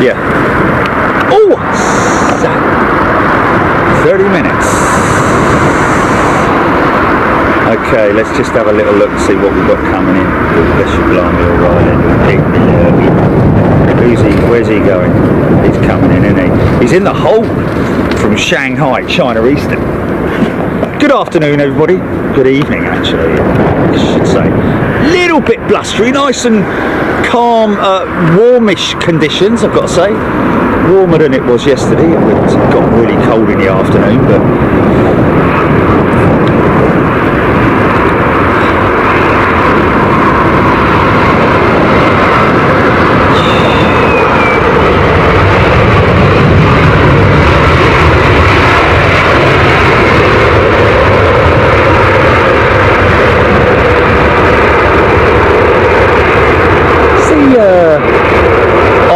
Yeah. Oh, 30 minutes. Okay, let's just have a little look and see what we've got coming in. Bless you, blimey, all right. Who's he? Where's he going? He's coming in, isn't he? He's in the hole from Shanghai, China Eastern. Good afternoon, everybody. Good evening, actually, I should say. Little bit blustery, nice and calm, warmish conditions, I've got to say. Warmer than it was yesterday. It got really cold in the afternoon, but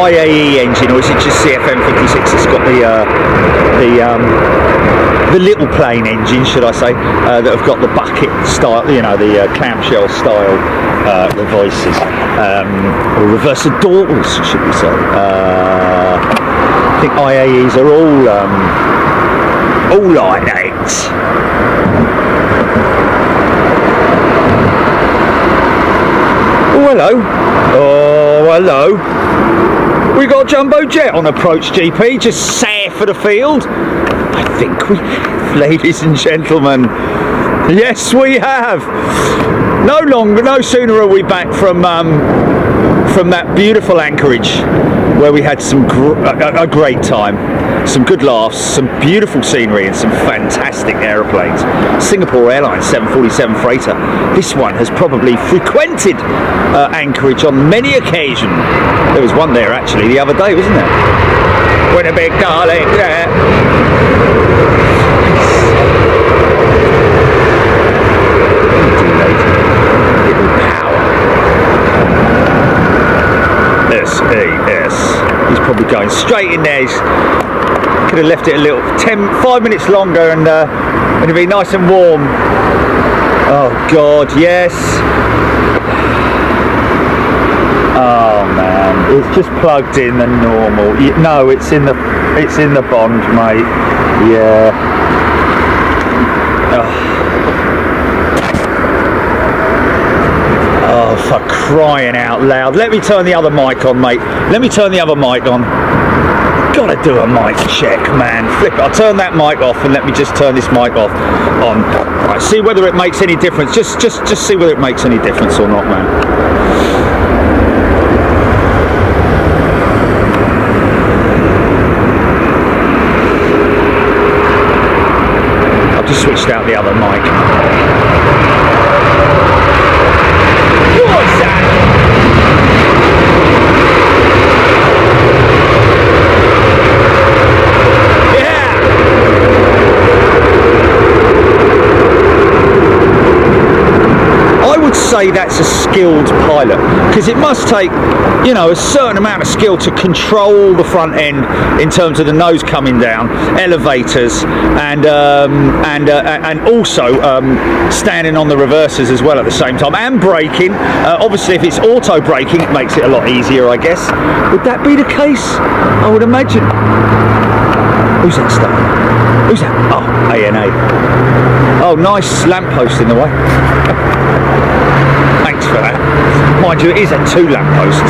IAE engine, or is it just CFM56? It's got the little plane engine, should I say, that have got the bucket style, you know, the clamshell style reverses, or reverser doors, should we say. I think IAEs are all like that. Oh, hello. Oh, hello. We got a jumbo jet on approach, GP, just south for the field. I think we have, ladies and gentlemen. Yes, we have. No sooner are we back from that beautiful anchorage where we had a great time, some good laughs, some beautiful scenery and some fantastic aeroplanes. Singapore Airlines 747 freighter. This one has probably frequented Anchorage on many occasions. There was one there actually the other day, wasn't there? When a big darling, yeah. SAS. He's probably going straight in there. Could have left it a little 5 minutes longer and it'd be nice and warm. Oh God, yes. Oh man, it's just plugged in the normal. No, it's in the bond, mate. Yeah. Oh, for crying out loud. Let me turn the other mic on, mate. Let me turn the other mic on. Gotta do a mic check, man. Flip it. I'll turn that mic off and let me just turn this mic off on. Right, see whether it makes any difference. Just see whether it makes any difference or not, man. I've just switched out the other mic. What's that? Say that's a skilled pilot, because it must take, you know, a certain amount of skill to control the front end in terms of the nose coming down, elevators, and also standing on the reversers as well at the same time, and braking. Obviously, if it's auto braking, it makes it a lot easier, I guess. Would that be the case? I would imagine. Who's that stuff? Who's that? Oh, ANA. Oh, nice lamppost in the way. Thanks for that. Mind you, it is at 2 lampposts.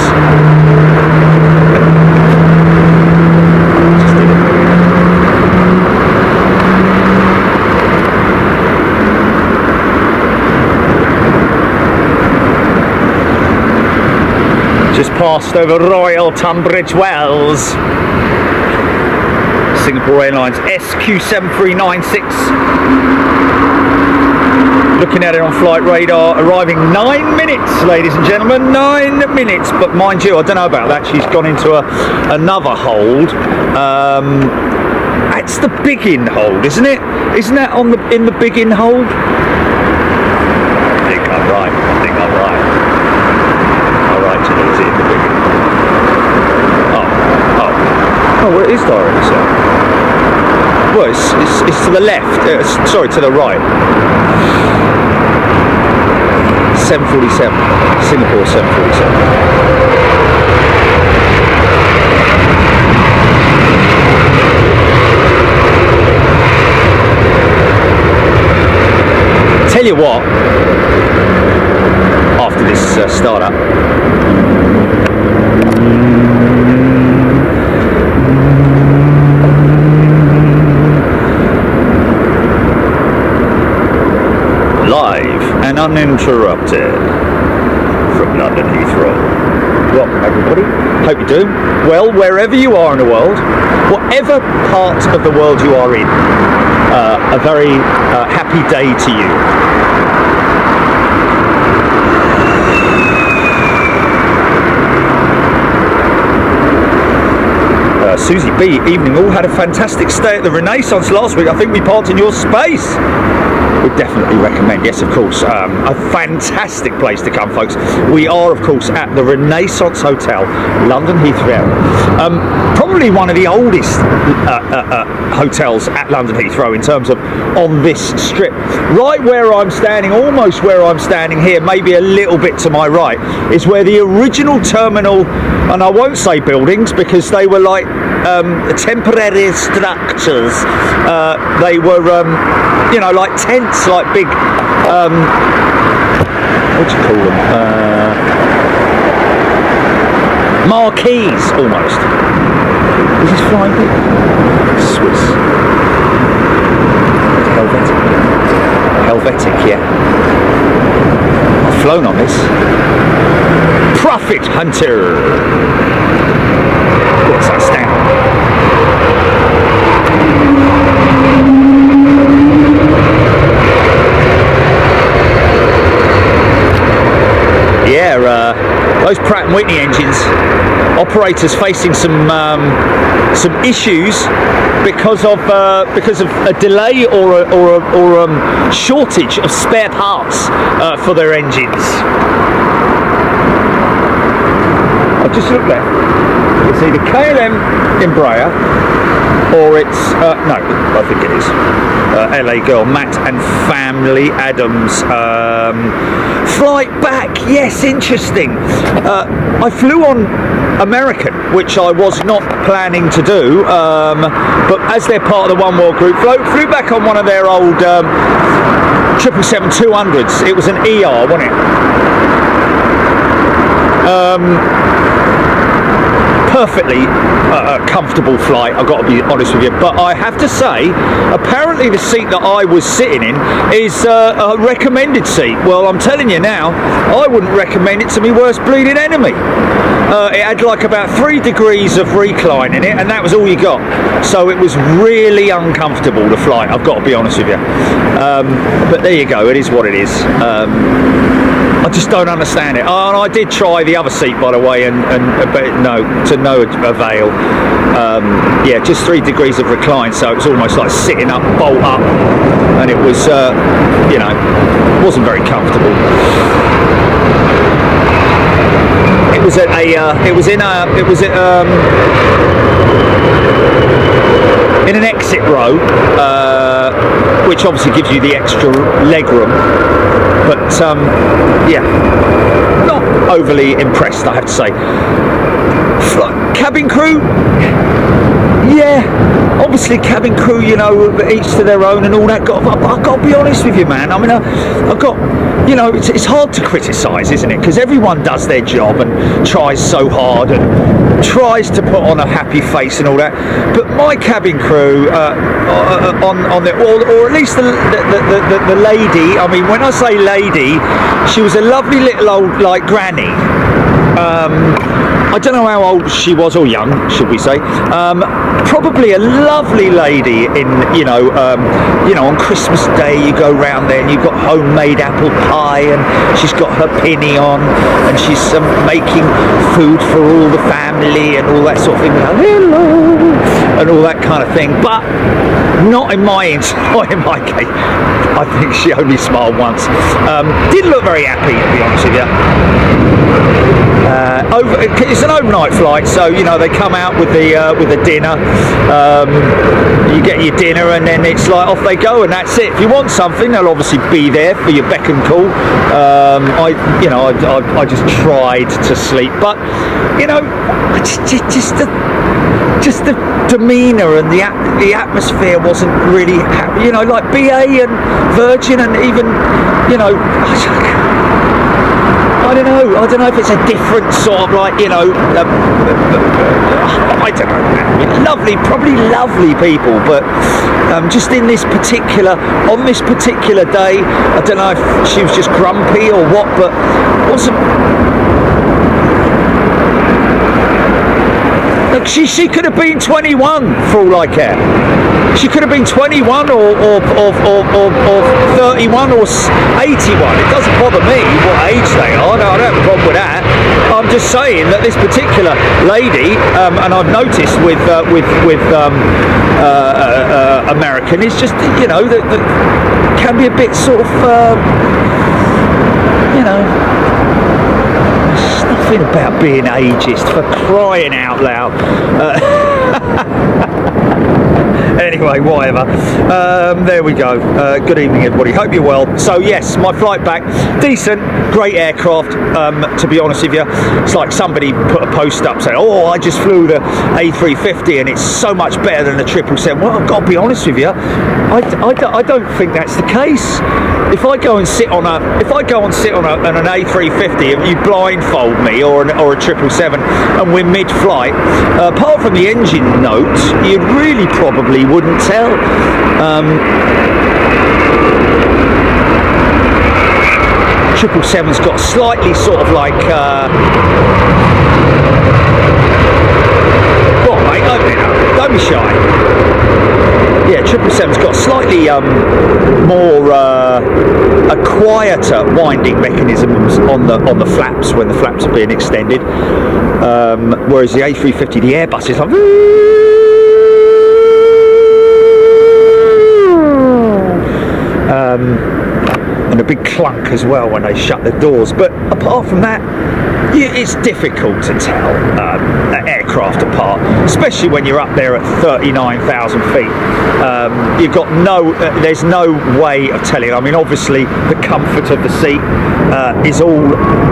Just passed over Royal Tunbridge Wells. Singapore Airlines SQ7396. Looking at it on flight radar, arriving 9 minutes, ladies and gentlemen, 9 minutes. But mind you, I don't know about that. She's gone into another hold. That's the big-in hold, isn't it? Isn't that in the big-in hold? I think I'm right. All right, Janine, in the big-in. Oh, well, it is directly so. Well, it's to the left. Sorry, to the right. 747, Singapore 747. you what, after this startup, live and uninterrupted from London Heathrow. Welcome everybody, hope you're doing well wherever you are in the world, whatever part of the world you are in. A very happy day to you. Susie B, evening all, had a fantastic stay at the Renaissance last week. I think we parked in your space. Would definitely recommend, yes of course, a fantastic place to come folks. We are of course at the Renaissance Hotel, London Heathrow, probably one of the oldest hotels at London Heathrow in terms of on this strip. Right where I'm standing, almost where I'm standing here, maybe a little bit to my right, is where the original terminal, and I won't say buildings because they were like temporary structures, they were you know, like tents, like big what do you call them, marquees almost. Is this flying big? Swiss. Helvetic, yeah. I've flown on this. Profit Hunter. What's that stand? Yeah, those Pratt & Whitney engines, operators facing some issues because of a delay or a shortage of spare parts for their engines. I've just looked there. It's either KLM Embraer or it's no, I think it is LA girl Matt and family Adams flight back. Yes, interesting. I flew on American, which I was not planning to do, but as they're part of the One World group, flew back on one of their old 777-200s. It was an ER, wasn't it? Perfectly comfortable flight, I've got to be honest with you, but I have to say apparently the seat that I was sitting in is a recommended seat. Well, I'm telling you now, I wouldn't recommend it to my worst bleeding enemy. It had like about 3 degrees of recline in it, and that was all you got, so it was really uncomfortable to fly, I've got to be honest with you. But there you go, it is what it is. I just don't understand it. Oh, and I did try the other seat, by the way, but no, to no avail. Yeah, just 3 degrees of recline, so it was almost like sitting up, bolt up, and it was, you know, wasn't very comfortable. It was at in an exit row, which obviously gives you the extra leg room. But yeah, not overly impressed, I have to say. Cabin crew, yeah, obviously cabin crew, you know, each to their own and all that. But I've got to be honest with you, man. I mean, I've got, you know, it's hard to criticise, isn't it? Because everyone does their job and tries so hard and tries to put on a happy face and all that. But my cabin crew, on the, or at least the lady. I mean, when I say lady, she was a lovely little old like granny. I don't know how old she was, or young, should we say. Probably a lovely lady in, you know, on Christmas Day you go round there and you've got homemade apple pie and she's got her pinny on and she's making food for all the family and all that sort of thing. Hello, and all that kind of thing. But not in my case. I think she only smiled once. Didn't look very happy, to be honest with you. It's an overnight flight, so you know they come out with the dinner. You get your dinner, and then it's like off they go, and that's it. If you want something, they'll obviously be there for your beck and call. I just tried to sleep, but you know, just just the demeanour and the atmosphere wasn't really, you know, like BA and Virgin and even, you know, I don't know if it's a different sort of like, you know, I don't know, lovely, probably lovely people, but just on this particular day, I don't know if she was just grumpy or what, but wasn't. Look, she could have been 21 for all I care. She could have been 21 or 31 or 81. It doesn't bother me what age they are. No, I don't have a problem with that. I'm just saying that this particular lady, and I've noticed with American, is just, you know, that can be a bit sort of, you know. Nothing about being ageist, for crying out loud. Anyway, whatever. There we go. Good evening, everybody. Hope you're well. So yes, my flight back, decent, great aircraft. To be honest with you, it's like somebody put a post up saying, "Oh, I just flew the A350 and it's so much better than the 777." Well, I've got to be honest with you, I don't think that's the case. If I go and sit on an A350 and you blindfold me or a 777 and we're mid-flight, apart from the engine notes, you really probably wouldn't tell. 777's got slightly sort of like. What, mate? Open it up. Don't be shy. Yeah, 777's got slightly more a quieter winding mechanisms on the flaps when the flaps are being extended, whereas the A350, the Airbus is like, and a big clunk as well when they shut the doors. But apart from that, it's difficult to tell an aircraft apart, especially when you're up there at 39,000 feet. You've got there's no way of telling. I mean, obviously the comfort of the seat is all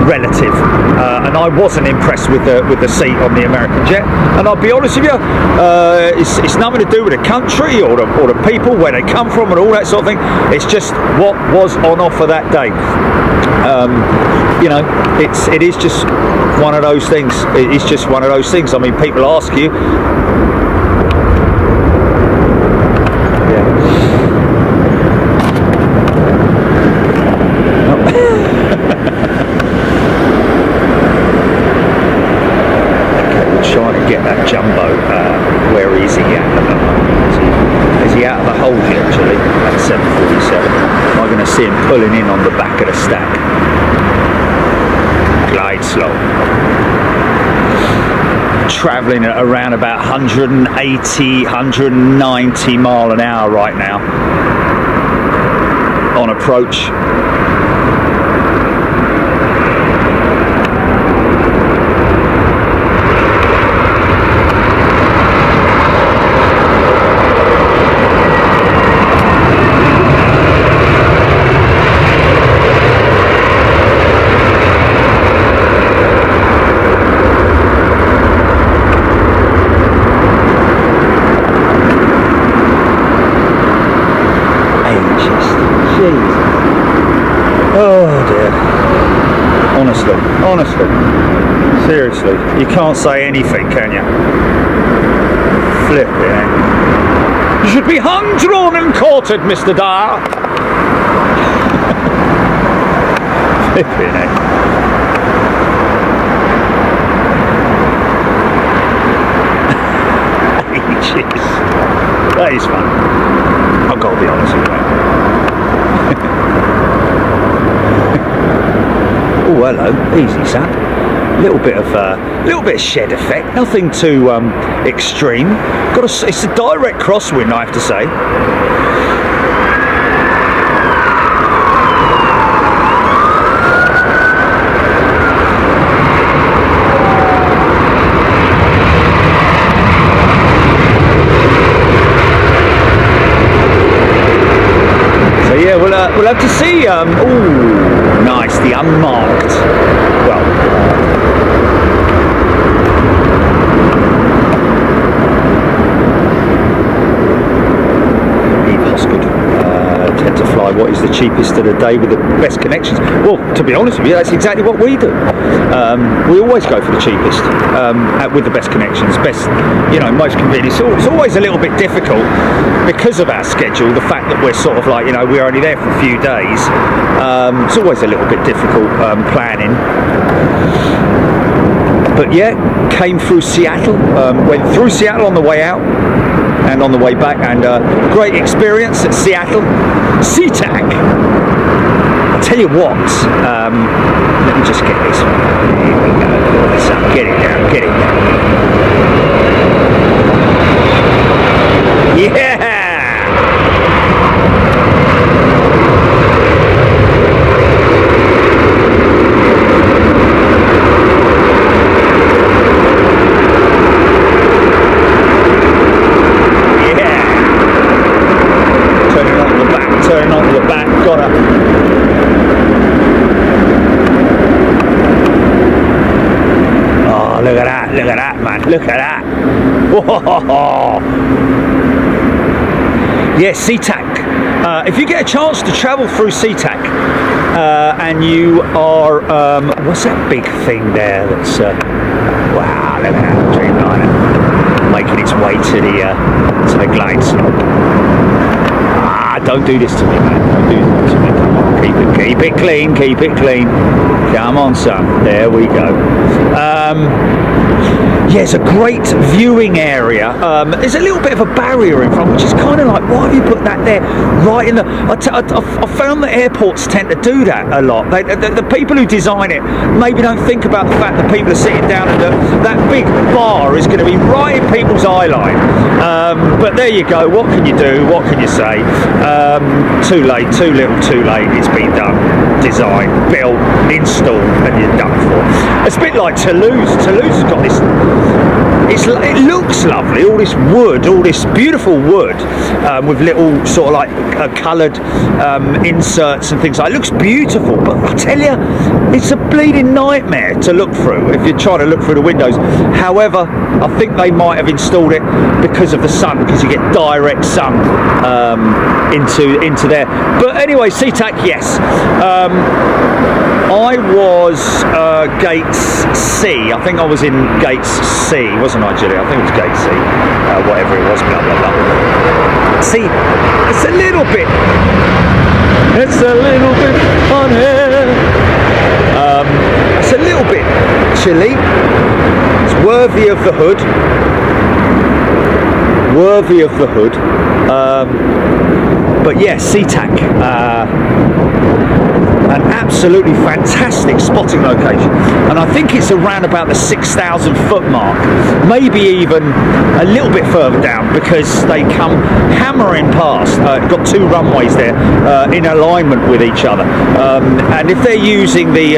relative, and I wasn't impressed with the seat on the American jet. And I'll be honest with you, it's nothing to do with the country or the people, where they come from and all that sort of thing. It's just what was on offer that day. You know, it is just one of those things. It's just one of those things. I mean, people ask you. Okay, we're trying to get that jumbo. Where is he at the moment? Is he out of the hold actually at 747? Am I going to see him pulling in on the back of the stack? Glide slow. Travelling at around about 180, 190 mile an hour right now on approach. Honestly, seriously, you can't say anything, can you? Flip it, eh? You should be hung, drawn and quartered, Mr. Dar. Flip it, eh? Jeez. That is fun. I've got to be honest with you. Oh, hello, easy, son. Little bit of shed effect, nothing too extreme. It's a direct crosswind, I have to say. So yeah, we'll have to see. Ooh, nice, the unmarked. Well, what is the cheapest of the day with the best connections. Well, to be honest with you, that's exactly what we do. We always go for the cheapest with the best connections, best, most convenient. So it's always a little bit difficult because of our schedule, the fact that we're sort of like, we're only there for a few days. It's always a little bit difficult planning. But yeah, came through Seattle, went through Seattle on the way out and on the way back, and great experience at Seattle. SeaTac. I'll tell you what, let me just get this one. Here we go, pull this up, get it down, get it down. Yeah! Turning onto the back, gotta. Oh, look at that, man, look at that. Whoa. Yeah, SeaTac. If you get a chance to travel through SeaTac and you are, what's that big thing there that's, wow, look at that Dreamliner making its way to the glide slope. Don't do this to me, man. Don't do this to me. Come on, keep it clean, keep it clean. Come on, son. There we go. Yeah, it's a great viewing area. There's a little bit of a barrier in front, which is kind of like, why have you put that there? Right in the. I found that airports tend to do that a lot. The people who design it maybe don't think about the fact that people are sitting down and that big bar is going to be right in people's eye line. But there you go. What can you do? What can you say? Too late, too little, too late. It's been done, designed, built, installed, and you're done for. It's a bit like Toulouse. Toulouse has got this. It looks lovely. All this wood, all this beautiful wood with little sort of like coloured inserts and things like. It looks beautiful, but I tell you, it's a bleeding nightmare to look through if you're trying to look through the windows. However, I think they might have installed it because of the sun, because you get direct sun into there. But anyway, SeaTac, yes. I was Gates C. I think I was in Gates C, wasn't I, Julie? I think it was Gate C, whatever it was, blah, blah, blah. See, it's a little bit on here. It's a little bit chilly. It's worthy of the hood. Worthy of the hood. But yeah, SeaTac. An absolutely fantastic spotting location, and I think it's around about the 6,000 foot mark, maybe even a little bit further down, because they come hammering past. Got two runways there in alignment with each other, and if they're using the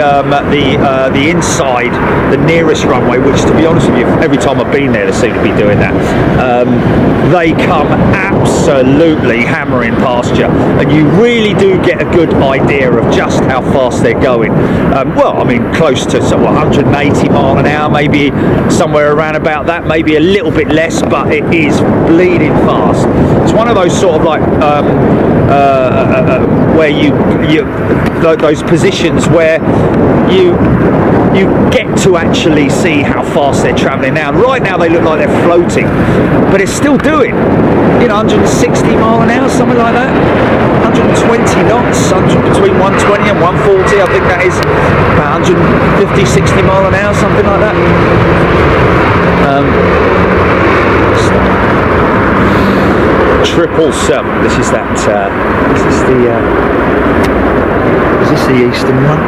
inside, the nearest runway, which to be honest with you, every time I've been there they seem to be doing that, they come absolutely hammering past you, and you really do get a good idea of just how fast they're going. Well, I mean, close to 180 mile an hour, maybe somewhere around about that, maybe a little bit less, but it is bleeding fast. It's one of those sort of like where you those positions where you get to actually see how fast they're travelling now. Right now they look like they're floating, but it's still doing 160 mile an hour, something like that, 120 knots, between 120 and 140, I think that is about 150, 60 mile an hour, something like that. 777. This is that. Is this the Eastern one?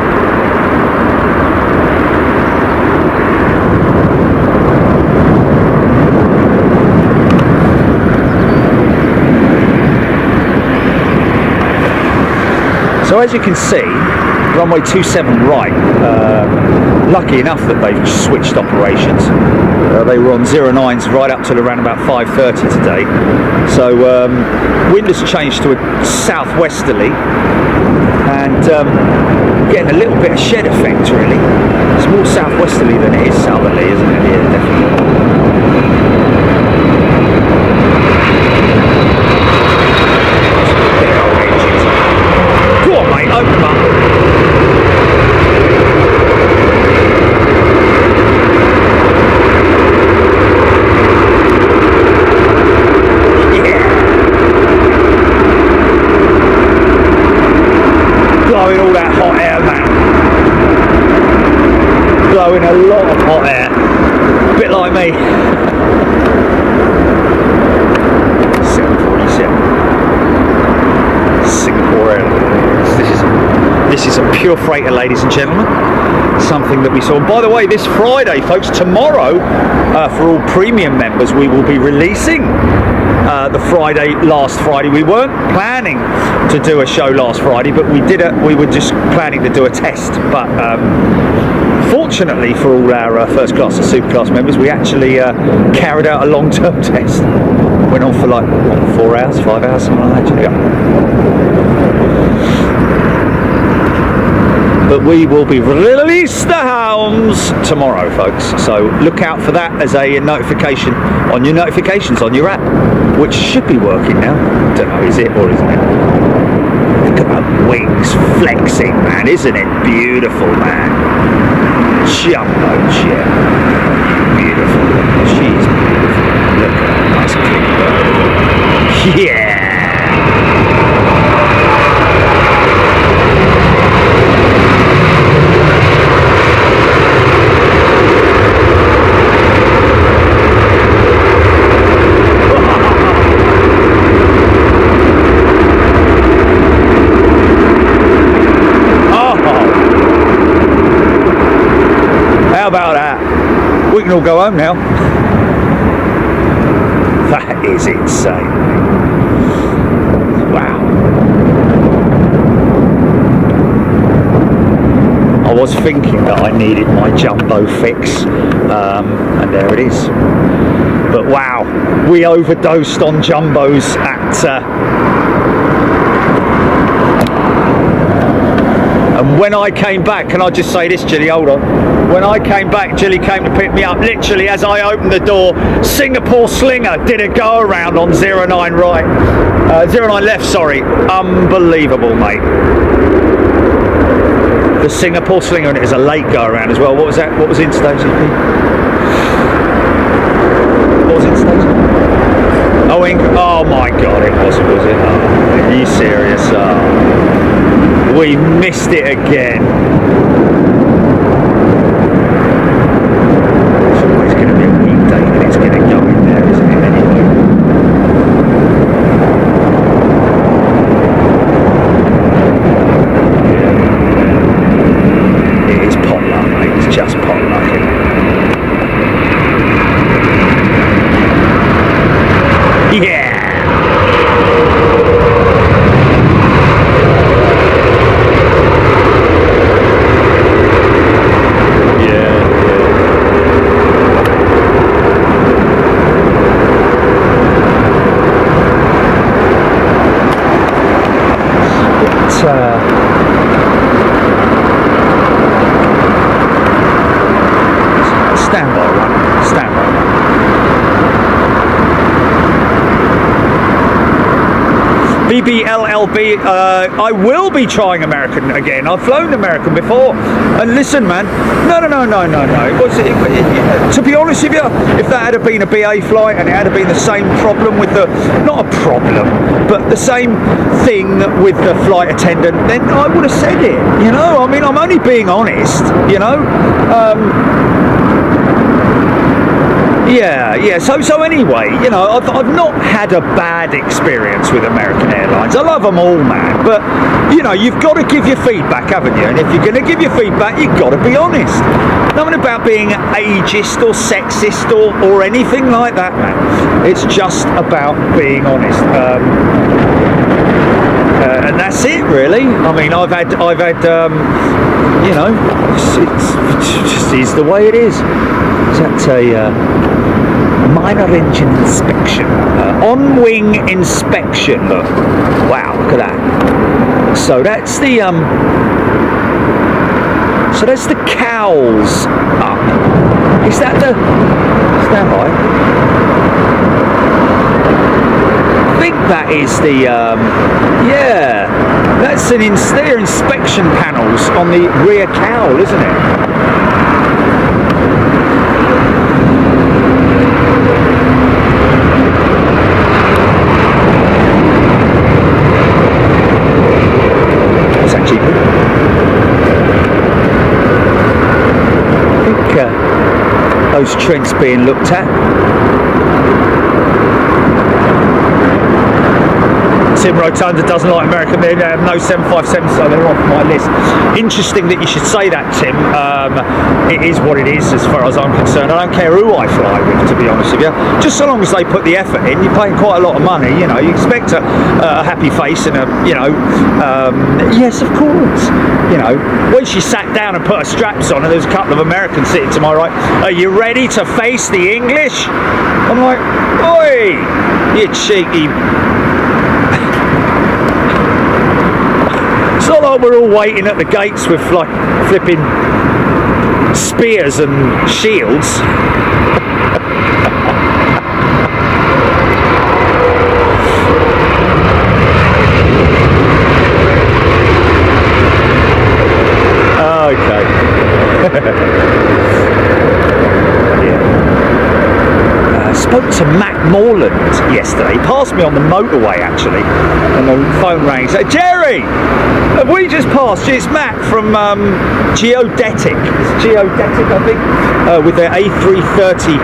So as you can see, runway 27 right, lucky enough that they've switched operations. They were on 09s right up till around about 5:30 today. So wind has changed to a southwesterly, and getting a little bit of shed effect really. It's more southwesterly than it is southerly, isn't it? Yeah, definitely. like me. 747. Singapore Airlines. This is a pure freighter, ladies and gentlemen. Something that we saw. And by the way, this Friday, folks, tomorrow, for all premium members, we will be releasing last Friday. We weren't planning to do a show last Friday, but we were just planning to do a test. But fortunately for all our first class and super class members, we actually carried out a long-term test. Went on for like 4 hours, 5 hours, something like that. Yeah. But we will be release the hounds tomorrow, folks. So look out for that as a notification on your notifications on your app, which should be working now. Don't know, is it or isn't it? Look at that wings flexing, man. Isn't it beautiful, man? Jumbo jet. Beautiful. She's beautiful. Look at that nice clean bird. Yeah. About that, we can all go home now. That is insane. Wow. I was thinking that I needed my jumbo fix, and there it is. But wow, we overdosed on jumbos at and when I came back, can I just say this, Jilly, hold on. When I came back, Jilly came to pick me up. Literally, as I opened the door, Singapore Slinger did a go around on 09 right. 09 left, sorry. Unbelievable, mate. The Singapore Slinger, and it was a late go around as well. What was that? What was in station? What was in station? Oh my God, it wasn't, was it? Oh, are you serious? Oh. We missed it again. It's always going to be a weekday that it's going to go in there, isn't it, anyway? It is potluck, mate. It's just potluck, isn't it? Yeah! BBLLB, I will be trying American again. I've flown American before, and listen, man, no. To be honest with you, if that had been a BA flight and it had been the same problem with not a problem, but the same thing with the flight attendant, then I would have said it, you know. I mean, I'm only being honest, you know. Yeah. So anyway, you know, I've not had a bad experience with American Airlines. I love them all, man. But you know, you've got to give your feedback, haven't you? And if you're going to give your feedback, you've got to be honest. Nothing about being ageist or sexist or anything like that, man. It's just about being honest. And that's it, really. I mean, I've had, you know, it just is the way it is. That's a minor engine inspection, on-wing inspection. Look, wow, look at that. So that's the cowls up. Is that the stand by? I think that is the yeah. That's their inspection panels on the rear cowl, isn't it? those Trents being looked at. Tim Rotunda doesn't like American. They have no 757, so they're off my list. Interesting that you should say that, Tim. It is what it is as far as I'm concerned. I don't care who I fly with, to be honest with you. Just so long as they put the effort in. You're paying quite a lot of money, you know. You expect a happy face and a, you know, yes, of course. You know, when she sat down and put her straps on, and there's a couple of Americans sitting to my right. Are you ready to face the English? I'm like, oi, you cheeky. It's not like we're all waiting at the gates with like flipping spears and shields. Okay. Spoke to Matt Morland yesterday. He passed me on the motorway actually, and the phone rang. He said, Jerry, have we just passed? It's Matt from Geodetic. It's Geodetic, I think, with their A330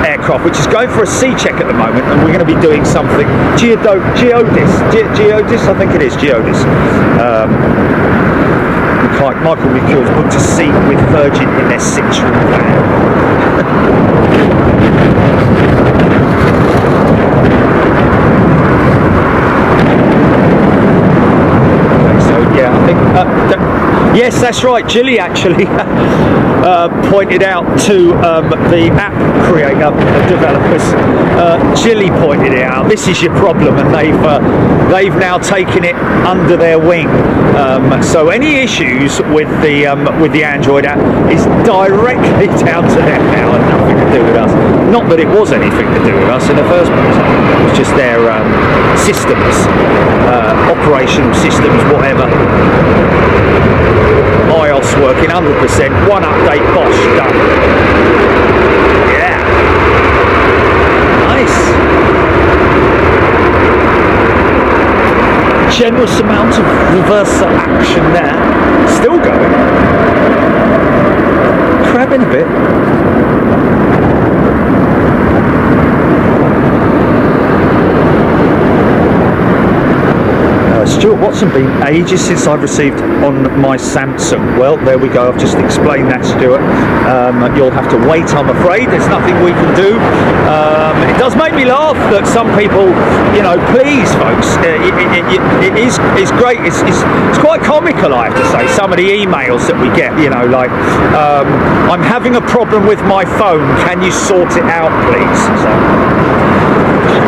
aircraft, which is going for a C check at the moment, and we're going to be doing something. Geodis, I think it is Geodis. Michael McCure's booked a seat with Virgin in their Citroen van. Okay, so yeah, I think yes, that's right. Gilly actually pointed out to the app creator developers. Gilly pointed it out. This is your problem, and they've now taken it under their wing. So any issues with the Android app is directly down to them now, and nothing to do with us. Not that it was anything to do with us in the first place. It was just their systems, operational systems, whatever. iOS working 100%. One update, bosh, done. Yeah. Nice. Generous amount of reversal action there. Still going. Crabbing a bit. Stuart Watson, been ages since I've received on my Samsung. Well, there we go. I've just explained that, Stuart. You'll have to wait, I'm afraid. There's nothing we can do. It does make me laugh that some people, you know, please, folks, it's great. It's quite comical, I have to say, some of the emails that we get, you know, like, I'm having a problem with my phone. Can you sort it out, please? So,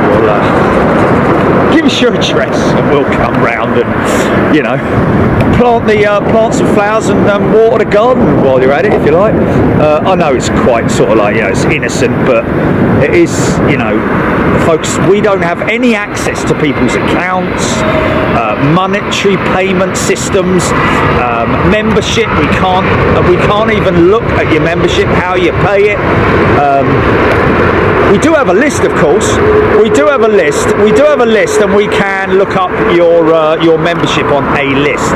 we'll, give us your address and we'll come round and, you know, plant some flowers and water the garden while you're at it, if you like. I know it's quite sort of like, you know, it's innocent, but it is, you know, folks, we don't have any access to people's accounts, monetary payment systems, membership. We can't even look at your membership, how you pay it. We do have a list, of course. We do have a list, and we can look up your membership on a list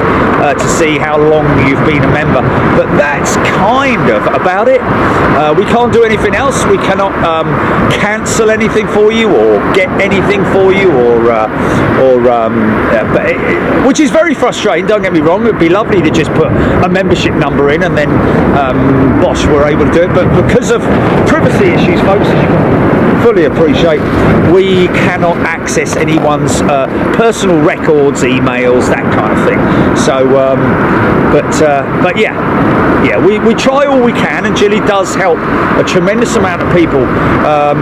to see how long you've been a member. But that's kind of about it. We can't do anything else. We cannot cancel anything for you or get anything for you, which is very frustrating. Don't get me wrong. It'd be lovely to just put a membership number in and then bosh, we're able to do it. But because of privacy issues, folks, as you can fully appreciate, we cannot access anyone's personal records, emails, that kind of thing. So, but yeah, we try all we can, and Gilly does help a tremendous amount of people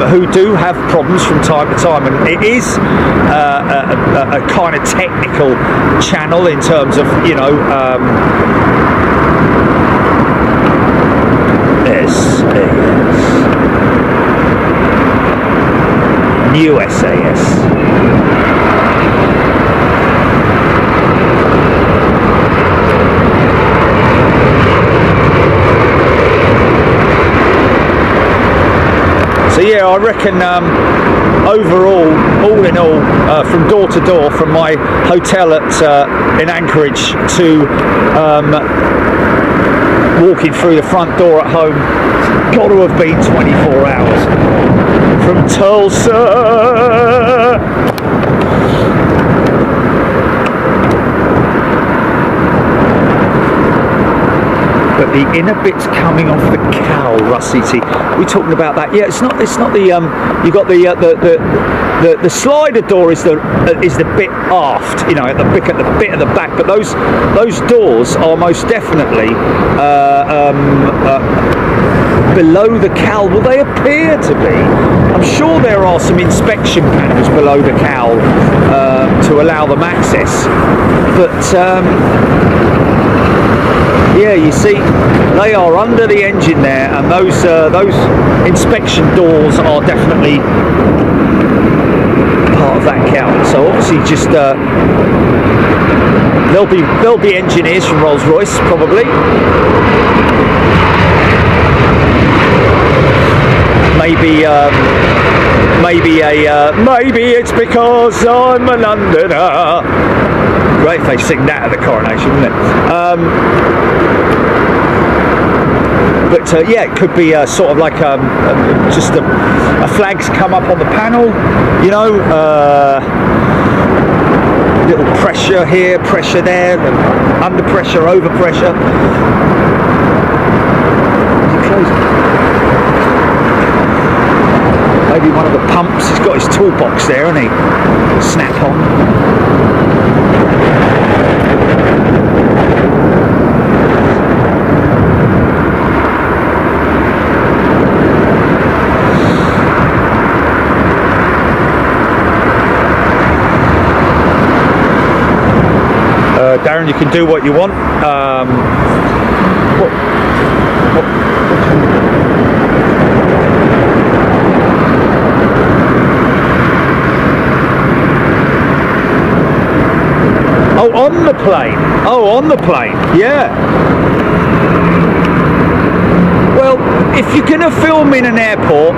who do have problems from time to time, and it is a kind of technical channel in terms of, you know, New SAS. So yeah, I reckon overall, all in all, from door to door, from my hotel in Anchorage to walking through the front door at home got to have been 24 hours from Tulsa. But the inner bit's coming off the cowl, Rusty T. We're talking about that. Yeah, it's not the you got the slider door is the bit aft, you know, at the bit at the back. But those doors are most definitely below the cowl. Well, they appear to be. I'm sure there are some inspection panels below the cowl to allow them access, but. Yeah, you see, they are under the engine there, and those inspection doors are definitely part of that cowl. So obviously, just there'll be engineers from Rolls-Royce probably. Maybe it's because I'm a Londoner. Great if they sing that at the coronation, wouldn't it? But yeah, it could be sort of like just a flag's come up on the panel, you know, little pressure here, pressure there, under pressure, over pressure. Maybe one of the pumps, he's got his toolbox there, hasn't he? Snap on. Darren, you can do what you want. Oh, on the plane. Oh, on the plane. Yeah. Well, if you're going to film in an airport,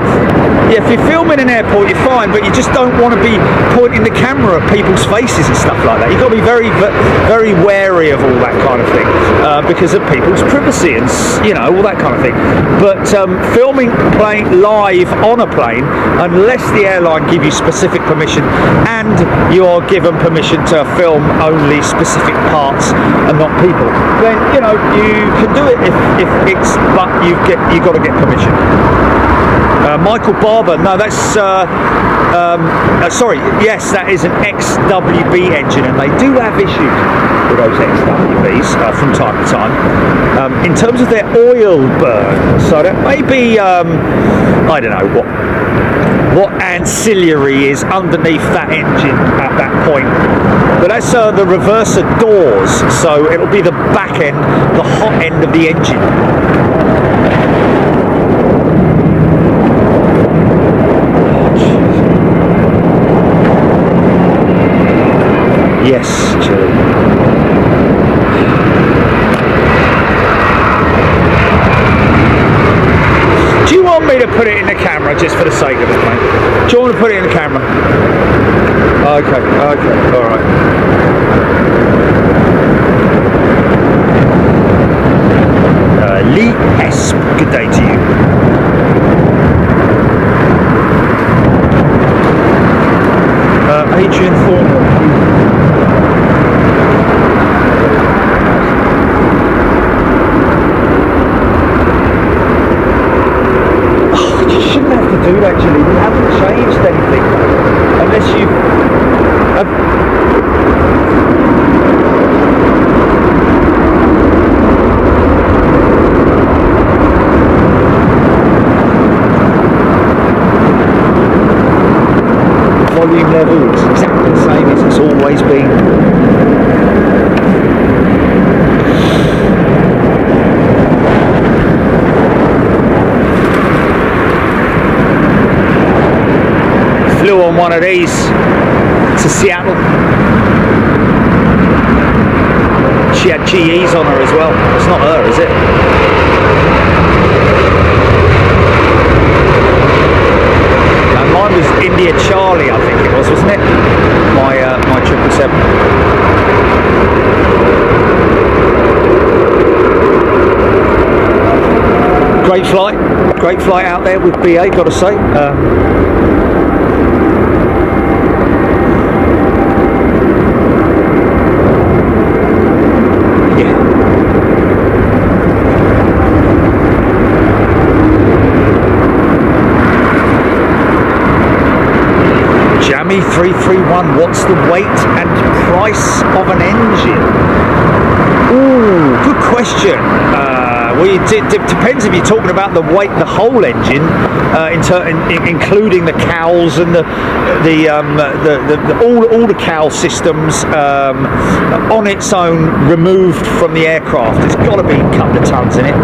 yeah, if you film in an airport, you're fine, but you just don't want to be pointing the camera at people's faces and stuff like that. You've got to be very, very wary of all that kind of thing because of people's privacy and, you know, all that kind of thing. But filming plane live on a plane, unless the airline give you specific permission and you're given permission to film only specific parts and not people, then, you know, you can do it if it's, but you've got to get permission. Michael Barber, no, that's sorry, yes, that is an XWB engine, and they do have issues with those XWBs from time to time in terms of their oil burn. So that may be I don't know what ancillary is underneath that engine at that point, but that's the reverser doors, so it'll be the back end, the hot end of the engine. Yes, Chili. Do you want me to put it in the camera just for the sake of it, mate? Do you want to put it in the camera? Okay, alright. Lee Hesp, good day to you. Adrian Thornhill. Do actually, we haven't changed anything unless you volume level is exactly the same as it's always been. Flew on one of these to Seattle. She had GEs on her as well. It's not her, is it? No, mine was India Charlie, I think it was, wasn't it? My 777. Great flight. great flight out there with BA, got to say. Jammy 331, what's the weight and price of an engine? Ooh, good question. Well, it depends if you're talking about the weight, the whole engine, including the cowls and all the cowl systems on its own, removed from the aircraft. It's got to be a couple of tons in it.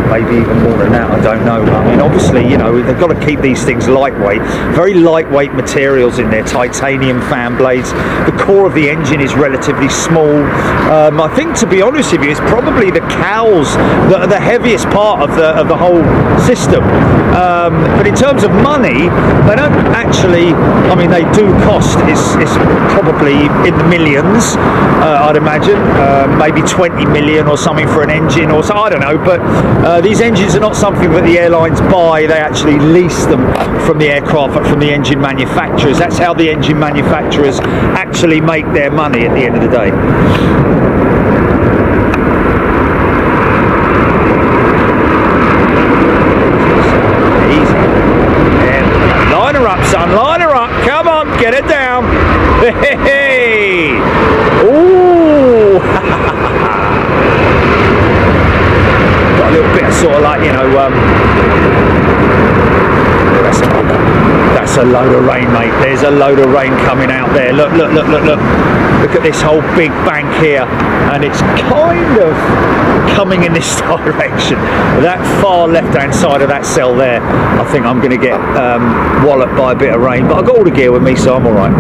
Maybe even more than that, I don't know. I mean, obviously, you know, they've got to keep these things lightweight. Very lightweight materials in there, titanium fan blades. The core of the engine is relatively small. I think, to be honest with you, it's probably the cowls that are the heaviest part of the whole system. But in terms of money, they don't actually, I mean, they do cost, it's probably in the millions, I'd imagine. Maybe 20 million or something for an engine, or so, I don't know. But these engines are not something that the airlines buy. They actually lease them from the aircraft, from the engine manufacturers. That's how the engine manufacturers actually make their money at the end of the day. Easy. Yeah. Line her up, son. Line her up. Come on, get it down. Hey. Ooh. Got a little bit of sort of like, you know, that's a load of rain, mate. There's a load of rain coming out there. Look, look, look, look, look. Look at this whole big bank here, and it's kind of coming in this direction. That far left-hand side of that cell there, I think I'm going to get walloped by a bit of rain, but I've got all the gear with me, so I'm all right.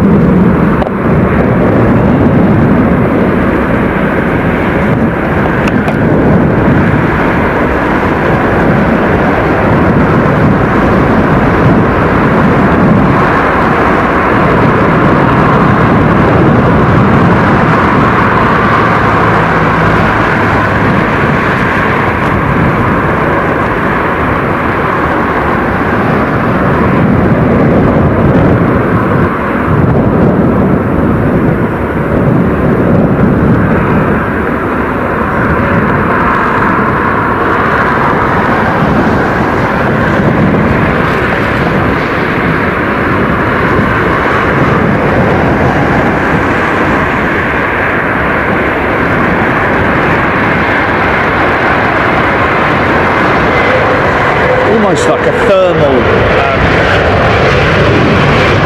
Almost like a thermal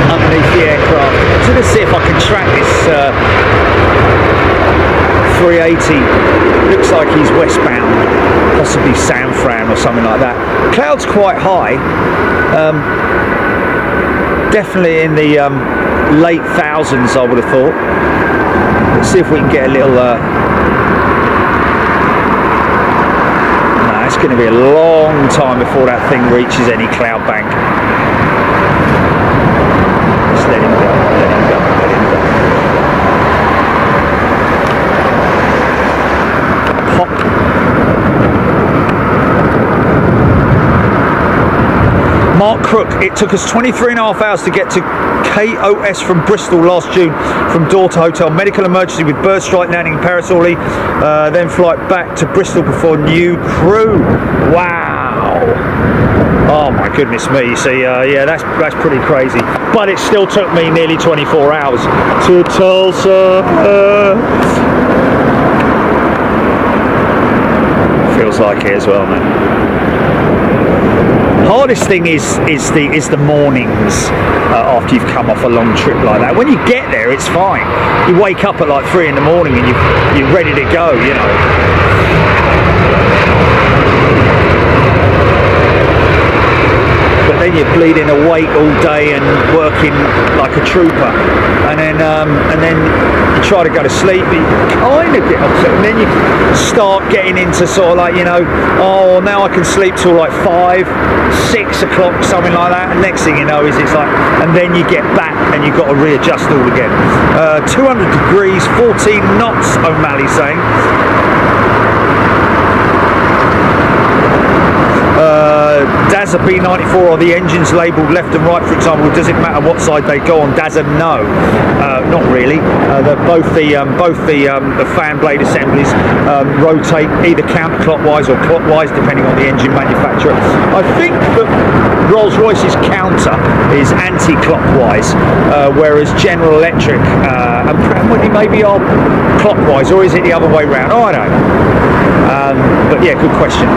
underneath the aircraft. I'm going to see if I can track this 380. Looks like he's westbound, possibly San Fran or something like that. Cloud's quite high, definitely in the late thousands, I would have thought. Let's see if we can get a little it's going to be a long time before that thing reaches any cloud bank. Just let him go, let him go, let him go. Pop. Mark Crook, it took us 23.5 hours to get to KOS from Bristol last June, from door to hotel. Medical emergency with bird strike landing in Paris Orly, then flight back to Bristol before new crew. Wow. Oh my goodness me. You see, yeah, that's pretty crazy. But it still took me nearly 24 hours to Tulsa. Feels like it as well, man. Hardest thing is the mornings after you've come off a long trip like that. When you get there, it's fine. You wake up at like 3 in the morning and you're ready to go, you know. But then you're bleeding awake all day and working like a trooper, and then you try to go to sleep, but you kind of get upset, and then you start getting into sort of like, you know, oh, now I can sleep till like 5, 6 o'clock, something like that, and next thing you know is it's like, and then you get back and you've got to readjust all again. 200 degrees, 14 knots, O'Malley's saying. Does a B94 or the engines labelled left and right, for example, does it matter what side they go on? Does a no? Not really. Both the fan blade assemblies rotate either counterclockwise or clockwise, depending on the engine manufacturer. I think that Rolls-Royce's counter is anti-clockwise, whereas General Electric and Pratt & Whitney maybe are clockwise, or is it the other way round? Oh, I don't know. But yeah, good question.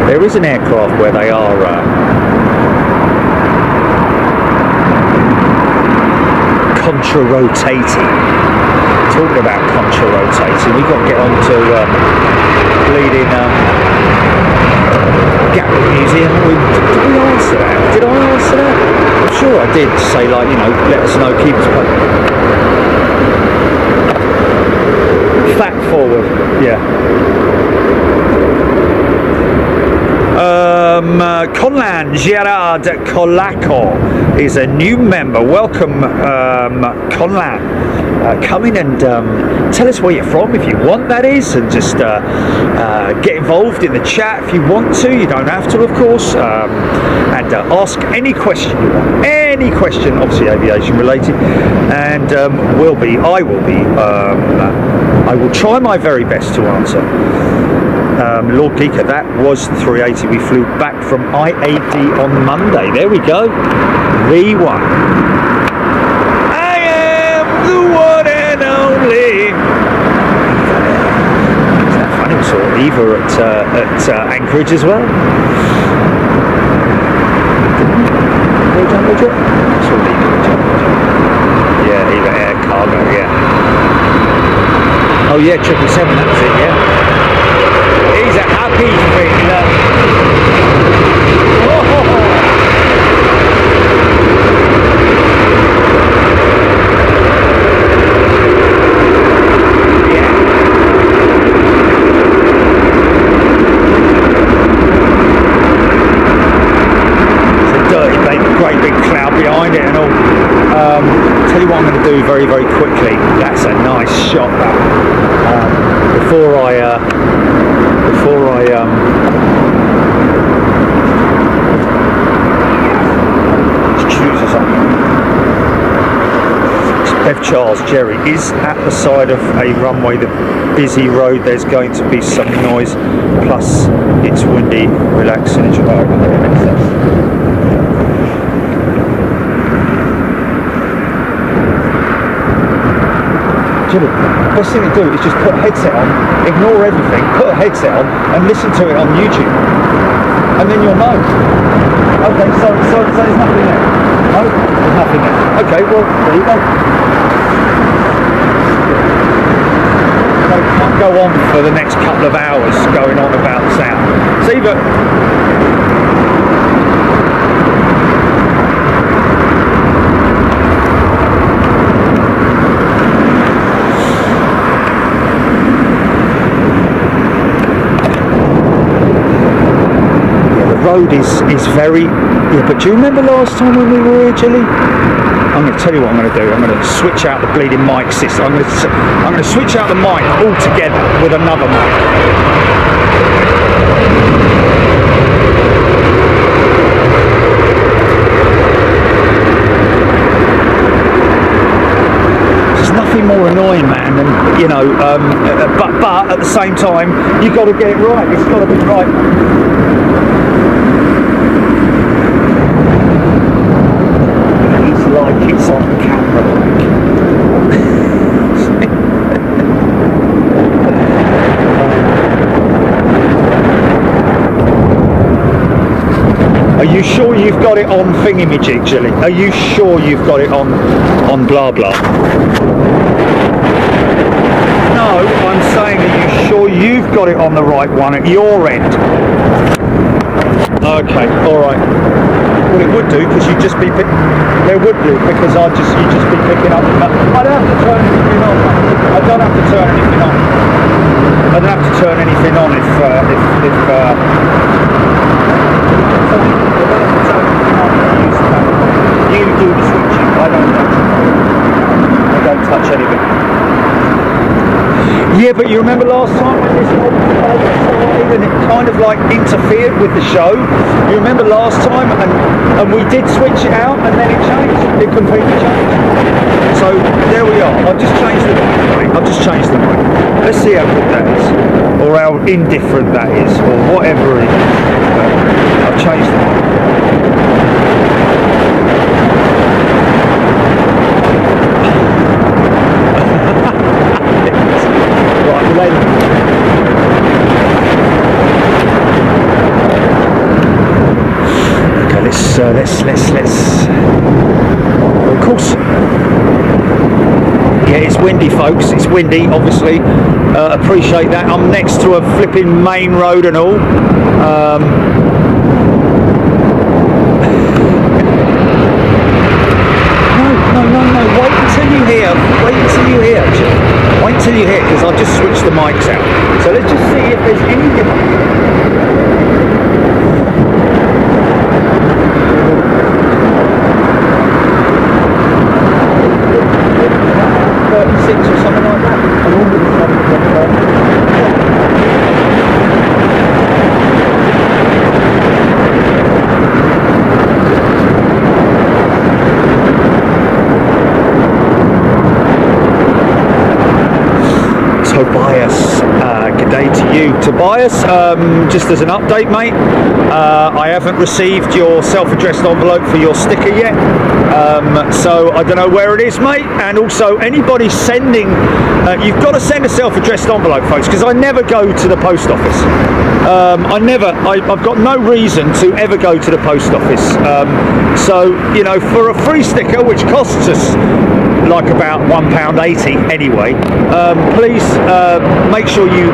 There is an aircraft where they are contra-rotating. Talking about contra-rotating, we've got to get on to bleeding Gatwick Museum. Did we answer that? Did I answer that? I'm sure I did say, like, you know, let us know, keep us posted. Fact forward, yeah. Conlan Gerard Colaco is a new member. Welcome, Conlan. Come in and tell us where you're from if you want, that is, and just get involved in the chat if you want to. You don't have to, of course, and ask any question you want. Any question, obviously aviation related, and I will try my very best to answer. Lord Geeker, that was the 380 we flew back from IAD on Monday. There we go. V1. I am the one and only. Isn't that funny? We saw Eva at Anchorage as well. Yeah, Eva Air Cargo, yeah. Oh yeah, 777, that was it, yeah. He's a happy finger. Yeah. It's a dirty, great big cloud behind it and all. Tell you what I'm going to do very, very quickly. That's a nice shot, that. Before I choose something. Bev Charles, Jerry, is at the side of a runway, the busy road, there's going to be some noise, plus it's windy, relax and enjoy. Best thing to do is just put a headset on, ignore everything, put a headset on and listen to it on YouTube, and then you'll know. Okay, so there's nothing there. No, there's nothing there. Okay, well, there you go. So it can't go on for the next couple of hours going on about sound. See, but road is very, yeah, but do you remember last time when we were here, Jilly? I'm going to tell you what I'm going to do. I'm going to switch out the bleeding mic system. I'm going to switch out the mic altogether with another mic. There's nothing more annoying, man, than, you know, but at the same time, you've got to get it right. It's got to be right. Like it's on camera. Are you sure you've got it on thingamajig, Jilly? Are you sure you've got it on blah blah? No, I'm saying, are you sure you've got it on the right one at your end? Okay, all right. Well, it would do, because you'd just be there would do, because you'd just be picking up. I don't have to turn anything on. I don't have to turn anything on. I don't have to turn anything on if you do the switching. I don't touch anything. Yeah, but you remember last time when this whole started and it kind of like interfered with the show. You remember last time, and we did switch it out, and then it changed. It completely changed. So there we are. I've just changed the mic. I've just changed the mic. Let's see how good that is, or how indifferent that is, or whatever it is. I've changed the mic. Let's. Of course. Yeah, it's windy, folks. It's windy, obviously. Appreciate that. I'm next to a flipping main road and all. No. Wait until you hear. Wait until you hear, because I've just switched the mics out. So let's just see if there's any difference. 36 or something like that. And all of the Tobias, good day to you. Tobias, just as an update, mate, I haven't received your self-addressed envelope for your sticker yet, so I don't know where it is, mate. And also, anybody sending, you've got to send a self-addressed envelope, folks, because I never go to the post office. I've got no reason to ever go to the post office. So, you know, for a free sticker, which costs us like about £1.80 anyway, please make sure you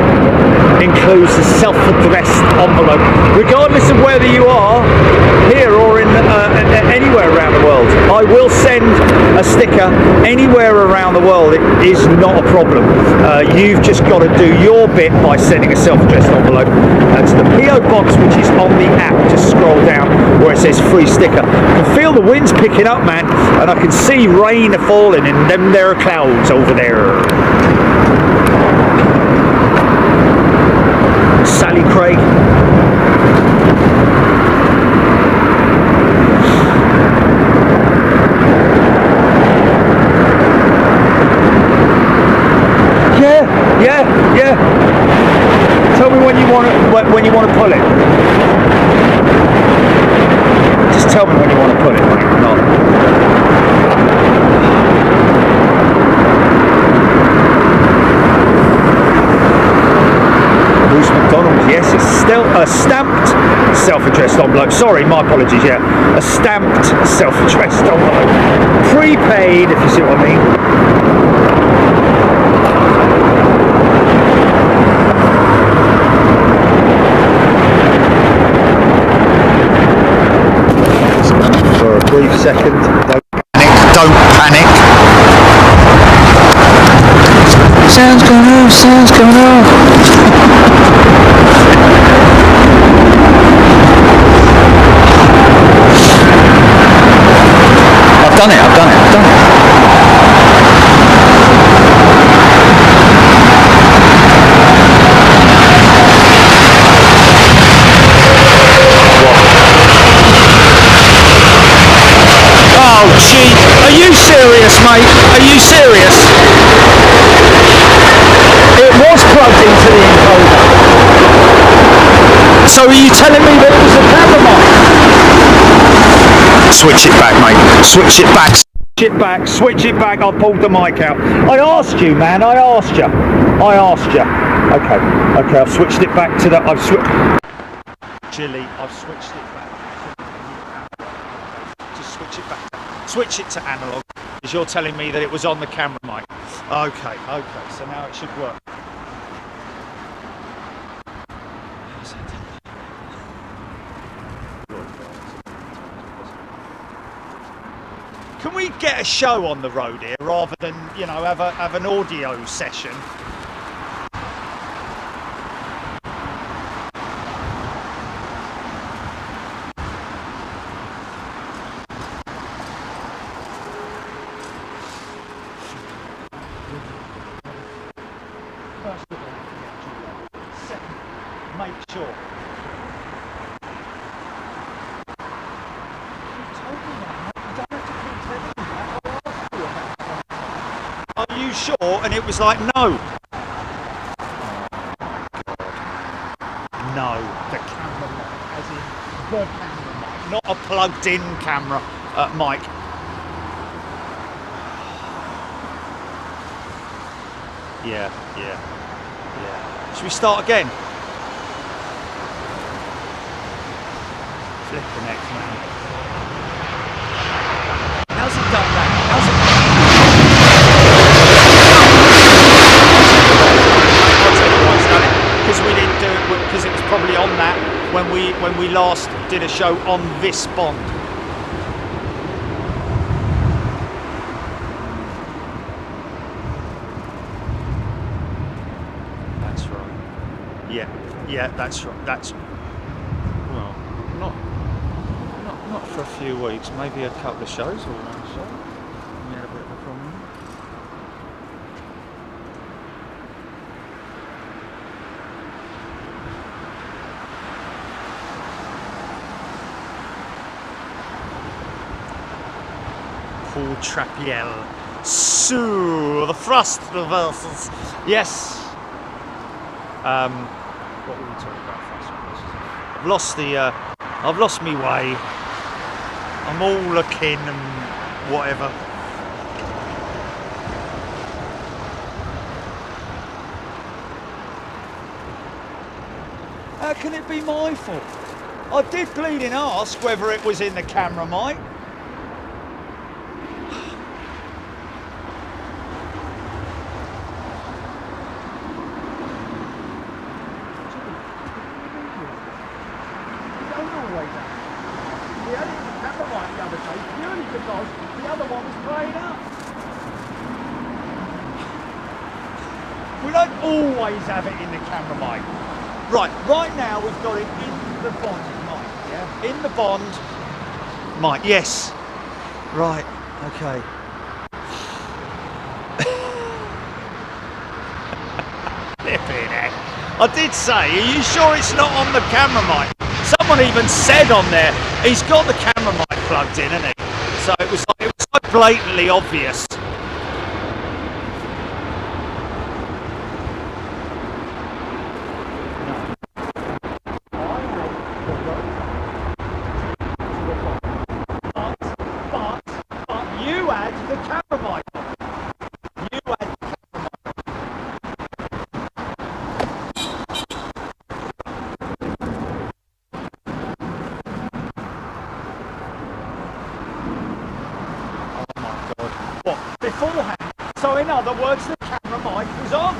include the self-addressed envelope, regardless of whether you are here or in anywhere around the world. I will send a sticker anywhere around the world. It is not a problem. You've just got to do your bit by sending a self-addressed envelope to the PO box, which is on the app. Just scroll down where it says free sticker. I can feel the winds picking up, man, and I can see rain falling, and then there are clouds over there. Sally Craig. Yeah. Tell me when you want to pull it. Just tell me when you want to pull it, mate. Not. Bruce McDonald, yes, it's still a stamped self-addressed envelope. Sorry, my apologies, yeah. A stamped self-addressed envelope. Prepaid, if you see what I mean. For a brief second, don't panic. Sounds going off. I've done it. Oh gee, are you serious, mate? Are you serious? It was plugged into the encoder. So are you telling me that it was a camera mic? Switch it back, mate. Switch it back. I pulled the mic out. I asked you, man. I asked you. Okay. I've switched it back to the. I've switched it back. Just switch it back. Switch it to analog, because you're telling me that it was on the camera mic. Okay, so now it should work. Can we get a show on the road here rather than, you know, have an audio session? make sure. Are you sure? And it was like, no. No, the camera mic, as in the camera mic, not a plugged-in camera mic. Yeah. Should we start again? Flip the next man. How's it done that? Because we didn't do it because it was probably on that when we last did a show on this Bond. That's right. Yeah, that's right. That's well, not for a few weeks, maybe a couple of shows or one show. We had a bit of a problem. Paul Trapiel. So the thrust reversals. Yes. What were we talking about? I've lost me way. I'm all looking and whatever. How can it be my fault? I did bleeding ask whether it was in the camera mic. We don't always have it in the camera mic. Right now we've got it in the Bond mic, yeah? In the Bond mic, yes. Right, okay. Flipping heck. I did say, are you sure it's not on the camera mic? Someone even said on there, he's got the camera mic plugged in, hasn't he? So it was like blatantly obvious. Beforehand. So in other words, the camera mic was on.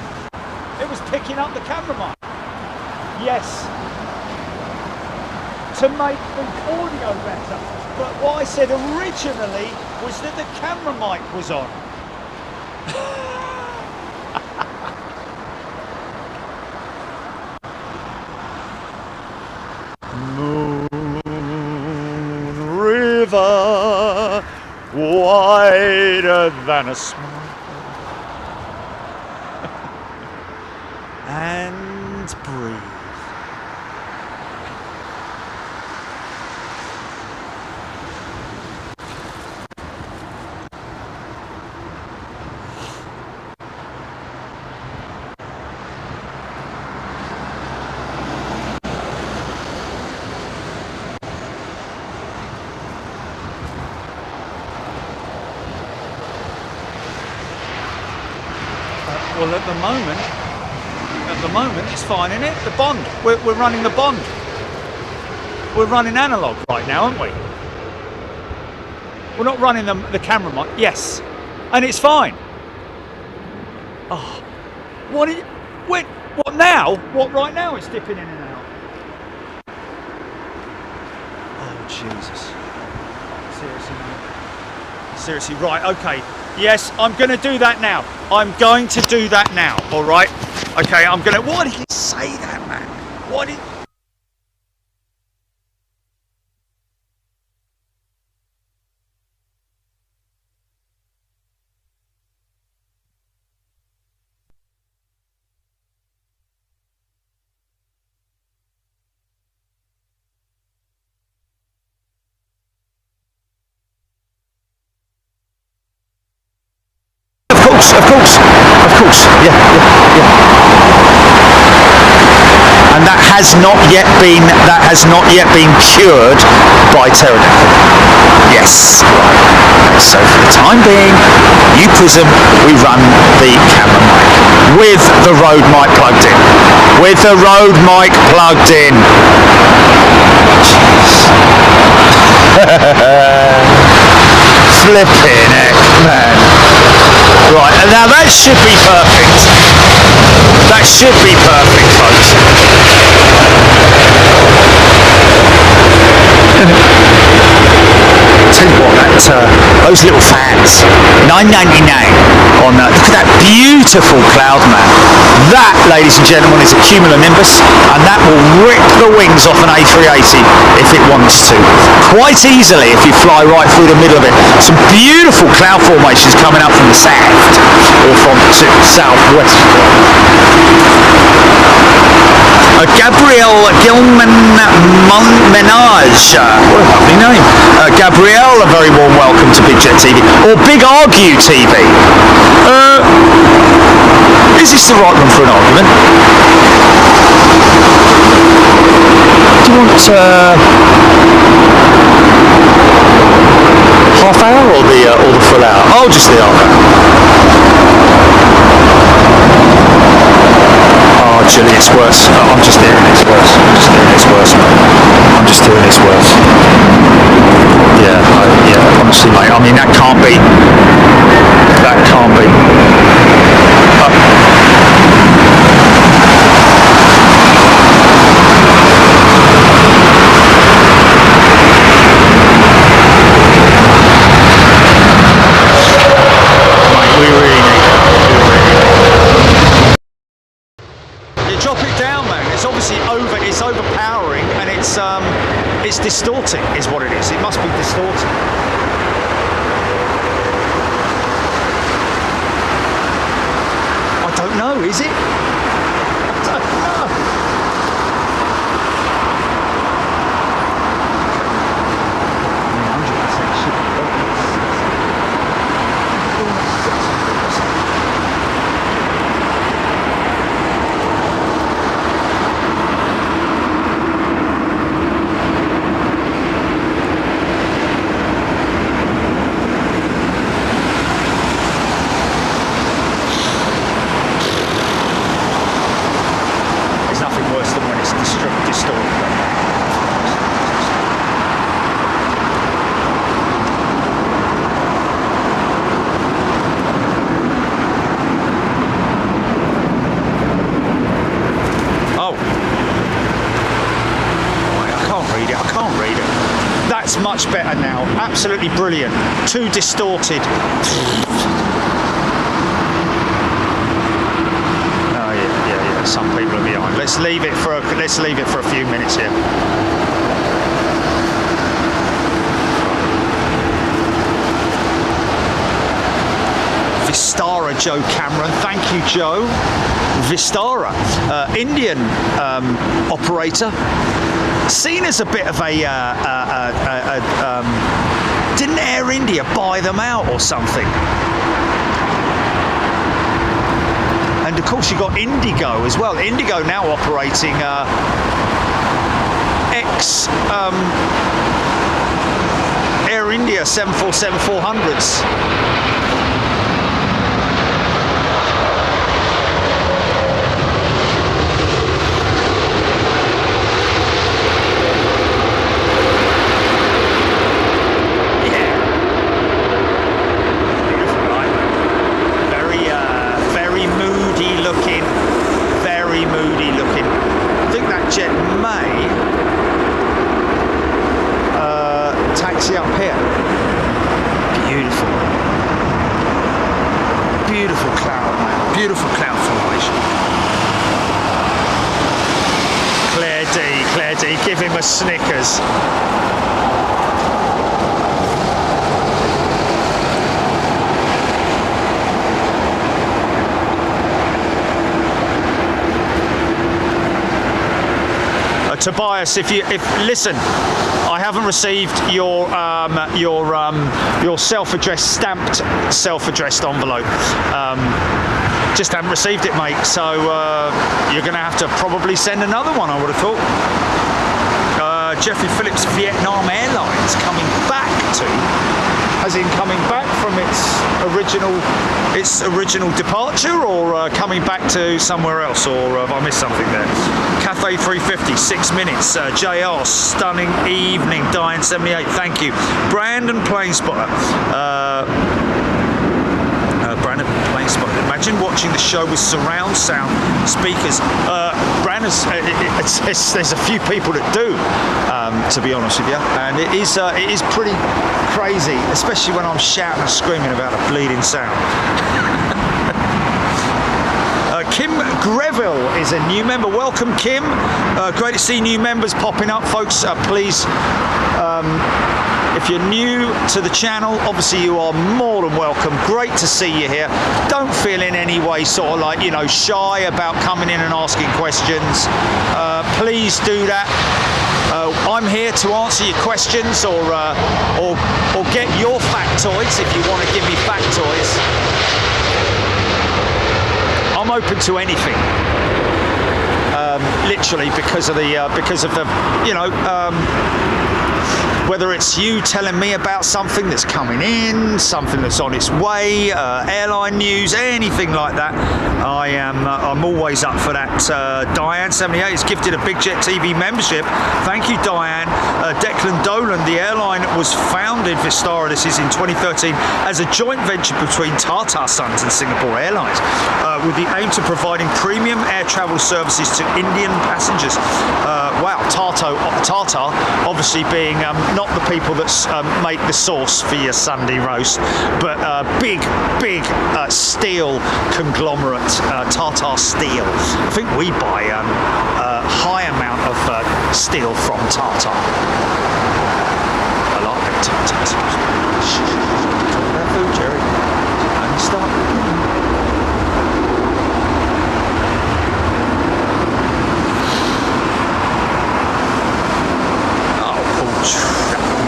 It was picking up the camera mic. Yes. To make the audio better. But what I said originally was that the camera mic was on. Moon River, wider than a smile, and breathe. Well, at the moment, it's fine, isn't it? The Bond. We're running the Bond. We're running analog right now, aren't we? We're not running the camera mic. Yes, and it's fine. Oh, what now? What right now? It's dipping in and out. Oh Jesus! Seriously, mate. Seriously, right? Okay. Yes, I'm going to do that now. I'm going to do that now, all right? Okay, I'm going to... Why did you say that, man? Why did... course, yeah. And that has not yet been cured by pterodactyl. Yes, right. So for the time being, you Prism, we run the camera mic with the Rode mic plugged in. Flipping heck, man. Right, and now that should be perfect. That should be perfect, folks. Tell you what, those little fans, $9.99 on look at that beautiful cloud, man. That, ladies and gentlemen, is a cumulonimbus, and that will rip the wings off an A380 if it wants to. Quite easily if you fly right through the middle of it. Some beautiful cloud formations coming up from the south, or from the southwest. Gabrielle Gilman Menage, what a lovely name. Gabrielle, a very warm welcome to Big Jet TV, or Big Argue TV. Is this the right one for an argument? Do you want half hour or the full hour? Oh, just the half hour. Oh, Julie, it's worse. Oh, I'm just hearing it's worse. I'm just hearing it's worse. Yeah, honestly, mate. I mean, that can't be. Mate, we really need it. Drop it down, man. It's obviously it's overpowering, and it's distorting is what it is. It must be distorting. I don't know, is it? I don't know. Much better now, absolutely brilliant. Too distorted. Oh yeah. Some people are behind. Let's leave it for a few minutes here. Vistara Joe Cameron, thank you Joe. Vistara, Indian operator. Seen as a bit of a didn't Air India buy them out or something? And of course you got Indigo as well. Indigo now operating ex Air India 747-400s. Taxi up here. Beautiful cloud, man. Beautiful cloud formation. Claire D, give him a Snickers. Tobias, if listen, I haven't received your self-addressed, stamped self-addressed envelope. Just haven't received it, mate. So you're going to have to probably send another one, I would have thought. Jeffrey Phillips, Vietnam Airlines coming back to, as in coming back from its original departure, or coming back to somewhere else, or have I missed something there? Cafe 350, 6 minutes. JR, stunning evening. Diane 78, thank you. Brandon Planespotter. Brandon Planespotter. Imagine watching the show with surround sound speakers. Brandon's, there's a few people that do, to be honest with you, and it is pretty crazy, especially when I'm shouting and screaming about a bleeding sound. Kim Greville is a new member. Welcome, Kim. Great to see new members popping up, folks. Please, if you're new to the channel, obviously you are more than welcome. Great to see you here. Don't feel in any way sort of like, you know, shy about coming in and asking questions. Please do that. I'm here to answer your questions, or get your factoids if you want to give me factoids. I'm open to anything, literally, because of the, you know, whether it's you telling me about something that's coming in, something that's on its way, airline news, anything like that. I'm always up for that. Diane 78 has gifted a Big Jet TV membership. Thank you, Diane. Declan Dolan, the airline was founded, Vistara, this is in 2013, as a joint venture between Tata Sons and Singapore Airlines, with the aim to providing premium air travel services to Indian passengers. Wow, Tata obviously being not the people that make the sauce for your Sunday roast, but big steel conglomerate, Tata Steel. I think we buy a high amount of steel from Tata. I like them Tata. Talk about food, Jerry. Only start.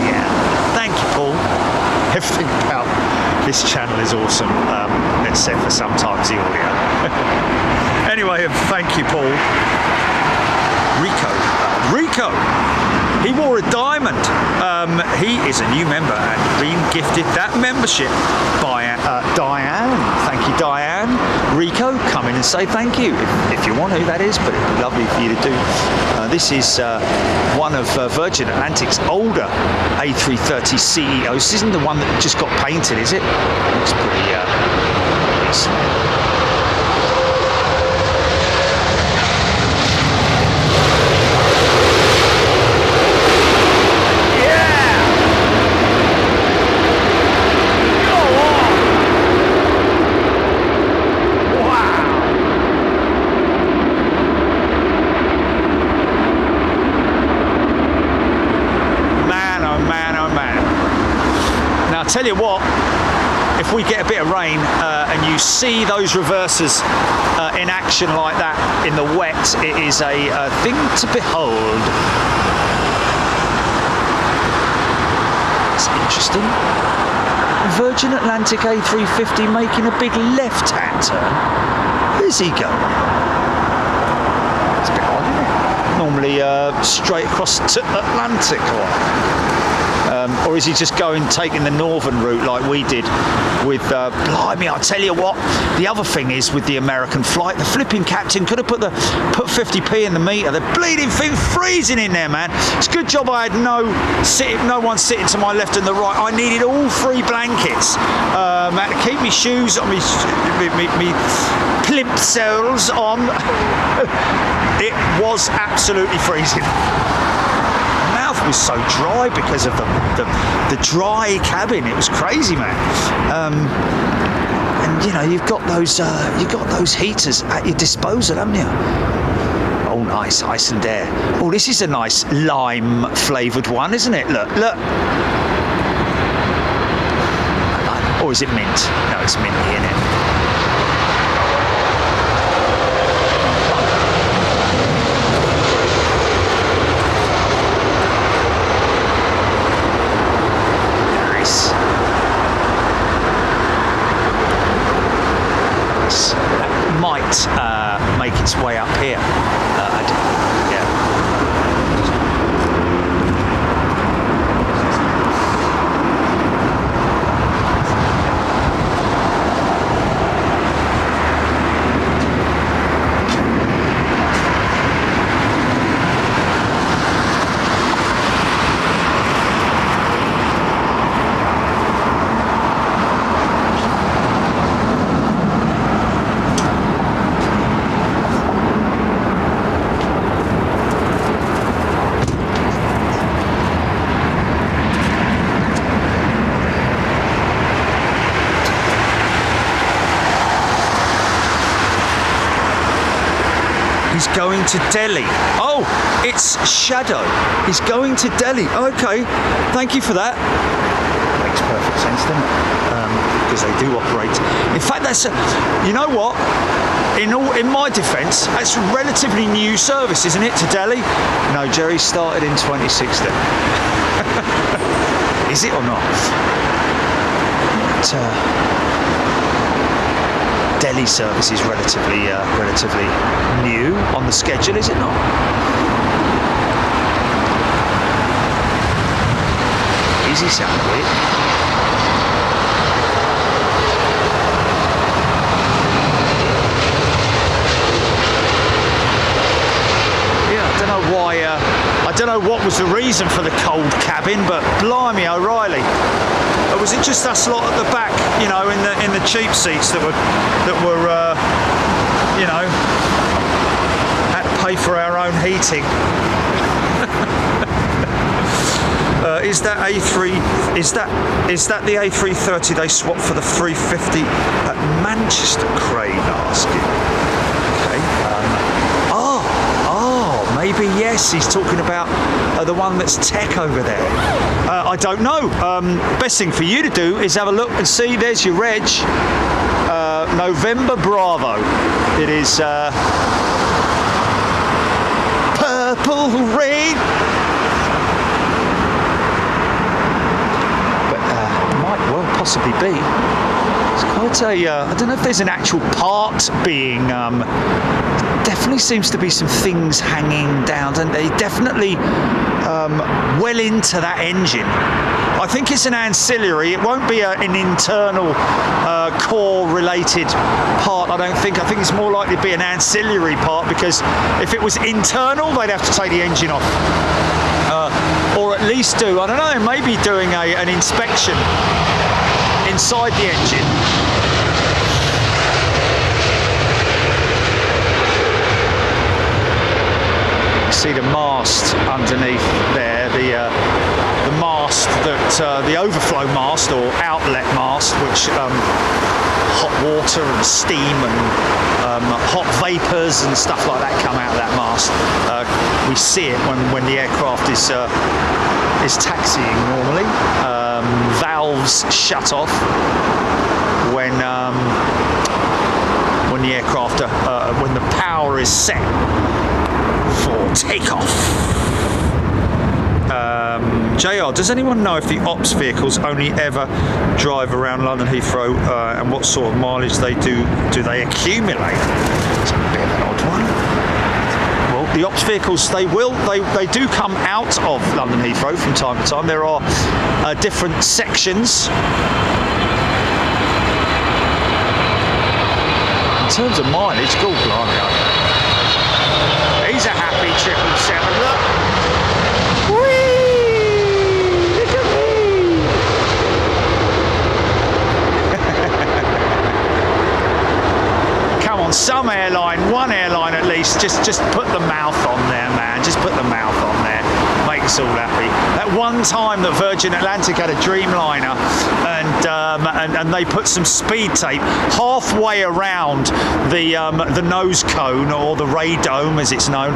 Yeah, thank you, Paul. Everything about this channel is awesome, except for sometimes the audio. Anyway, thank you, Paul. Rico, he wore a diamond. He is a new member and been gifted that membership by Diane. Thank you, Diane. Rico, come in and say thank you if you want to, that is, but it'd be lovely for you to do. This is one of Virgin Atlantic's older A330 CEOs. This isn't the one that just got painted, is it? Looks pretty decent. Tell you what, if we get a bit of rain and you see those reversers in action like that in the wet, it is a thing to behold. It's interesting. Virgin Atlantic A350 making a big left-hand turn. Where's he going? It's a bit odd, isn't it? Normally straight across to Atlantic. Or is he just taking the northern route like we did with, blimey, I'll tell you what, the other thing is with the American flight, the flipping captain could have put 50p in the meter. The bleeding thing freezing in there, man. It's a good job I had no one sitting to my left and the right. I needed all 3 blankets. I had to keep my shoes on, me plimp soles on. It was absolutely freezing. It was so dry because of the dry cabin. It was crazy, man. And you know, you've got those heaters at your disposal, haven't you? Oh, nice, Iceland Air. Oh, this is a nice lime flavoured one, isn't it? Look. Or is it mint? No, it's minty, isn't it? going to Delhi. Oh, it's Shadow. He's going to Delhi. Okay, thank you for that. Makes perfect sense, doesn't it? Because they do operate. In fact, that's you know what? In my defence, that's a relatively new service, isn't it, to Delhi? No, Jerry started in 2016. Is it or not? But, Delhi service is relatively new on the schedule, is it not? Easy sound bit. I don't know what was the reason for the cold cabin, but blimey O'Reilly, or was it just us lot at the back, you know, in the cheap seats that were you know, had to pay for our own heating? Is that A3? Is that the A330 they swapped for the 350 at Manchester? Craig asking. Maybe yes, he's talking about the one that's tech over there. I don't know. Best thing for you to do is have a look and see. There's your reg. November Bravo. It is purple rain. But might well possibly be. It's quite a. I don't know if there's an actual part being. Definitely seems to be some things hanging down, and they definitely well into that engine. I think it's an ancillary. It won't be an internal core related part. I don't think. I think it's more likely to be an ancillary part, because if it was internal, they'd have to take the engine off, or at least do, I don't know, maybe doing an inspection inside the engine. See the mast underneath there, the mast that the overflow mast or outlet mast, which hot water and steam and hot vapors and stuff like that come out of that mast. We see it when the aircraft is taxiing normally. Valves shut off when the aircraft when the power is set for takeoff. JR, does anyone know if the ops vehicles only ever drive around London Heathrow, and what sort of mileage they do they accumulate? It's a bit of an odd one. Well, the ops vehicles, they do come out of London Heathrow from time to time. There are different sections. In terms of mileage, God blimey, he's a happy 777, look. Whee! Look at me! Come on, one airline at least, just put the mouth on there, man. Just put the mouth on there. Make us all happy. That one time that Virgin Atlantic had a Dreamliner and they put some speed tape halfway around the nose cone, or the radome as it's known,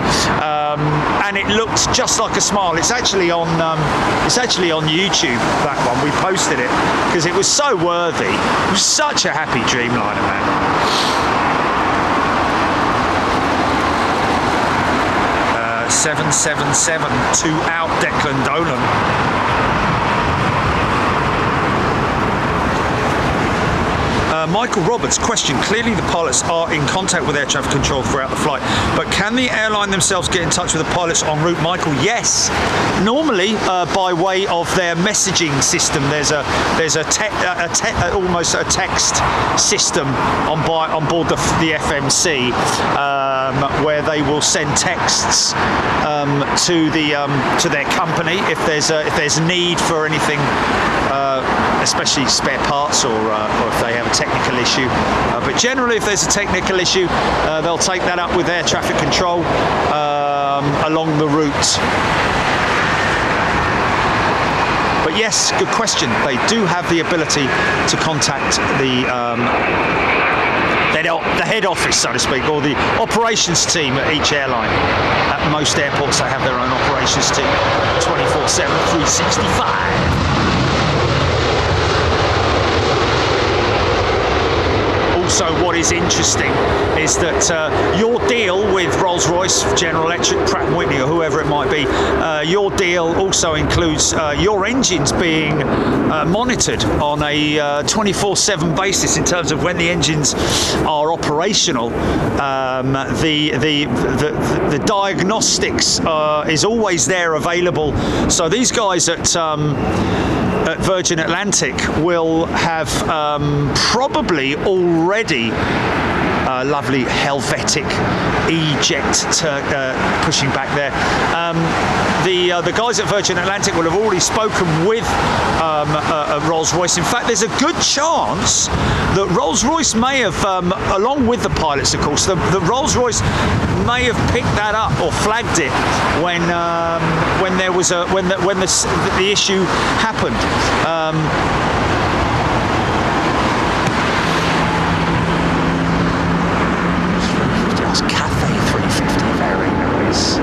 and it looked just like a smile. It's actually on YouTube, that one. We posted it because it was so worthy. It was such a happy Dreamliner, man. 777 2 out, Declan Dolan. Michael Roberts, question. Clearly the pilots are in contact with air traffic control throughout the flight, but can the airline themselves get in touch with the pilots en route, Michael? Yes. Normally by way of their messaging system. There's almost a text system on board the FMC, where they will send texts to their company if there's need for anything, especially spare parts, or if they have a technical issue. But generally, if there's a technical issue, they'll take that up with air traffic control along the route. But yes, good question. They do have the ability to contact the the head office, so to speak, or the operations team at each airline. At most airports, they have their own operations team, 24/7, 365. Also, what is interesting is that your deal with Rolls-Royce, General Electric, Pratt & Whitney, or whoever it might be, your deal also includes your engines being monitored on a 24/7 basis in terms of when the engines are operational. The diagnostics is always there available. So these guys at Virgin Atlantic will have probably already lovely Helvetic E-Jet pushing back there. The guys at Virgin Atlantic will have already spoken with Rolls-Royce. In fact, there's a good chance that Rolls-Royce may have, along with the pilots, of course, the Rolls-Royce may have picked that up or flagged it when there was when the issue happened. Cafe 350, very nice.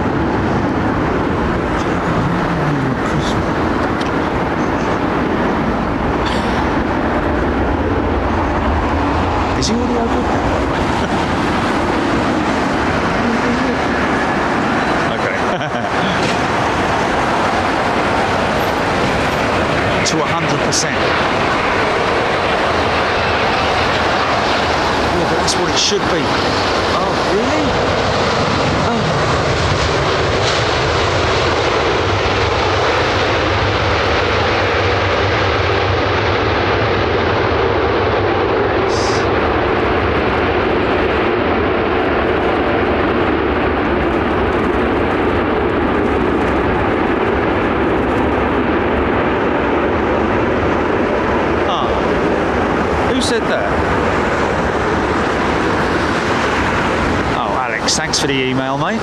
Is the audio good now? Okay. To 100%. Yeah, but that's what it should be. Oh, really? Oh. Who said that? Thanks for the email, mate.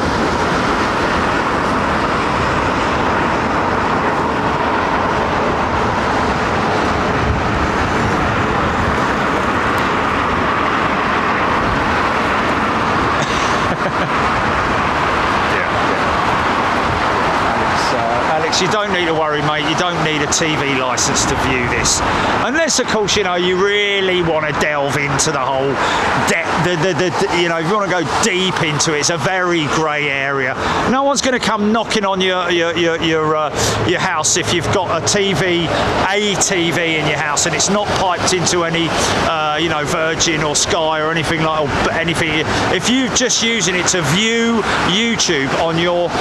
Alex, you don't need to worry, mate. You don't need a TV license to view this, unless, of course, you know, you really want to delve into the whole you know, if you want to go deep into it, it's a very grey area. No one's going to come knocking on your house if you've got a TV in your house and it's not piped into any you know, Virgin or Sky or anything like, or anything. If you're just using it to view YouTube on your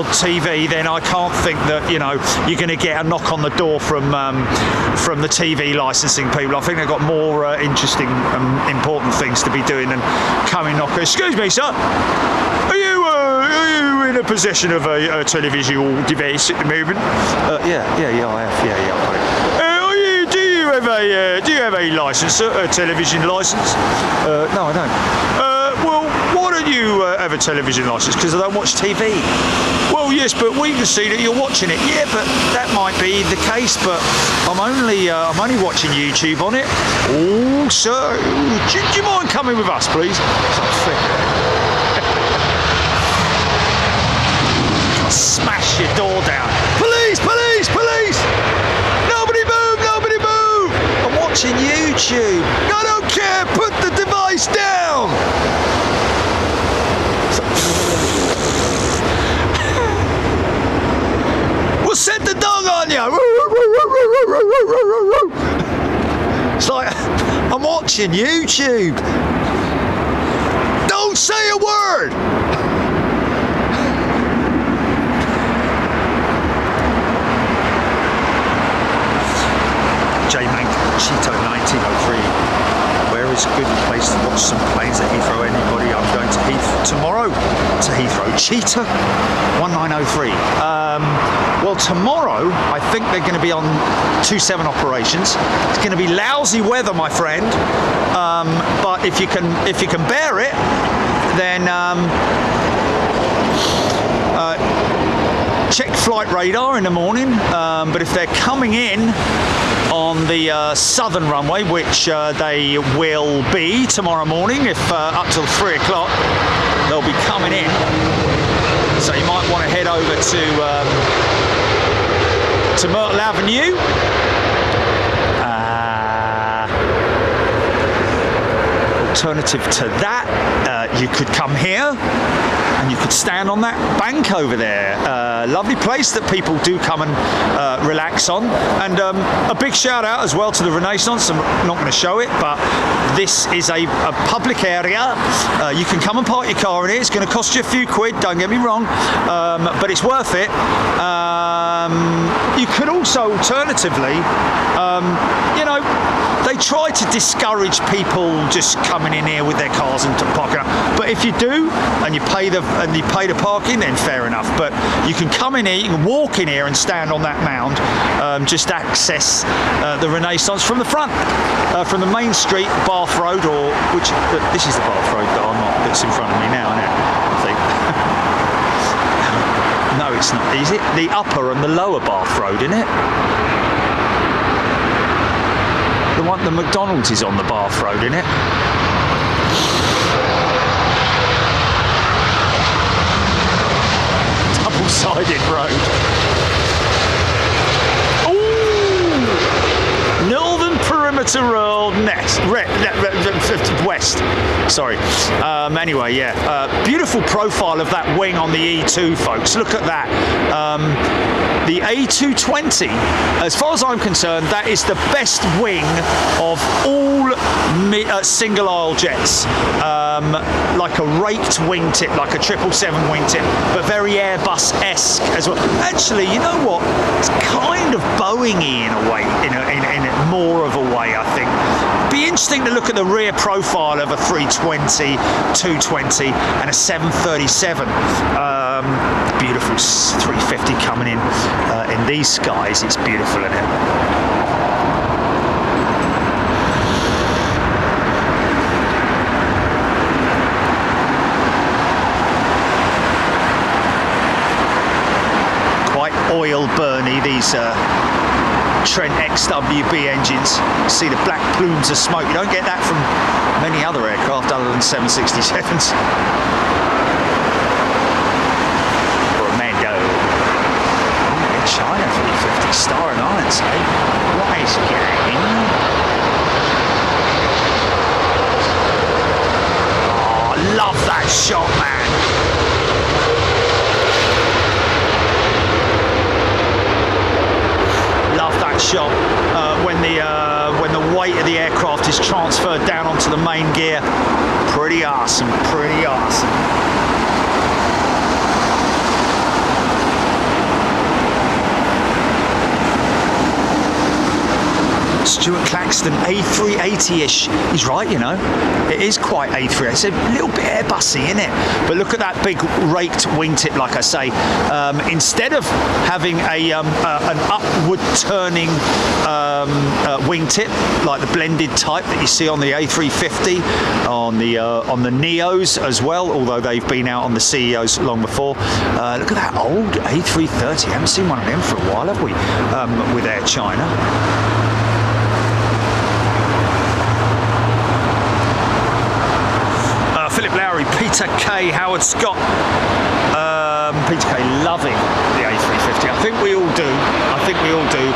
TV, then I can't think that, you know, you're going to get a knock on the door from the TV licensing people. I think they've got more interesting important things to be doing than coming knocking. Excuse me, sir. Are you in a possession of a televisual device at the moment? Yeah, I have. Yeah, I've got it. Do you have a license, sir? A television license? No, I don't. Well, why don't you have a television license? Because I don't watch TV. Well, yes, but we can see that you're watching it. Yeah, but that might be the case. But I'm only watching YouTube on it. Oh, sir, do you mind coming with us, please? Smash your door down. Police! Police! Police! Nobody move! Nobody move! I'm watching YouTube. I don't care. Put the device down. We'll set the dog on you. It's like, I'm watching YouTube. Don't say a word. Cheeto 1903. Where is a good place to watch some planes at Heathrow? Anybody? I'm going to Heathrow tomorrow to Heathrow. Cheetah 1903. Well, tomorrow I think they're going to be on 27 operations. It's going to be lousy weather, my friend. But if you can bear it, then check flight radar in the morning, but if they're coming in on the southern runway, which they will be tomorrow morning, if up till 3 o'clock, they'll be coming in. So you might want to head over to Myrtle Avenue. Alternative to that, you could come here and you could stand on that bank over there. Lovely place that people do come and relax on. And a big shout out as well to the Renaissance. I'm not going to show it, but this is a public area. You can come and park your car in it. It's going to cost you a few quid, don't get me wrong, but it's worth it. You could also alternatively, you know, they try to discourage people just coming in here with their cars and parking up. But if you do and you pay the parking, then fair enough. But you can come in here, you can walk in here and stand on that mound, just access the Renaissance from the front, from the main street, Bath Road, or which this is the Bath Road that I'm not. That's in front of me now, isn't it? I think. No, it's not. Is it the upper and the lower Bath Road, isn't it? The McDonald's is on the Bath Road, isn't it? Double-sided road. Ooh! Northern Perimeter Road West. Sorry. Anyway, yeah. Beautiful profile of that wing on the E2, folks. Look at that. The A220, as far as I'm concerned, that is the best wing of all single aisle jets. Like a raked wingtip, like a 777 wingtip, but very Airbus-esque as well. Actually, you know what? It's kind of Boeing-y in a way, in more of a way, I think. Be interesting to look at the rear profile of a 320, 220, and a 737. Beautiful 350 coming in these skies. It's beautiful, isn't it? Quite oil burny, these Trent XWB engines. See the black plumes of smoke. You don't get that from many other aircraft other than 767s. China 350 Star and Irons, eh? Wise gang. Oh, I love that shot, man. Love that shot when the weight of the aircraft is transferred down onto the main gear. Pretty awesome, pretty awesome. Stuart Claxton, A380-ish. He's right, you know. It is quite A380. It's a little bit Airbusy, isn't it? But look at that big raked wingtip, like I say. Instead of having an upward turning wingtip, like the blended type that you see on the A350, on the Neos as well, although they've been out on the CEOs long before. Look at that old A330. I haven't seen one of them for a while, have we? With Air China. Philip Lowry, Peter K, Howard Scott. Peter K loving the A350. I think we all do.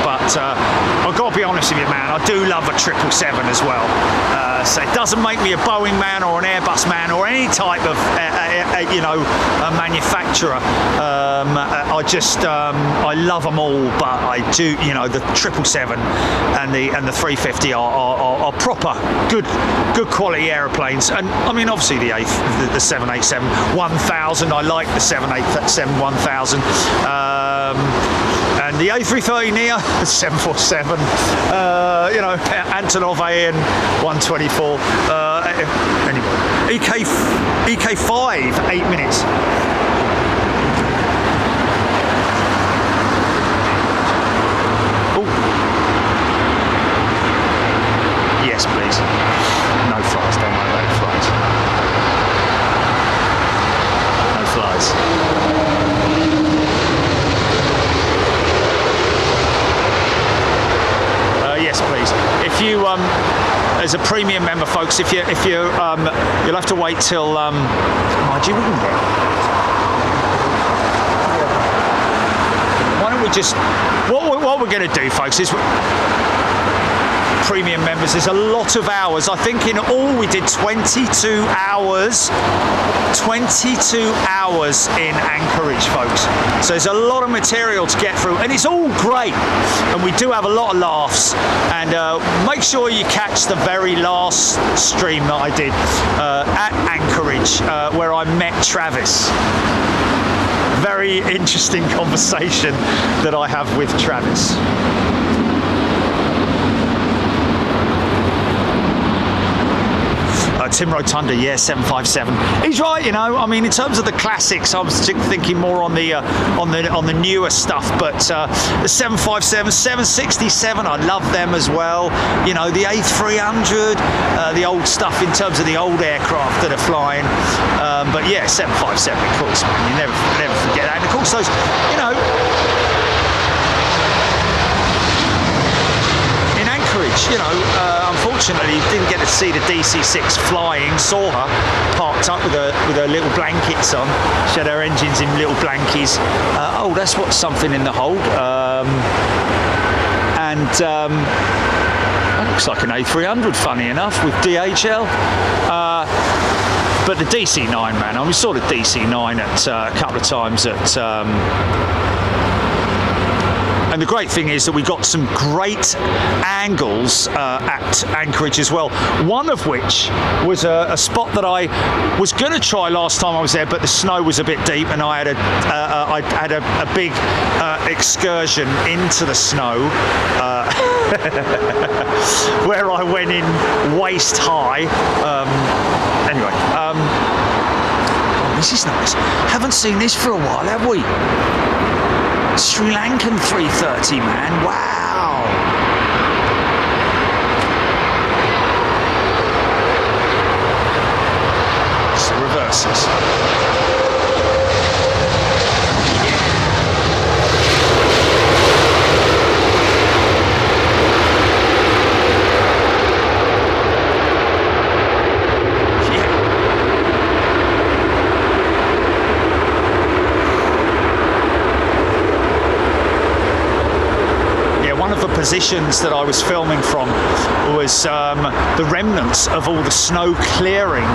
But I've got to be honest with you, man. I do love a 777 as well. So it doesn't make me a Boeing man or an Airbus man or any type of a manufacturer. I love them all, but I do, the 777 and the 350 are proper good quality aeroplanes. And I mean, obviously the 787 1000. I like the 787 1000. And the A330neo, 747, Antonov AN 124. Anyway, EK5, 8 minutes. Oh, yes, please. No flies. Don't worry about flies. No flies. if you as a premium member, folks, if you you'll have to wait till mind you, we can get. Why don't we just what we're going to do, folks, is premium members, there's a lot of hours. I think in all we did 22 hours in Anchorage, folks. So there's a lot of material to get through, and it's all great, and we do have a lot of laughs. And make sure you catch the very last stream that I did at Anchorage, where I met Travis. Very interesting conversation that I have with Travis. Tim Rotunda, yeah, 757. He's right, you know. I mean, in terms of the classics, I was thinking more on the newer stuff. But the 757, 767, I love them as well. You know, the A300, the old stuff in terms of the old aircraft that are flying. But yeah, 757, of course, man. You never forget that. And of course, those, you know. You know, unfortunately, didn't get to see the DC-6 flying. Saw her parked up with her little blankets on. She had her engines in little blankies. Oh, that's what's something in the hold. That looks like an A300, funny enough, with DHL. But the DC-9, man, I saw the DC-9 at a couple of times at. And the great thing is that we got some great angles at Anchorage as well. One of which was a spot that I was going to try last time I was there, but the snow was a bit deep, and I had a big excursion into the snow where I went in waist high. Anyway. This is nice. Haven't seen this for a while, have we? Sri Lankan 330, man. Wow. It's the reverses. Positions that I was filming from was the remnants of all the snow clearing.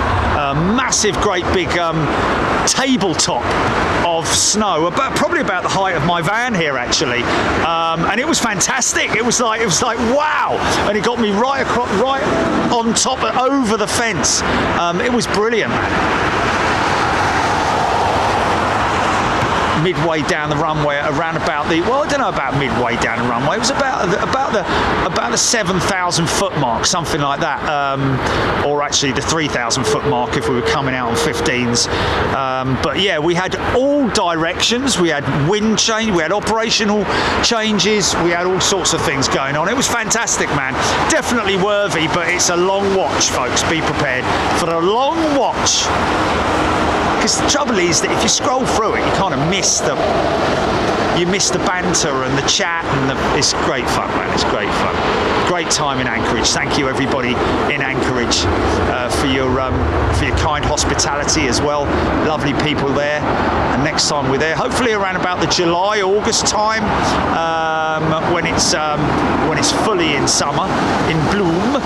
Massive, great big tabletop of snow, probably about the height of my van here, actually, and it was fantastic. It was like wow, and it got me right across, right on top, over the fence. It was brilliant, man. Midway down the runway, around about the, well, I don't know about midway down the runway. It was about the 7,000 foot mark, something like that, or actually the 3,000 foot mark if we were coming out on 15s. But yeah, we had all directions. We had wind change, we had operational changes, we had all sorts of things going on. It was fantastic, man. Definitely worthy, but it's a long watch, folks. Be prepared for a long watch. Because the trouble is that if you scroll through it, you kind of miss the banter and the chat, and it's great fun, man. It's great fun. Great time in Anchorage. Thank you, everybody in Anchorage, for your kind hospitality as well. Lovely people there. And next time we're there, hopefully around about the July, August time, when it's fully in summer, in bloom.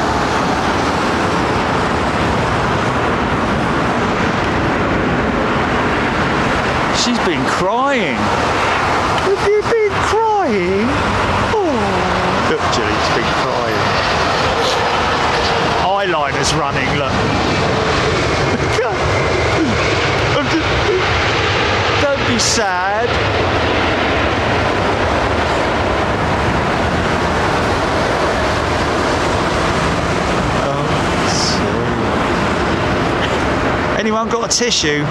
She's been crying. Have you been crying? Oh. Look, Julie's been crying. Eyeliner's running, look. Don't be sad. Oh, sorry. Anyone got a tissue?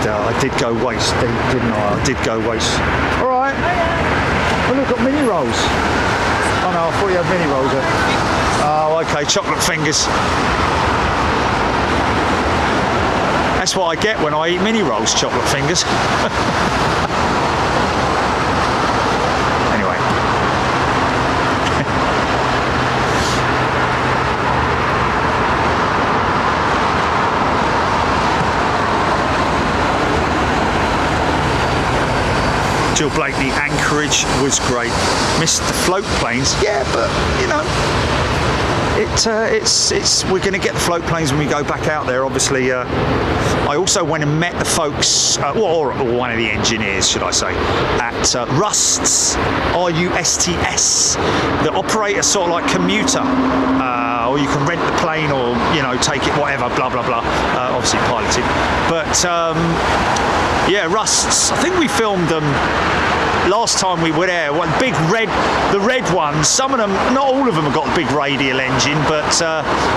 I did go waist deep, didn't I? I did go waist. All right. Oh, look, got mini rolls. Oh no, I thought you had mini rolls there. Oh, okay, chocolate fingers. That's what I get when I eat mini rolls, chocolate fingers. Anyway. Jill Blakely, Anchorage was great. Missed the float planes, yeah, but you know, we're going to get the float planes when we go back out there. Obviously, I also went and met the folks, or one of the engineers, should I say, at Rust's, R-U-S-T-S. The operator, sort of like commuter, or you can rent the plane, or you know, take it, whatever, blah blah blah. Obviously piloted, but yeah, Rust's. I think we filmed them last time we were there. One big the red ones. Some of them, not all of them, have got a big radial engine, but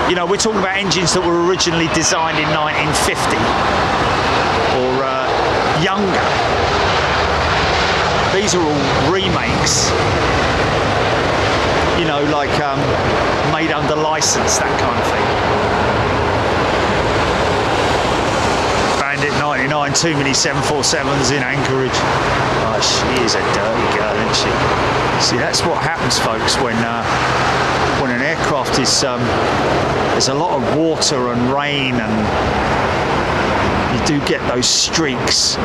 you know, we're talking about engines that were originally designed in 1950 or younger. These are all remakes. You know, like made under license, that kind of thing. Bandit 99, too many 747s in Anchorage. Oh, she is a dirty girl, isn't she? See, that's what happens, folks, when an aircraft is there's a lot of water and rain, and you do get those streaks.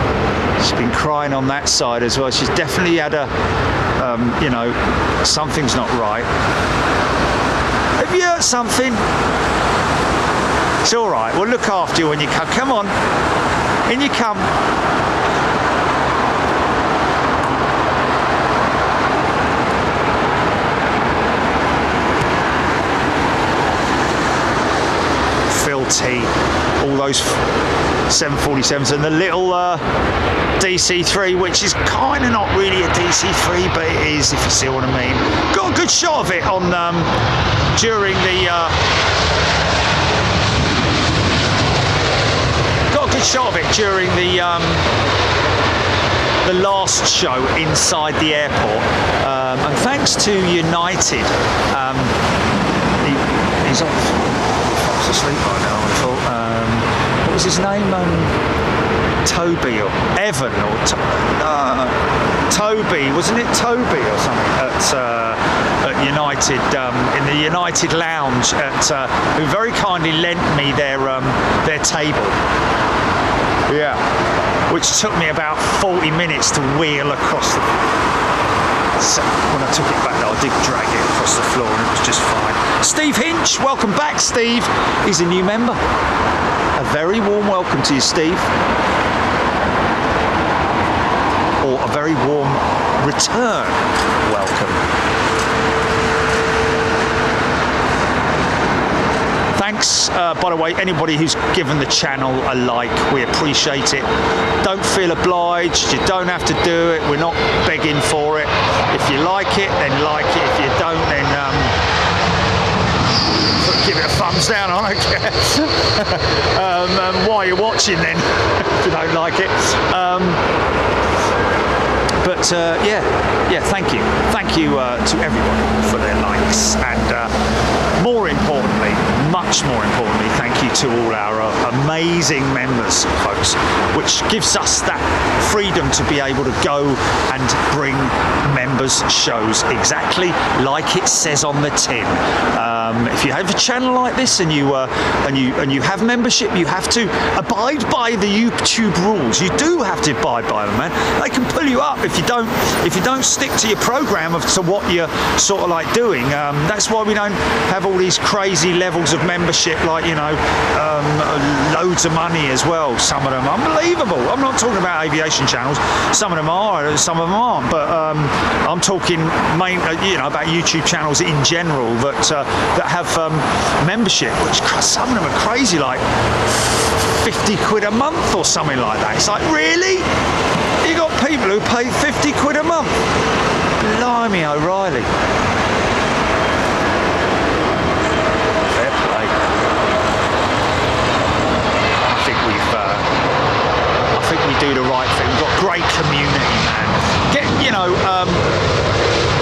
She's been crying on that side as well. She's definitely had a you know, something's not right. Have you heard something? It's all right. We'll look after you when you come. Come on, in you come. Filthy, all those 747s, and the little DC-3, which is kind of not really a DC-3, but it is, if you see what I mean. Got a good shot of it on during the the last show inside the airport, and thanks to United, he's off asleep right now, I thought. What was his name? Toby or Evan or Toby, wasn't it? Toby or something at United, in the United Lounge, who very kindly lent me their table. Yeah, which took me about 40 minutes to wheel across the. So when I took it back, I did drag it across the floor, and it was just fine. Steve Hinch, welcome back, Steve. He's a new member. A very warm welcome to you, Steve. Or a very warm return welcome. Thanks, by the way, anybody who's given the channel a like, we appreciate it. Don't feel obliged, you don't have to do it, we're not begging for it. If you like it, then like it. If you don't, then give it a thumbs down, I don't care. Why are you watching then, if you don't like it? But yeah, thank you to everyone for their likes, and more importantly, much more importantly, thank you to all our amazing members, folks, which gives us that freedom to be able to go and bring members shows exactly like it says on the tin. If you have a channel like this and you have membership, you have to abide by the YouTube rules. You do have to abide by them, man. They can pull you up if you don't stick to your program of to what you're sort of like doing. That's why we don't have all these crazy levels of membership, like, you know, loads of money as well. Some of them unbelievable. I'm not talking about aviation channels. Some of them are, some of them aren't. But I'm talking about YouTube channels in general that have membership, which some of them are crazy, like 50 quid a month or something like that. It's like, really? You got people who pay 50 quid a month? Blimey O'Reilly. Fair play. I think we do the right thing. We've got great community, man.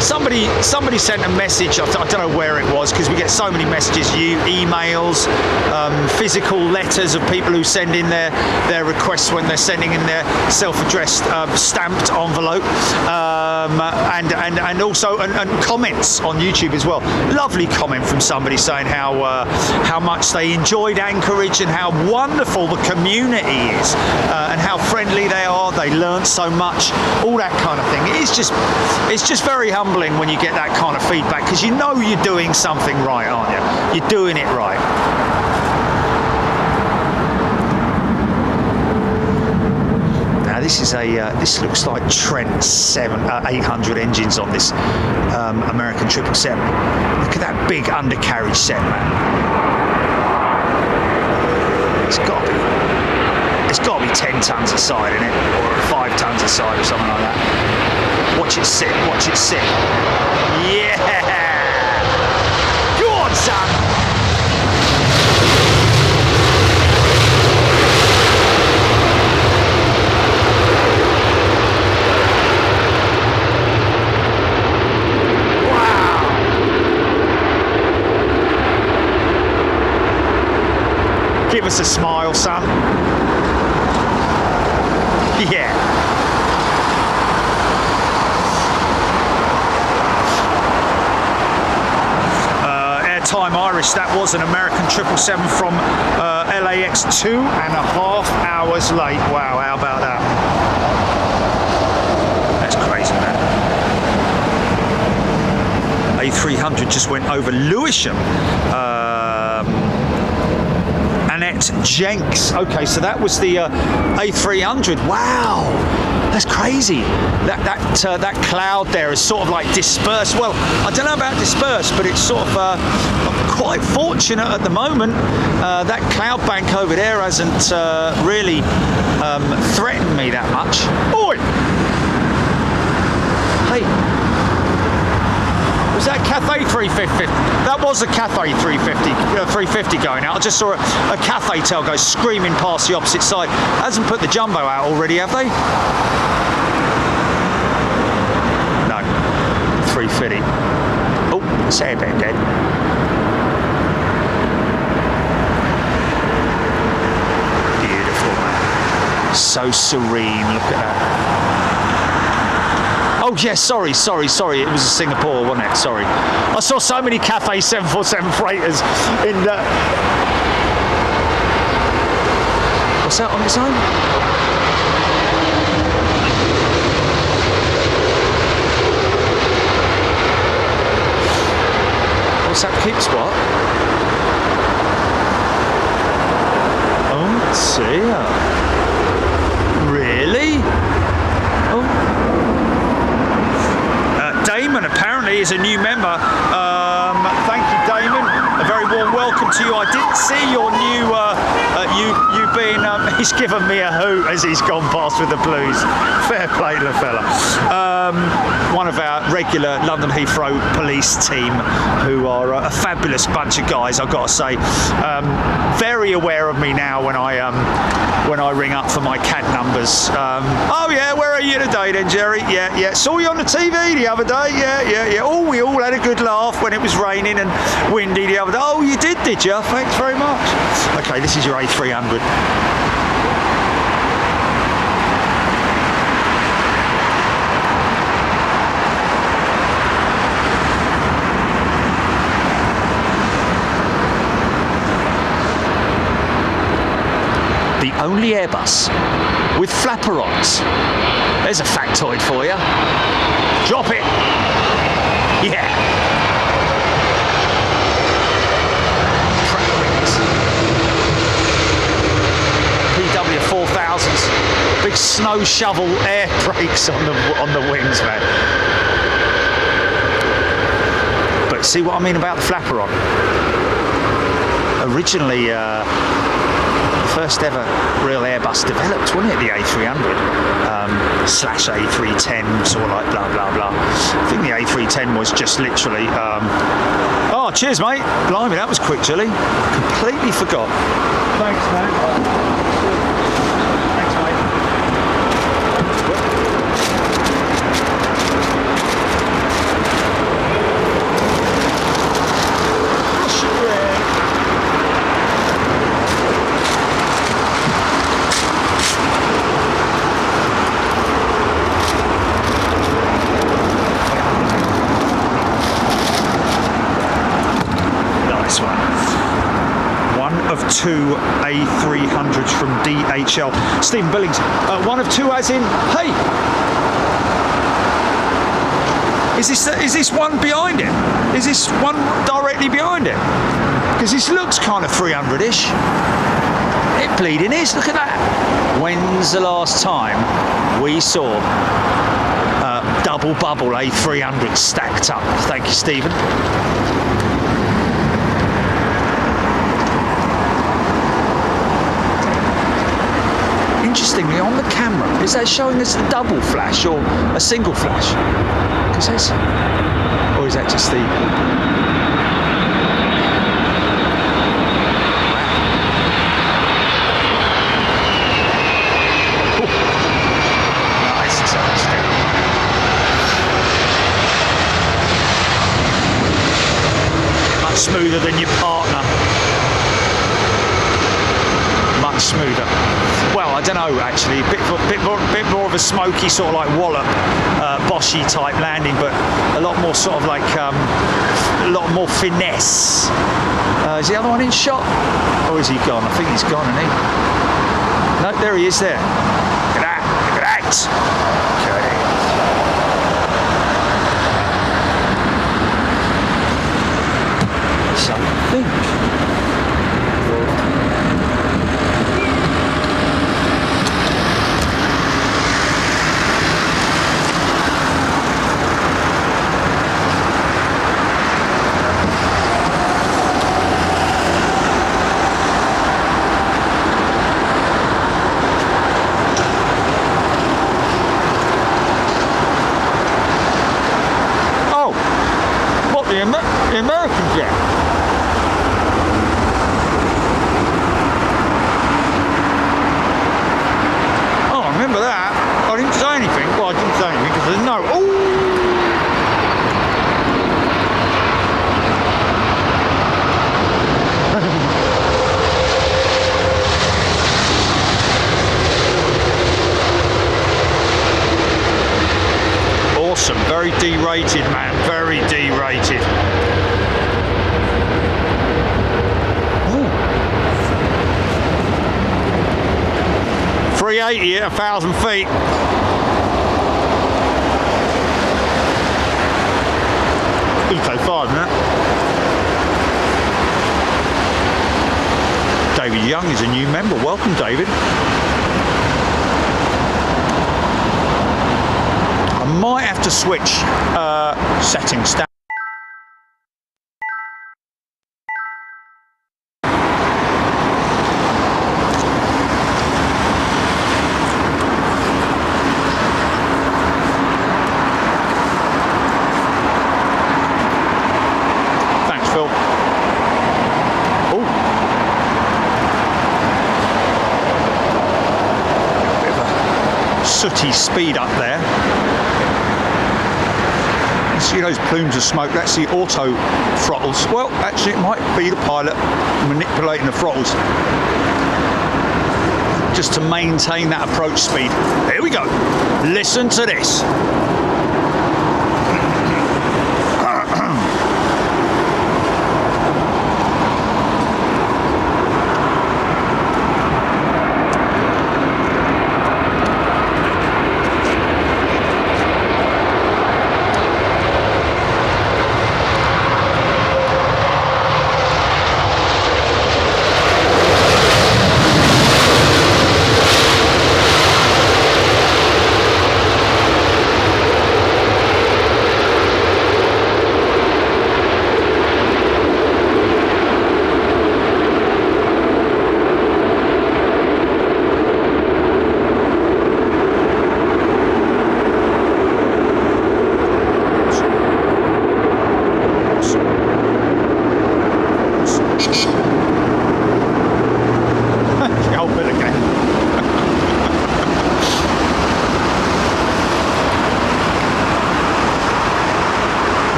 somebody sent a message. I don't know where it was, because we get so many messages, emails, physical letters of people who send in their requests when they're sending in their self-addressed stamped envelope, and also comments on YouTube as well. Lovely comment from somebody saying how much they enjoyed Anchorage and how wonderful the community is, and how friendly they are. They learned so much, all that kind of thing. It's just very humbling when you get that kind of feedback, because you know you're doing something right, aren't you? You're doing it right. Now this is this looks like Trent 800 engines on this American 777. Look at that big undercarriage set, man. It's got to be 10 tons a side in it, or 5 tons a side, or something like that. Watch it sit, watch it sit. Yeah! Go on, son! Give us a smile, son. Yeah. Airtime Irish, that was an American 777 from LAX, 2.5 hours late. Wow, how about that? That's crazy, man. A300 just went over Lewisham. Annette Jenks. Okay, so that was the A300. Wow, that's crazy. That cloud there is sort of like dispersed. Well, I don't know about dispersed, but it's sort of I'm quite fortunate at the moment. That cloud bank over there hasn't really threatened me that much. Oi! Hey. Was that Cathay 350? That was a Cathay 350 going out. I just saw a Cathay tail go screaming past the opposite side. Hasn't put the jumbo out already, have they? No. 350. Oh, it's airbag dead. Beautiful, man. So serene. Look at that. Oh yes, sorry. It was a Singapore, wasn't it? Sorry. I saw so many Cathay 747 freighters in the... What's that on its own? What's that keep spot? Oh dear. Really? Oh. Damon apparently is a new member. Thank you, Damon. A very warm welcome to you. I didn't see your new you being. He's given me a hoot as he's gone past with the blues. Fair play to the fella. One of our regular London Heathrow police team, who are a fabulous bunch of guys, I've got to say. Very aware of me now when I ring up for my CAD numbers. Oh yeah, where are you today then, Jerry? Yeah. Saw you on the TV the other day. Yeah. Oh, we all had a good laugh when it was raining and windy the other day. Oh, you did you? Thanks very much. Okay, this is your A300. The only Airbus with flaperons. There's a factoid for you. Drop it. Yeah. PW 4000s. Big snow shovel air brakes on the wings, man. But see what I mean about the flaperon? Originally, first ever real Airbus developed, wasn't it? The A300 slash A310, sort of like blah blah blah. I think the A310 was just literally. Oh, cheers, mate! Blimey, that was quick, Jilly. Completely forgot. Thanks, mate. Thanks, mate. 2 A300s from DHL. Stephen Billings, one of two as in, hey, is this one behind it? Is this one directly behind it? Because this looks kind of 300-ish. It bleeding is, look at that. When's the last time we saw double bubble A300 stacked up? Thank you, Stephen. Interestingly, on the camera, is that showing us a double flash or a single flash? Because that's, or is that just the? Much smoother than your partner. Much smoother. Well, I don't know actually. Bit more of a smoky sort of like wallop, Boshy type landing, but a lot more sort of like a lot more finesse. Is the other one in shot? Or is he gone? I think he's gone, isn't he? No, there he is. There. Look at that. Look at that. Okay. Something. The American jet. Oh, I remember that. I didn't say anything. Well, I didn't say anything because there's no. Awesome. Very D-rated, man. Very D-rated. 380 at 1,000 feet. It'll take 5, isn't it? David Young is a new member. Welcome, David. I might have to switch settings down. Sooty speed up there. You see those plumes of smoke? That's the auto throttles. Well, actually, it might be the pilot manipulating the throttles just to maintain that approach speed. Here we go. Listen to this.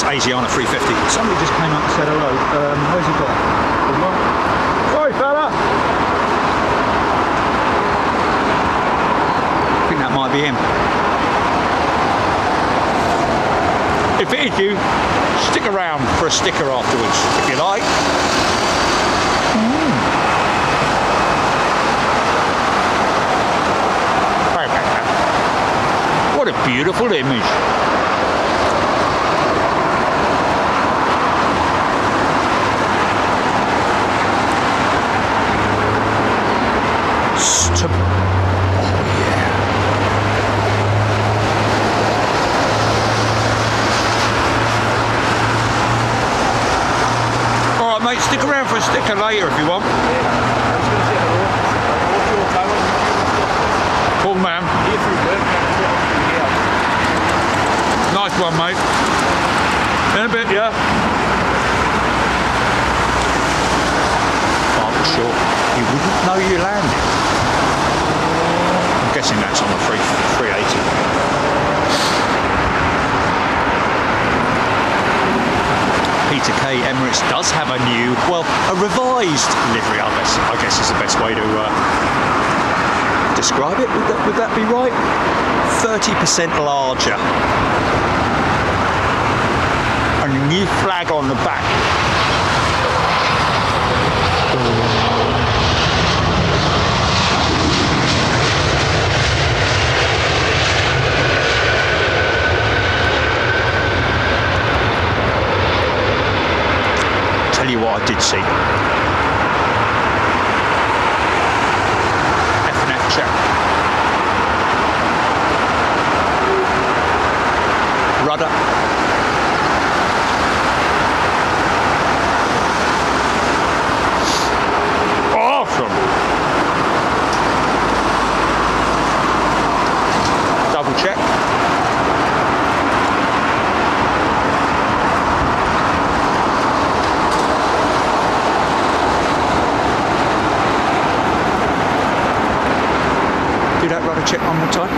Asiana 350. Somebody just came up and said hello. Where's he gone? Sorry, fella. I think that might be him. If it is you, stick around for a sticker afterwards, if you like. beautiful image. Alright mate, stick around for a sticker later if you want. Cool man. Nice one mate. In a bit, yeah. I'm sure you wouldn't know you landed. I'm guessing that's on the 380. Peter K. Emirates does have a new, well, a revised livery, I guess is the best way to describe it. Would that be right? 30% larger. And a new flag on the back. Tell you what I did see. F&F check. Rudder. Awesome. Double check. Do that rudder check one more time.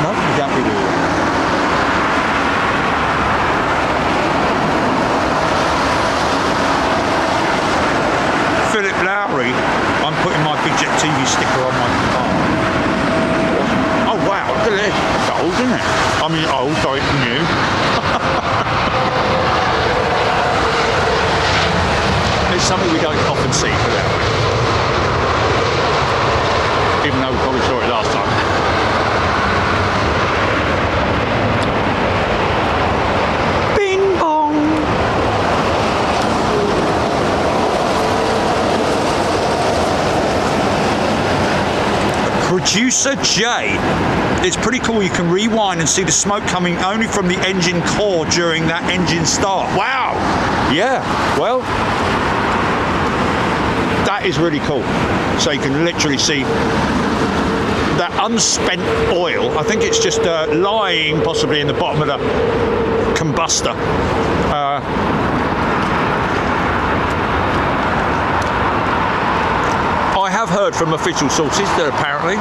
No, you don't really do it. Philip Lowry, I'm putting my Big Jet TV sticker on my car. Oh wow, look at this. It's old, isn't it? I mean old, sorry, new. It's something we don't often see, put that way. Even though we probably saw it last time. Bing bong! Producer J. It's pretty cool, you can rewind and see the smoke coming only from the engine core during that engine start. Wow! Yeah, well, that is really cool. So you can literally see that unspent oil. I think it's just lying possibly in the bottom of the combustor. I have heard from official sources that apparently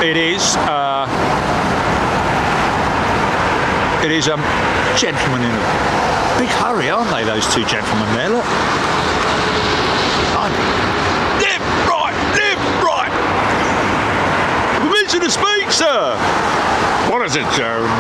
it is a gentleman in a big hurry, aren't they, those two gentlemen there, look. Live right! Permission to speak, sir! What is it, Jones?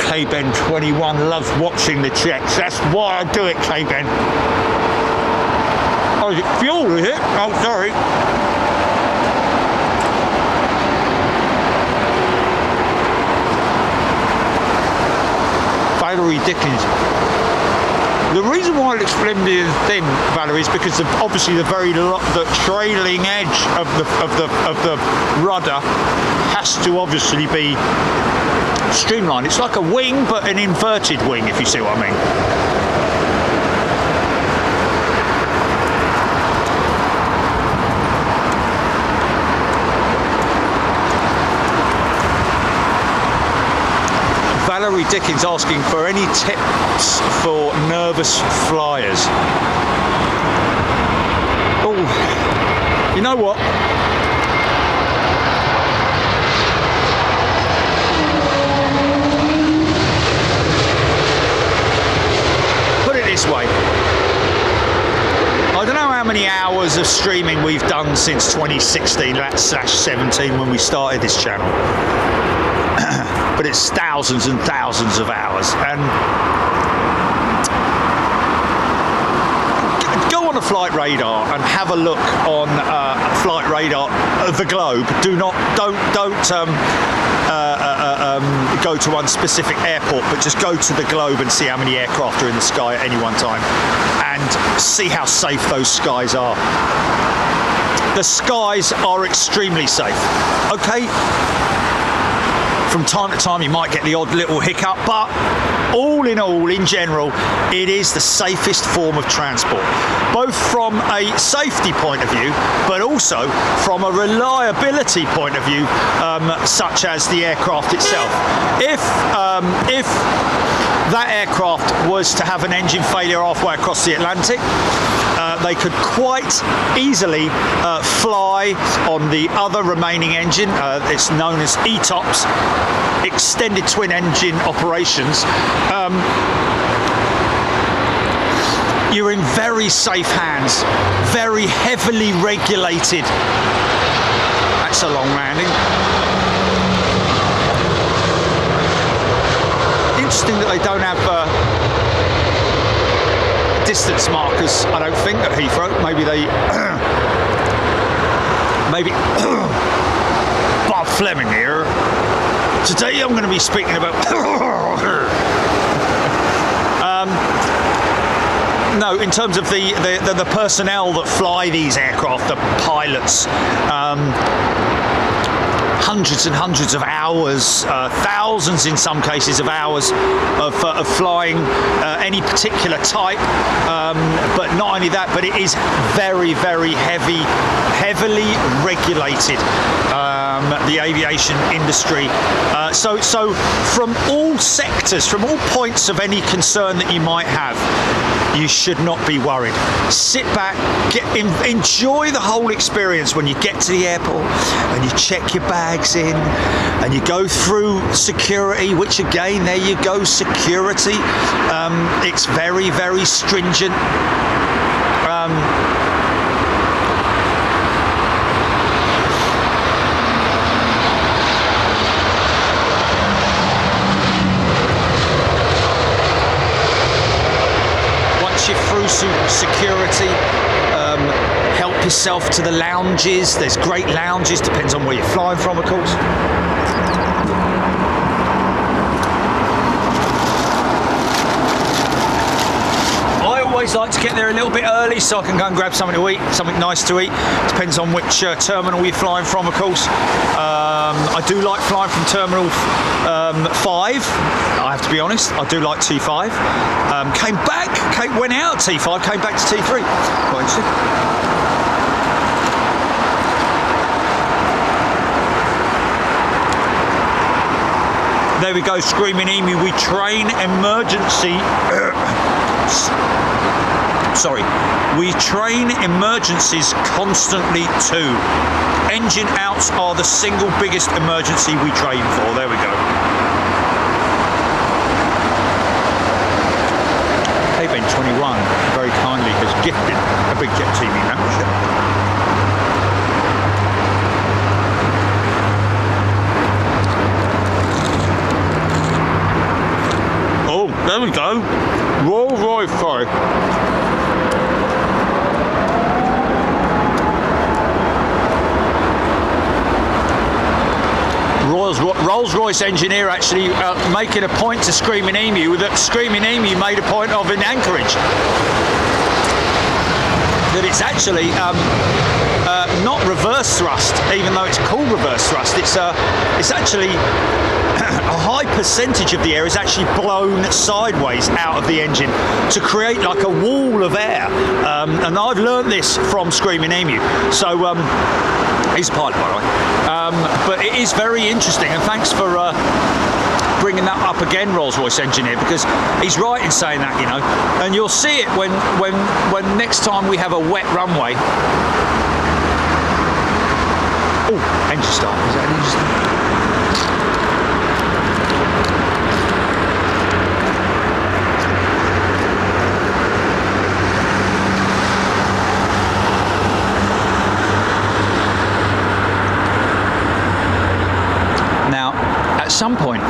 K-Ben 21 loves watching the checks. That's why I do it, K-Ben. Oh, is it fuel, is it? Oh, sorry. Valerie Dickens. The reason why it looks flimsy and thin, Valerie, is because obviously the trailing edge of the rudder has to obviously be streamlined. It's like a wing, but an inverted wing, if you see what I mean. Valerie Dickens asking for any tips for nervous flyers. you know what? Put it this way. I don't know how many hours of streaming we've done since 2016, that's /17 when we started this channel. But it's thousands and thousands of hours. And go on a flight radar and have a look on flight radar of the globe. Don't go to one specific airport, but just go to the globe and see how many aircraft are in the sky at any one time, and see how safe those skies are. The skies are extremely safe. Okay, from time to time you might get the odd little hiccup, but all in all, in general, it is the safest form of transport, both from a safety point of view, but also from a reliability point of view, such as the aircraft itself. If that aircraft was to have an engine failure halfway across the Atlantic, they could quite easily fly on the other remaining engine. It's known as ETOPS, extended twin engine operations. You're in very safe hands, very heavily regulated. That's a long landing. Interesting that they don't have distance markers, I don't think, at Heathrow. Maybe they maybe Bob Fleming here. Today I'm going to be speaking about no, in terms of the personnel that fly these aircraft, the pilots, hundreds and hundreds of hours, thousands in some cases of hours of flying any particular type, but not only that, but it is very, very heavily regulated, the aviation industry. So from all sectors, from all points of any concern that you might have, you should not be worried. Sit back, enjoy the whole experience when you get to the airport and you check your bags in and you go through security, which again, there you go, security. It's very, very stringent. You're through security, help yourself to the lounges. There's great lounges, depends on where you're flying from, of course. I always like to get there a little bit early so I can go and grab something to eat, something nice to eat. Depends on which terminal you're flying from, of course. I do like flying from Terminal 5, I have to be honest. I do like T5. Went out of T5, came back to T3. Quite interesting. There we go, Screaming Emu. We train emergency. We train emergencies constantly too. Engine outs are the single biggest emergency we train for. There we go. Ben21 very kindly has gifted a big Jet TV membership. Oh, there we go. Rolls-Royce, sorry. Rolls-Royce engineer actually making a point to Screaming Emu that Screaming Emu made a point of in Anchorage. That it's actually not reverse thrust, even though it's called reverse thrust. It's actually a high percentage of the air is actually blown sideways out of the engine to create like a wall of air. And I've learned this from Screaming Emu. So he's a pilot, by the way. But it is very interesting, and thanks for bringing that up again, Rolls-Royce engineer, because he's right in saying that, you know. And you'll see it when next time we have a wet runway. Oh, engine start. Is that an engine start? At some point,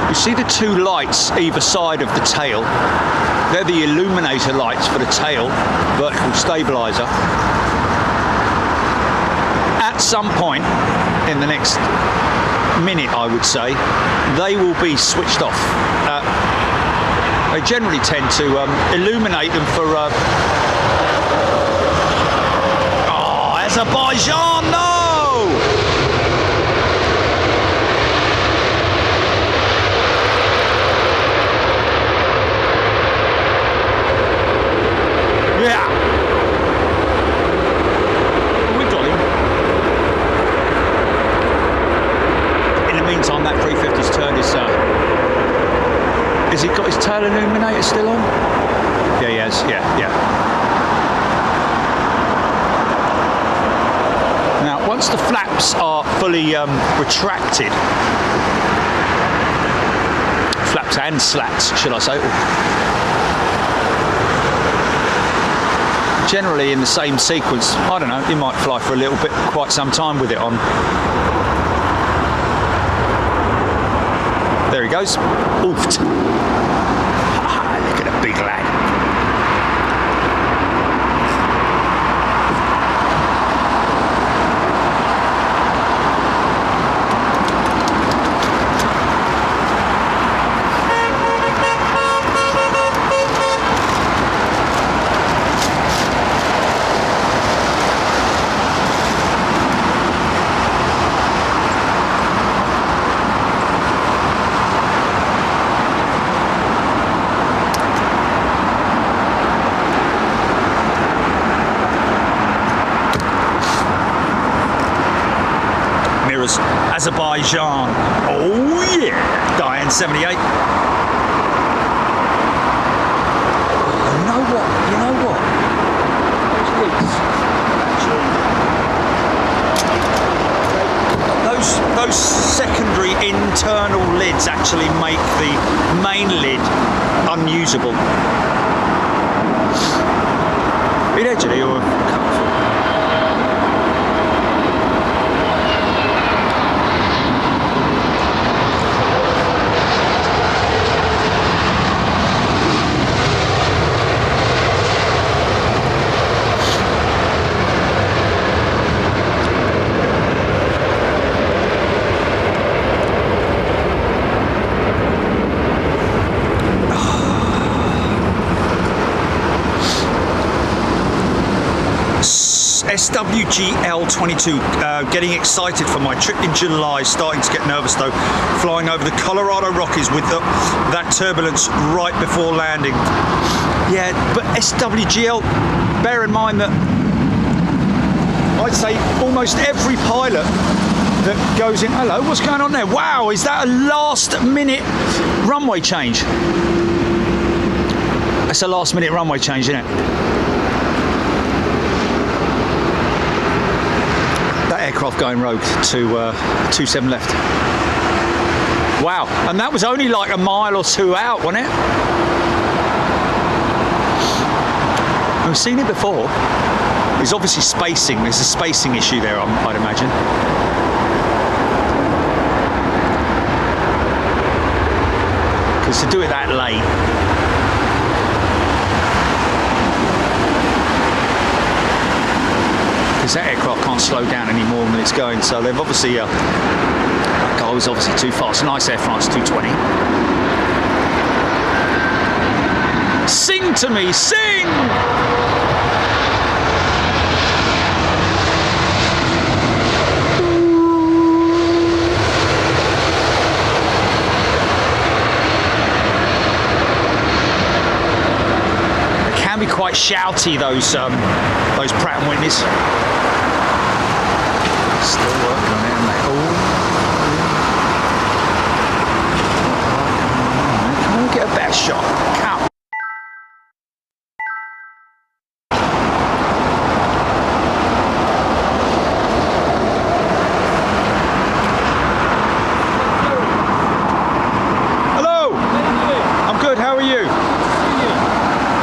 you see the two lights either side of the tail. They're the illuminator lights for the tail, vertical stabilizer. At some point in the next minute, I would say, they will be switched off. They generally tend to illuminate them for oh, Azerbaijan, no! Yeah. We got him. In the meantime, that 350's turned his. Has he got his tail illuminator still on? Yeah, he has. Yeah. Now, once the flaps are fully retracted, flaps and slats, should I say? Generally in the same sequence. I don't know, you might fly for a little bit, quite some time with it on. There he goes. Oofed. Look at the big lad. Azerbaijan. Oh yeah, Diane 78. You know what? Those secondary internal lids actually make the main lid unusable. Bit edgy or SWGL22, getting excited for my trip in July, starting to get nervous though, flying over the Colorado Rockies with that turbulence right before landing. Yeah, but SWGL, bear in mind that I'd say almost every pilot that goes in, hello, what's going on there? Wow, is that a last minute runway change? That's a last minute runway change, isn't it? Aircraft going rogue to 27 left. Wow, and that was only like a mile or two out, wasn't it? We've seen it before. There's obviously spacing. There's a spacing issue there, I'd imagine. Because to do it that late. That aircraft can't slow down any more than it's going, so they've obviously that guy was obviously too fast. Nice Air France 220. Sing to me, sing! They can be quite shouty, those Pratt & Whitneys. Still working on it, mate. Oh. shot. Come. Hello. I'm good. How are you?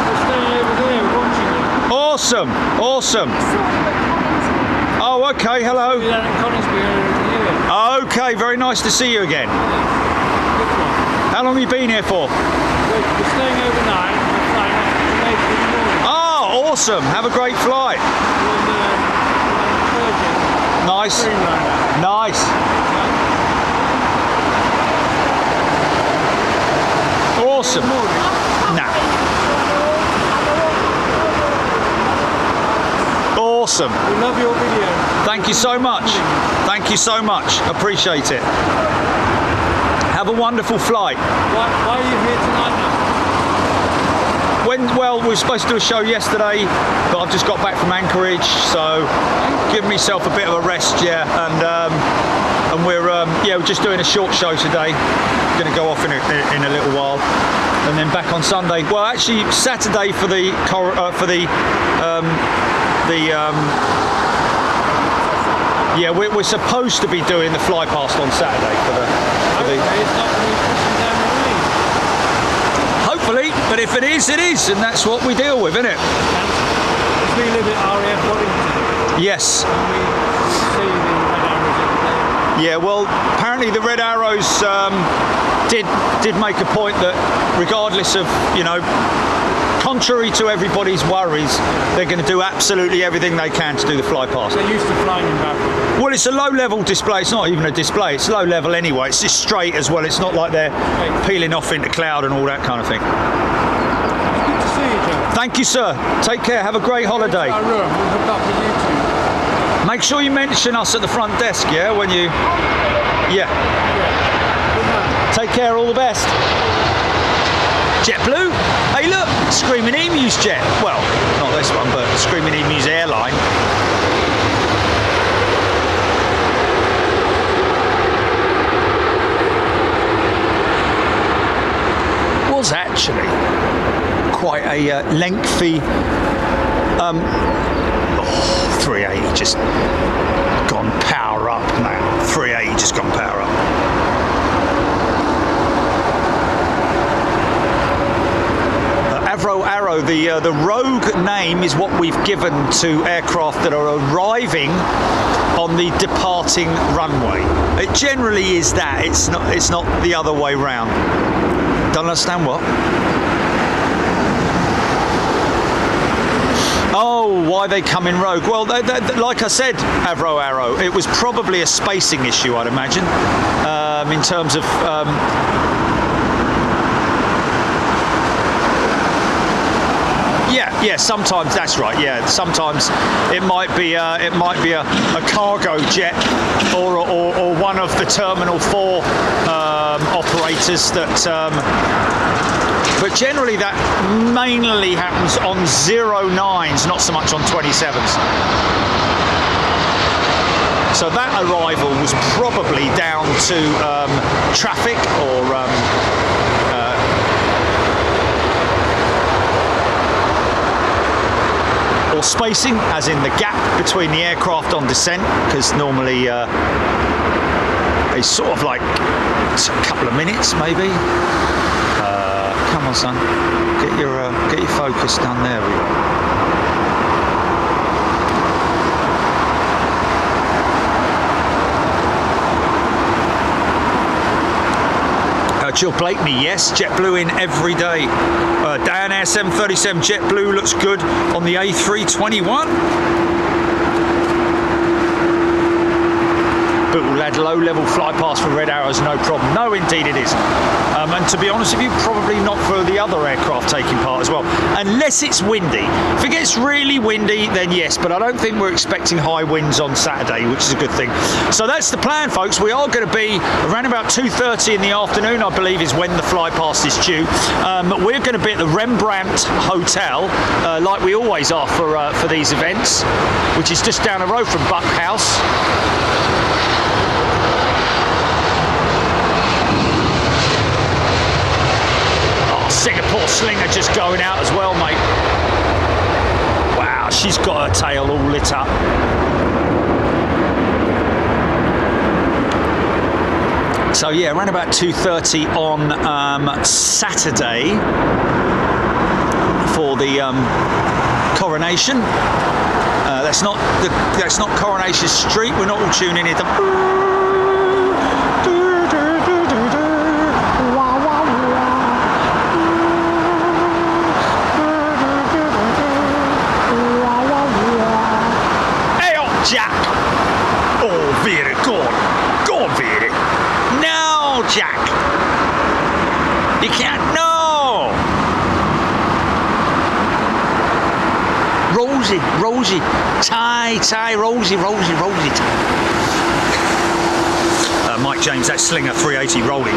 We're staying over there watching you. Awesome. Awesome. Oh, okay. Hello. Okay. Very nice to see you again. How long have you been here for? We're staying overnight. We're flying up to Jamaica in the morning. Oh, awesome. Have a great flight. Nice. Nice. Awesome. Nah. Awesome. We love your video. Thank you so much. Thank you so much. Appreciate it. Have a wonderful flight. Why are you here tonight now? Well, we were supposed to do a show yesterday, but I've just got back from Anchorage, so giving myself a bit of a rest, yeah. And we're we're just doing a short show today. Going to go off in a little while, and then back on Sunday. Well, actually Saturday for the yeah, we're supposed to be doing the fly past on Saturday for the It's not really pushing down the rain. hopefully, but if it is, and that's what we deal with, isn't it? Because we live at RAF Boddington. Yes. And we see the red arrows every day. Yeah, well, apparently the Red Arrows did make a point that regardless of, contrary to everybody's worries, they're going to do absolutely everything they can to do the fly past. They're used to flying in backward. Well, it's a low-level display. It's not even a display. It's low level anyway. It's just straight as well. It's not like they're peeling off into cloud and all that kind of thing. It's good to see you, Joe. Thank you, sir. Take care. Have a great holiday. Our room. We'll hook up with YouTube. Make sure you mention us at the front desk, yeah, when you... Yeah. Good man. Take care. All the best. JetBlue. Hey, look. Screaming Emu's jet. Well, not this one, but Screaming Emu's airline. Was actually quite a lengthy 380 just gone power up now. 380 just gone power up. Avro Arrow, the rogue name is what we've given to aircraft that are arriving on the departing runway. It generally is that. It's not the other way round. Don't understand what? Oh, why they come in rogue? Well, like I said, Avro Arrow, it was probably a spacing issue, I'd imagine, in terms of... Yeah, sometimes that's right. Yeah, sometimes it might be a cargo jet or one of the Terminal 4 operators that. But generally, that mainly happens on 09s, not so much on 27s. So that arrival was probably down to traffic or. Or spacing, as in the gap between the aircraft on descent, because normally it's sort of like a couple of minutes, maybe. Come on, son, get your focus down there. We go. Jill Blakeney, yes, JetBlue in every day. Dan Air 737 JetBlue looks good on the A321. But we'll add low-level fly past for Red Arrows, no problem. No, indeed it is. And to be honest with you, probably not for the other aircraft taking part as well, unless it's windy. If it gets really windy, then yes, but I don't think we're expecting high winds on Saturday, which is a good thing. So that's the plan, folks. We are going to be around about 2:30 in the afternoon, I believe, is when the fly past is due. We're going to be at the Rembrandt Hotel, like we always are for these events, which is just down the road from Buck House. Singapore Slinger just going out as well, mate. Wow, she's got her tail all lit up. So yeah, around about 2:30 on Saturday for the coronation. That's not Coronation Street. We're not all tuning in. Hey, oh, Jack! Oh, very good. Go, very. No, Jack. You can't. No. Rosie, tie, Rosie. Mike James, that Slinger 380 rolling.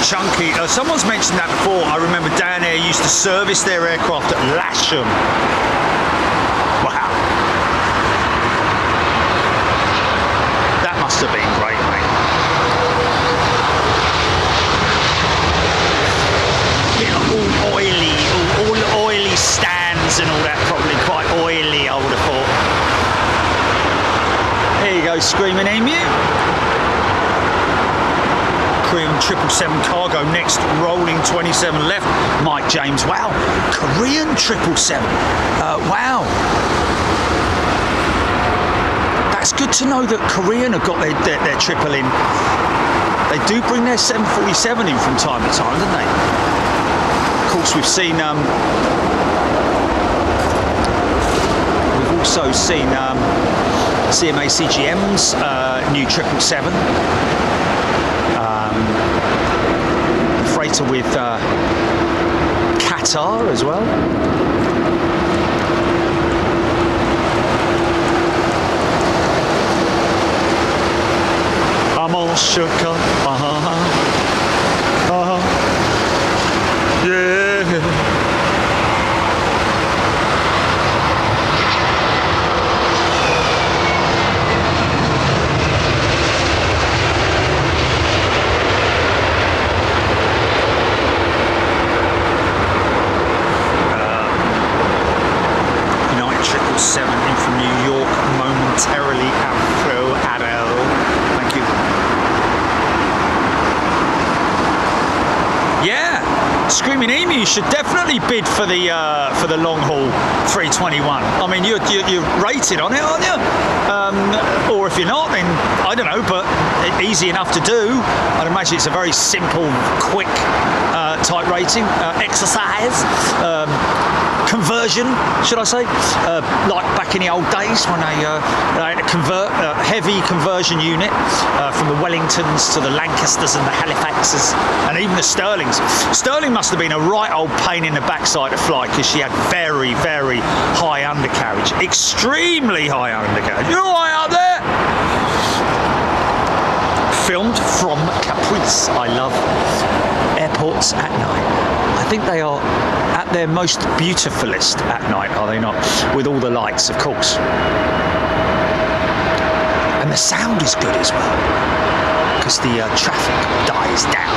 Chunky. Someone's mentioned that before. I remember Dan Air used to service their aircraft at Lasham. Wow. That must have been great, mate. All oily, all oily stands and all that, probably quite oily, I would have thought. There you go, Screaming Emu. Korean 777 cargo next, rolling 27 left. Mike James, wow. Korean 777, wow. That's good to know that Korean have got their triple in. They do bring their 747 in from time to time, don't they? Of course, we've seen, we've also seen CMA CGM's new 777. Freighter with Qatar as well. I'm all shook up. Yeah. In from New York momentarily. Thank you. Yeah, Screaming Emu should definitely bid for the long haul 321. I mean, you're rated on it, aren't you? Or if you're not, then I don't know, but easy enough to do. I'd imagine it's a very simple, quick type rating. Exercise. Conversion, should I say? Like back in the old days when they had to convert a heavy conversion unit from the Wellingtons to the Lancasters and the Halifaxes and even the Sterlings. Sterling must have been a right old pain in the backside to fly because she had very, very high undercarriage. Extremely high undercarriage. You all right out there? Filmed from Caprice. I love airports at night. I think they are at their most beautifulest at night, are they not? With all the lights, of course. And the sound is good as well, because the traffic dies down.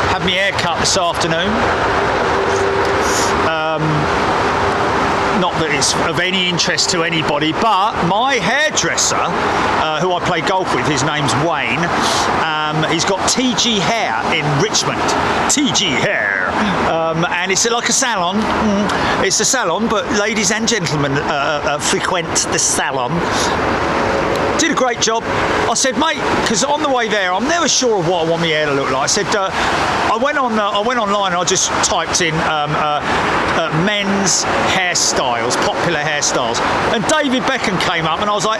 Had my hair cut this afternoon. Not that it's of any interest to anybody, but my hairdresser, who I play golf with, his name's Wayne, he's got TG Hair in Richmond. TG Hair. And it's like a salon. It's a salon, but ladies and gentlemen frequent the salon. Did a great job. I said, mate, because on the way there, I'm never sure of what I want my hair to look like. I said, I went online and I just typed in men's hairstyles, popular hairstyles, and David Beckham came up, and I was like,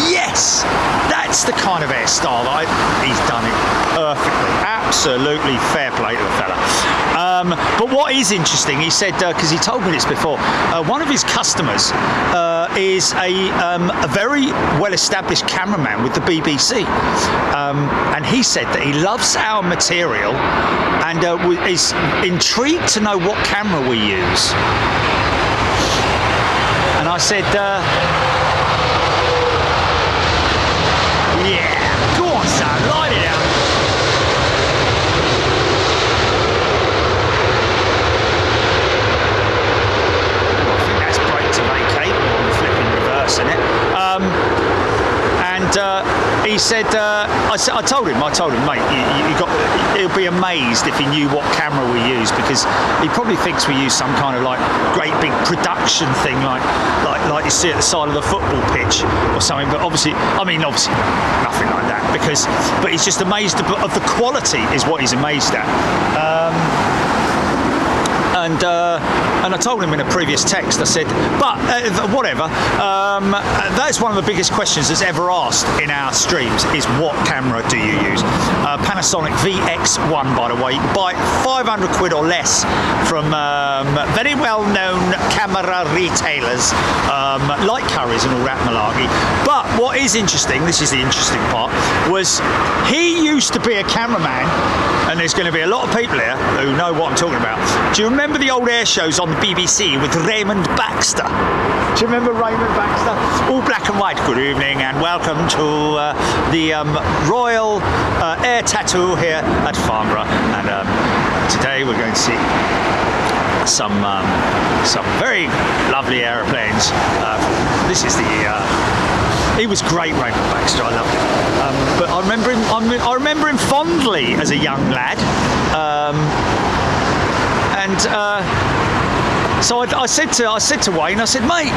yes, that's the kind of hairstyle that he's done it perfectly. Absolutely fair play to the fella. But what is interesting, he said, because he told me this before, one of his customers is a very well-established cameraman with the BBC, and he said that he loves our material and is intrigued to know what camera we use. And I said, yeah, go on, son, light it up. I think that's brake to vacate, or the flipping reverse in it. He said, I told him, mate, he'll be amazed if he knew what camera we use, because he probably thinks we use some kind of like great big production thing, like you see at the side of the football pitch or something. But obviously nothing like that, but he's just amazed of the quality is what he's amazed at. And I told him in a previous text, I said, but whatever, that's one of the biggest questions that's ever asked in our streams, is what camera do you use? Panasonic VX1, by the way. You can buy 500 quid or less from very well-known camera retailers, like Curry's and all that malarkey. But what is interesting, this is the interesting part, was he used to be a cameraman, and there's going to be a lot of people here who know what I'm talking about. Do you remember the old air shows on the BBC with Raymond Baxter? Do you remember Raymond Baxter? All black and white. Good evening and welcome to the Royal Air Tattoo here at Farnborough. And today we're going to see some very lovely aeroplanes. This is the. He was great, Raymond Baxter. I loved him. But I remember him fondly as a young lad. So I said to Wayne, I said, mate,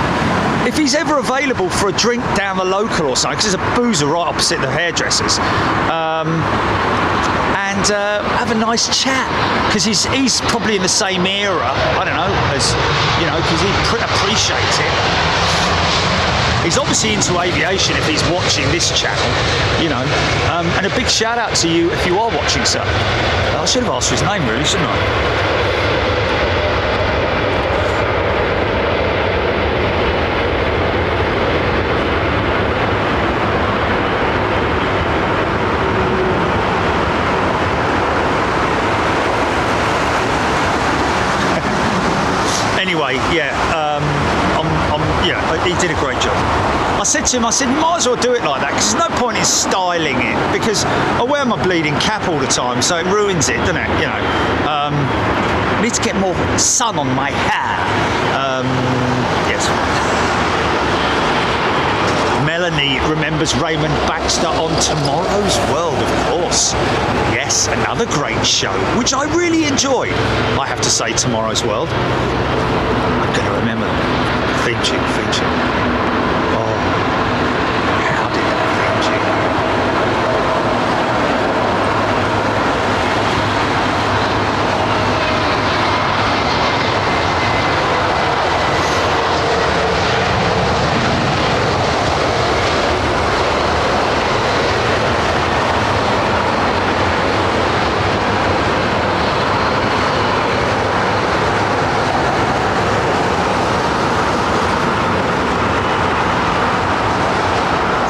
if he's ever available for a drink down the local or something, because there's a boozer right opposite the hairdressers, and have a nice chat, because he's probably in the same era, I don't know, as, you know, because he appreciates it. He's obviously into aviation if he's watching this channel, you know. And a big shout out to you if you are watching, sir. I should have asked for his name, really, shouldn't I? Anyway, yeah, he did a great job. I said to him, you might as well do it like that, because there's no point in styling it, because I wear my bleeding cap all the time, so it ruins it, doesn't it? You know, I need to get more sun on my hair. Yes. Melanie remembers Raymond Baxter on Tomorrow's World, of course. Yes, another great show, which I really enjoyed. I have to say, Tomorrow's World. I'm going to remember theme tune. Oh, how did that theme tune?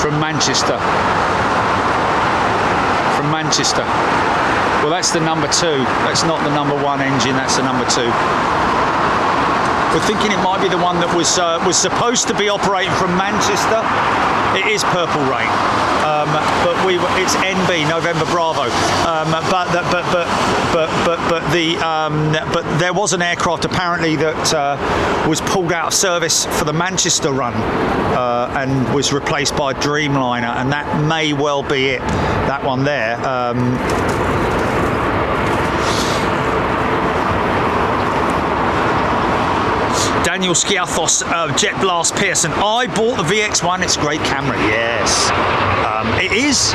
From Manchester. Well, that's the number 2. That's not the number 1 engine. That's the number 2. We're thinking it might be the one that was supposed to be operating from Manchester. It is Purple Rain, but it's NB, November Bravo. But there was an aircraft apparently that was pulled out of service for the Manchester run and was replaced by a Dreamliner, and that may well be it. That one there. Daniel Skiathos, Jet Blast Pearson. I bought the VX1. It's a great camera. Yes. It is.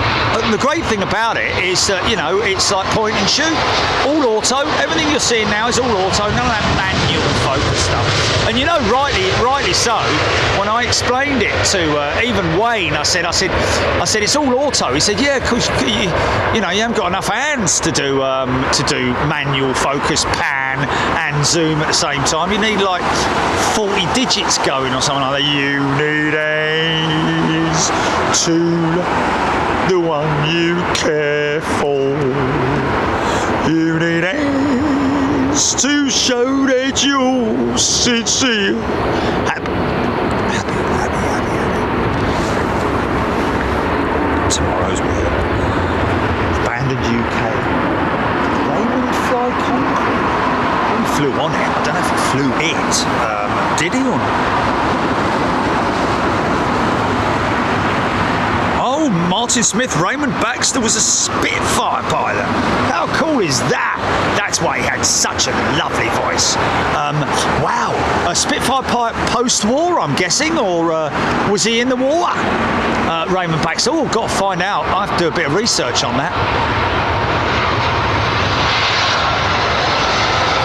The great thing about it is that, you know, it's like point and shoot. All auto. Everything you're seeing now is all auto. None of that manual focus stuff. And you know, rightly so. When I explained it to even Wayne, I said, it's all auto. He said, yeah, because you know, you haven't got enough hands to do manual focus, pan, and zoom at the same time. You need like 40 digits going or something like that. You need A's to the one you care for. You need A's to show that you're sincere. Happy. Tomorrow's work. Abandoned UK. Raymond fly concrete. He flew on it. I don't know if he flew it. Did he or not? Oh, Martin Smith, Raymond Baxter was a Spitfire pilot. How cool is that? That's why he had such a lovely voice. Wow, a Spitfire pilot post-war, I'm guessing, or was he in the war? Raymond Baxter. Oh, got to find out. I have to do a bit of research on that.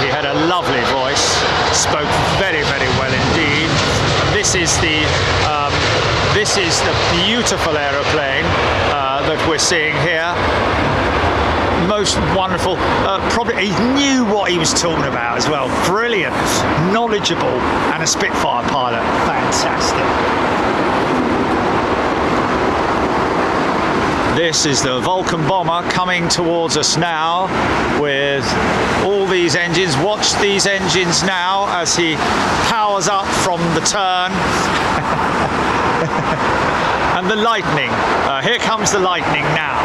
He had a lovely voice, spoke very, very well indeed. This is the beautiful aeroplane that we're seeing here. Most wonderful. Probably he knew what he was talking about as well. Brilliant, knowledgeable, and a Spitfire pilot. Fantastic. This is the Vulcan bomber coming towards us now with all these engines. Watch these engines now as he powers up from the turn. And the lightning. Here comes the lightning now.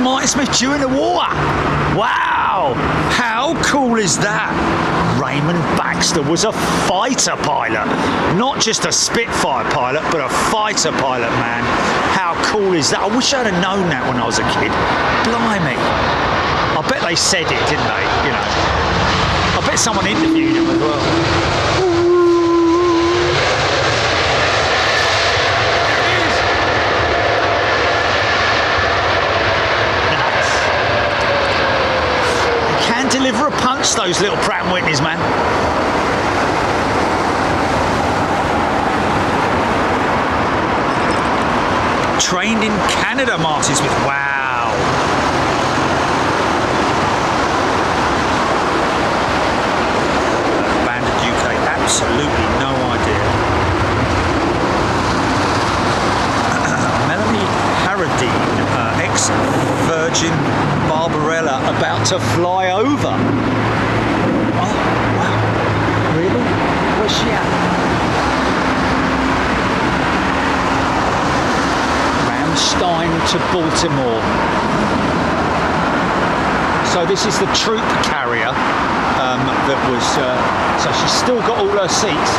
Martin Smith during the war. Wow, how cool is that? Raymond Baxter was a fighter pilot, not just a Spitfire pilot, but a fighter pilot, man. How cool is that? I wish I'd have known that when I was a kid. Blimey. I bet they said it, didn't they? You know, I bet someone interviewed him as well. Deliver a punch, those little Pratt & Whitneys, man. Trained in Canada, Marty Smith. Wow. Abandoned UK. Absolutely no idea. Melanie Harradine, ex-Virgin Barbarella, about to fly over. Oh, wow. Really? Where's she at? Ramstein to Baltimore. So this is the troop carrier that was, so she's still got all her seats.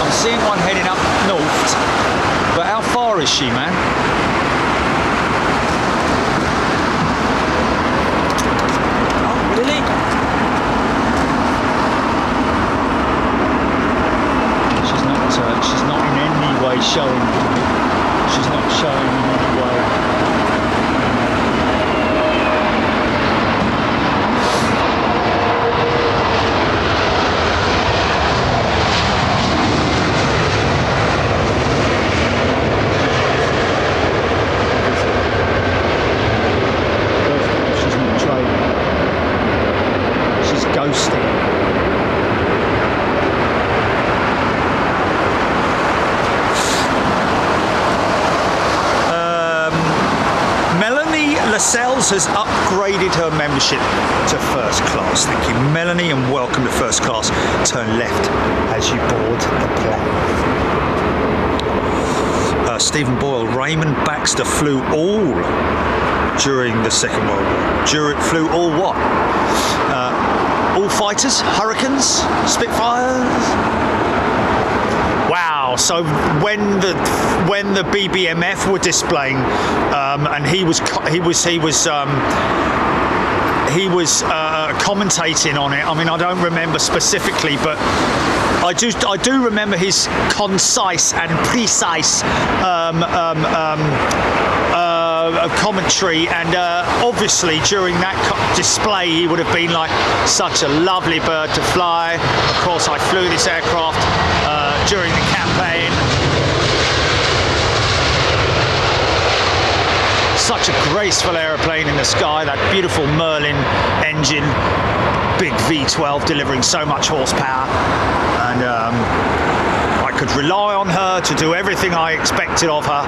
I'm seeing one heading up north. But how far is she, man? Oh, really? She's not in any way showing. She's not showing in any way. Lascelles has upgraded her membership to first class. Thank you, Melanie, and welcome to first class. Turn left as you board the plane. Stephen Boyle, Raymond Baxter flew all during the Second World War? Flew all what? All fighters, Hurricanes, Spitfires. Wow! So when the BBMF were displaying, and he was commentating on it. I mean, I don't remember specifically, but I do remember his concise and precise commentary, and obviously during that display he would have been like such a lovely bird to fly. Of course, I flew this aircraft during the campaign. Such a graceful aeroplane in the sky, that beautiful Merlin engine, big V12 delivering so much horsepower, and I could rely on her to do everything I expected of her.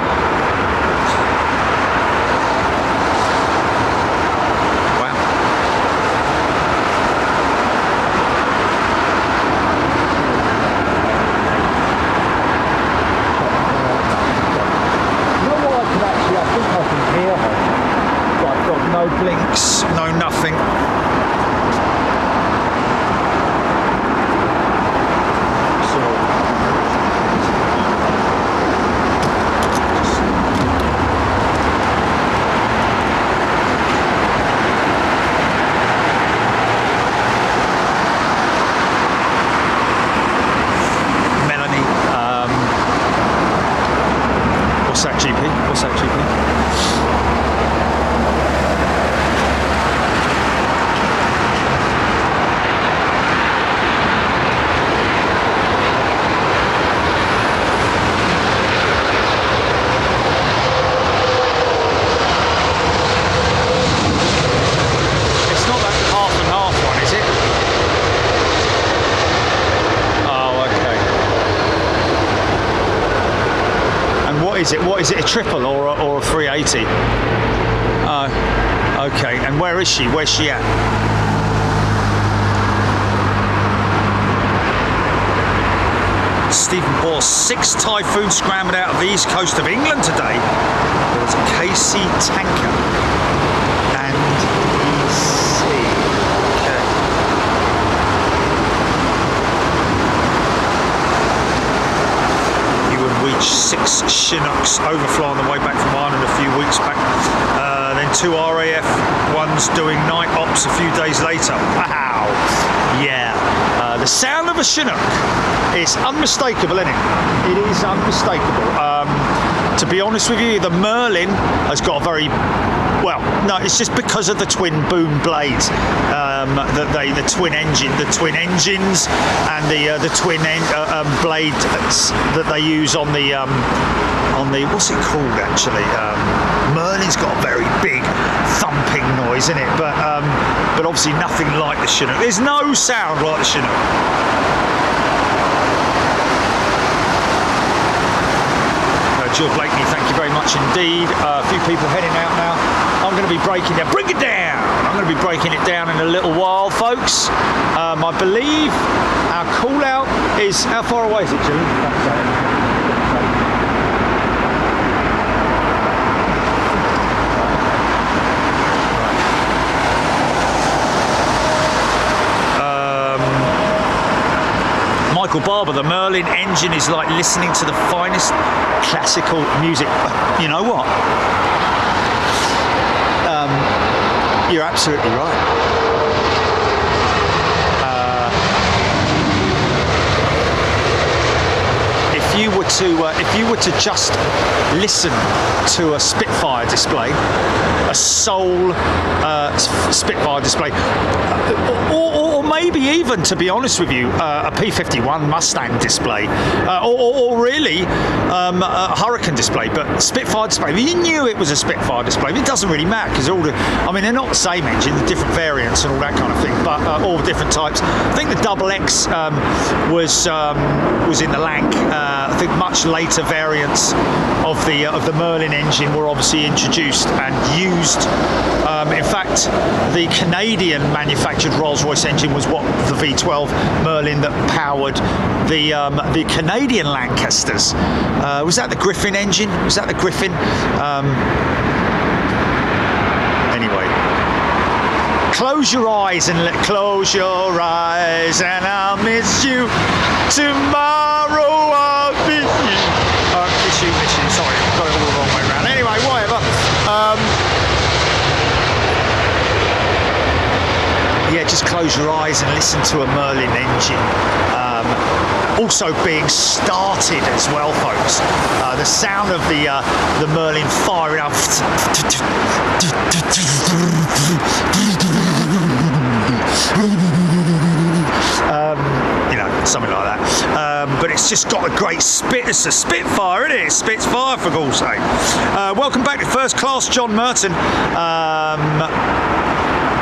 No blinks, no nothing. Melanie, what's that, GP? What's that, GP? What is it, a triple or a 380? Okay, and where is she? Where's she at? Stephen Paul, 6 typhoons scrambled out of the east coast of England today. There was a KC tanker and EC. Okay. You would reach 6 Chinooks overfly on the way back from Ireland a few weeks back. Then 2 RAF ones doing night ops a few days later. Wow. Yeah. The sound of a Chinook is unmistakable, isn't it? It is unmistakable. To be honest with you, the Merlin has got a very, well, no, it's just because of the twin boom blades, the twin engines, and the twin blades that they use on the what's it called actually? Merlin's got a very big thumping noise in it, but obviously nothing like the Chinook. There's no sound like the Chinook. Jill Blakeney, thank you very much indeed. A few people heading out now. I'm going to be breaking down. Bring it down! I'm going to be breaking it down in a little while, folks. I believe our call out is, how far away is it, Jill? Michael Barber, the Merlin engine is like listening to the finest classical music. You know what? You're absolutely right. If you were to just listen to a Spitfire display, a Soul Spitfire display, or maybe even, to be honest with you, a P-51 Mustang display, or really a Hurricane display, but Spitfire display. You knew it was a Spitfire display. It doesn't really matter because they're not the same engine, the different variants and all that kind of thing, but all different types. I think the Double X was in the Lanc. I think much later variants of the Merlin engine were obviously introduced and used. In fact, the Canadian manufactured Rolls-Royce engine was what the V12 Merlin that powered the Canadian Lancasters. Was that the Griffin engine? Was that the Griffin? close your eyes and close your eyes and I'll miss you. Tomorrow I'll miss you. Miss you. Sorry, I've got it all the wrong way around. Anyway, whatever. Yeah, just close your eyes and listen to a Merlin engine. Also being started as well, folks. The sound of the Merlin firing up. You know, something like that. But it's just got a great spit. It's a Spitfire, isn't it? It spits fire, for God's sake. Welcome back to First Class, John Merton.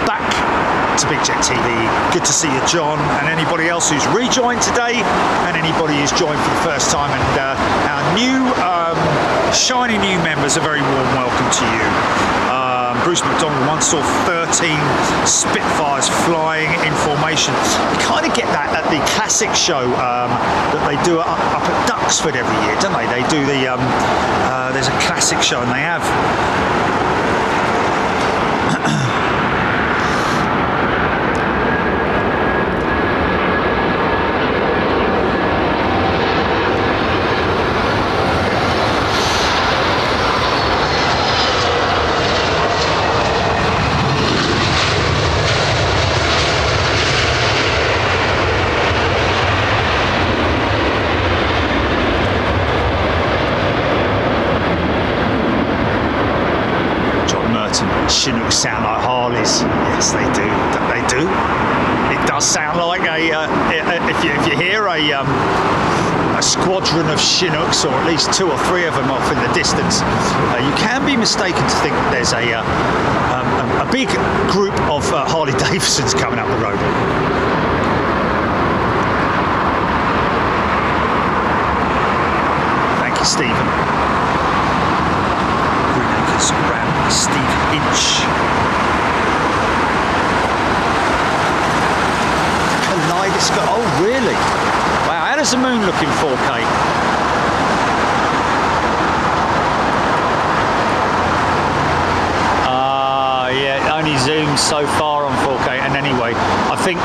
Back to Big Jet TV. Good to see you, John, and anybody else who's rejoined today, and anybody who's joined for the first time. And our new, shiny new members, a very warm welcome to you. Bruce McDonald once saw 13 Spitfires flying in formation. You kind of get that at the classic show that they do up at Duxford every year, don't they? They do the, there's a classic show and they have Chinooks sound like Harleys. Yes, they do. They do. It does sound like if you hear a squadron of Chinooks, or at least 2 or 3 of them off in the distance, you can be mistaken to think that there's a big group of Harley Davidsons coming up the road. Thank you, Stephen. Steve Inch. Kaleidoscope. Oh, really? Wow, how does the moon look in 4K? Yeah, it only zooms so far on 4K. And anyway, I think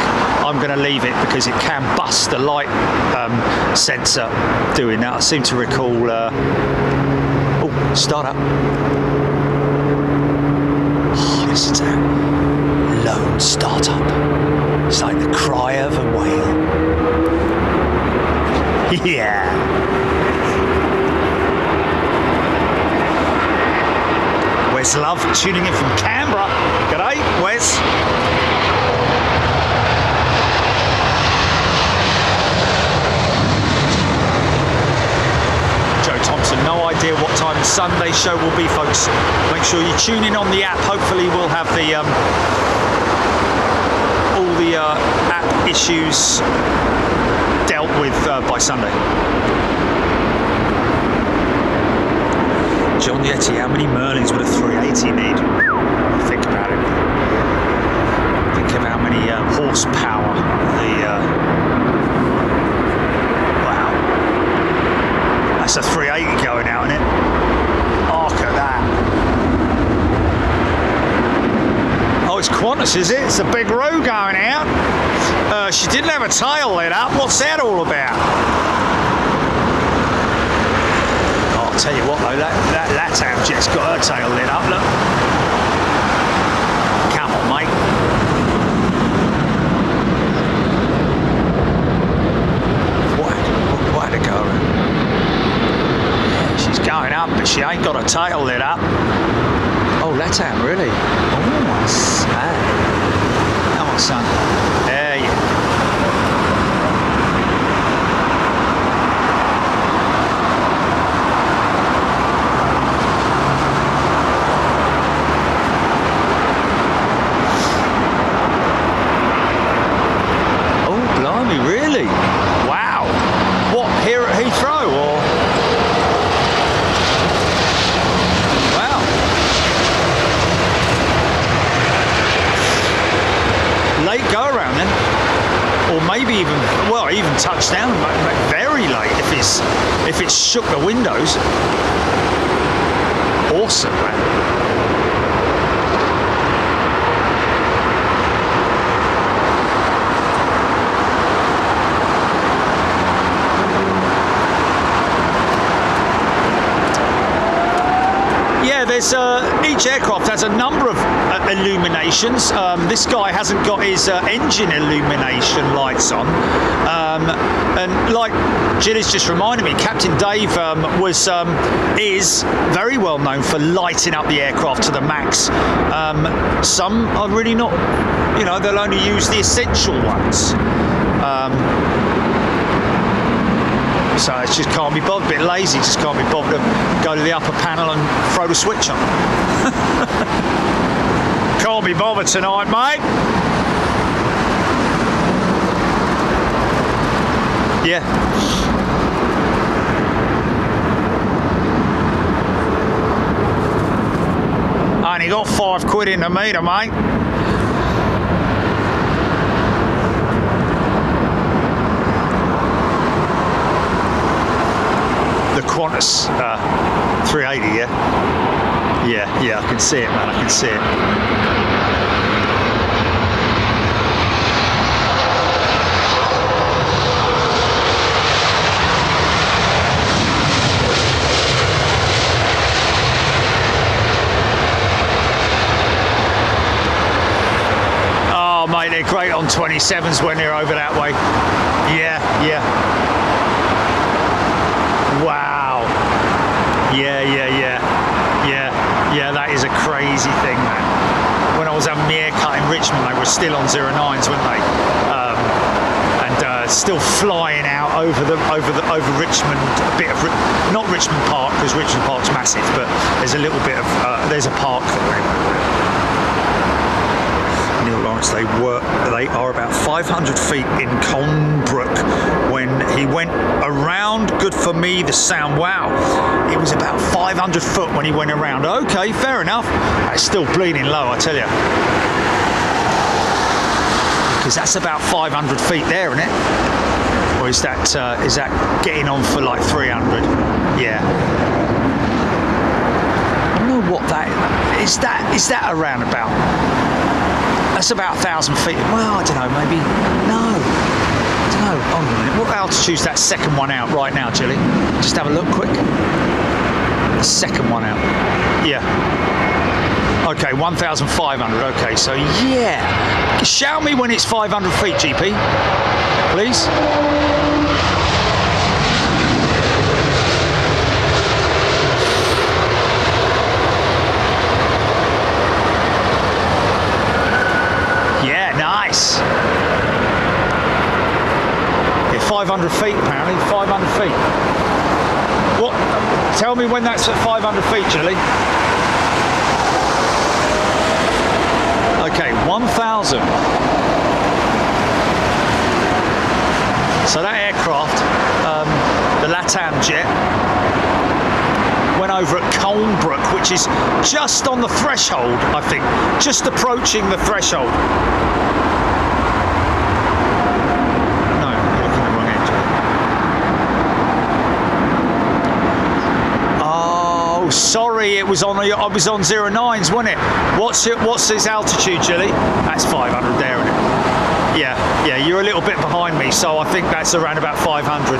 I'm going to leave it because it can bust the light sensor doing that. I seem to recall. Oh, start up. Listen to that lone startup. It's like the cry of a whale. Yeah. Wes Love tuning in from Canberra. G'day, Wes. No idea what time the Sunday show will be, folks. Make sure you tune in on the app. Hopefully we'll have the all the app issues dealt with by Sunday. John Yeti, how many Merlins would a 380 need? Think about it. Think of how many horsepower That's a 380 going out, isn't it? Oh, look at that. Oh, it's Qantas, is it? It's a big row going out. She didn't have a tail lit up. What's that all about? Oh, I'll tell you what, though, that LATAM jet's got her tail lit up, look. Come on, mate. What had to go around? Going up, but she ain't got a tail lit up. Oh, LATAM, really? Oh, I say. Come on, son. There you go. Oh, blimey, really? Wow. What, here at Heathrow, or? Late go around then, or maybe even touchdown, very late if it's shook the windows. Awesome, man. yeah, there's each aircraft has a number of illuminations. This guy hasn't got his engine illumination lights on, and like Gilly's just reminded me, Captain Dave is very well known for lighting up the aircraft to the max. Some are really not, you know, they'll only use the essential ones. So it's just can't be bothered, a bit lazy, just can't be bothered to go to the upper panel and throw the switch on. Can't be bothered tonight, mate. Yeah. I only got £5 in the meter, mate. The Qantas 380, yeah? Yeah, I can see it, man, I can see it. Oh, mate, they're great on 27s when they're over that way. Yeah, yeah. Wow. Yeah, that is a crazy thing, man. When I was having my haircut in Richmond, they were still on 09s, weren't they? And still flying out over Richmond, a bit of not Richmond Park, because Richmond Park's massive, but there's a little bit of there's a park there. Neil Lawrence, they are about 500 feet in Colnbrook when he went around. Good for me, the sound. Wow, it was about 500 foot when he went around. Okay, fair enough. It's still bleeding low, I tell you, because that's about 500 feet there, isn't it? Or is that getting on for like 300? Yeah. I don't know what that is. Is that around about? That's about 1,000 feet. Well, I don't know, maybe. No. I don't know. Hold on a minute. What altitude's that second one out right now, Gilly? Just have a look quick. The second one out. Yeah. Okay, 1,500. Okay, so yeah. Shout me when it's 500 feet, GP. Please. Nice. Yeah, 500 feet apparently, 500 feet. What? Tell me when that's at 500 feet, Gilly. Okay, 1,000. So that aircraft, the LATAM jet, went over at Colnbrook, which is just on the threshold, I think, just approaching the threshold. No, you're looking at the wrong end. Oh, sorry, it was on. I was on 09s, wasn't it? What's his altitude, Gilly? That's 500 there, isn't it? Yeah, you're a little bit behind me, so I think that's around about 500.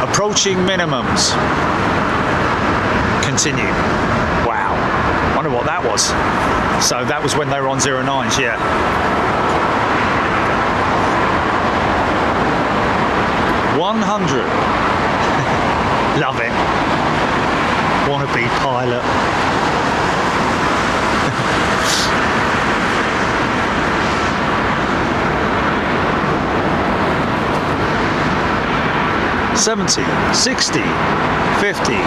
Approaching minimums. Continue. Wow. Wonder what that was. So that was when they were on 09s, yeah. $100. Love it. Wannabe pilot. $70, $60, $50,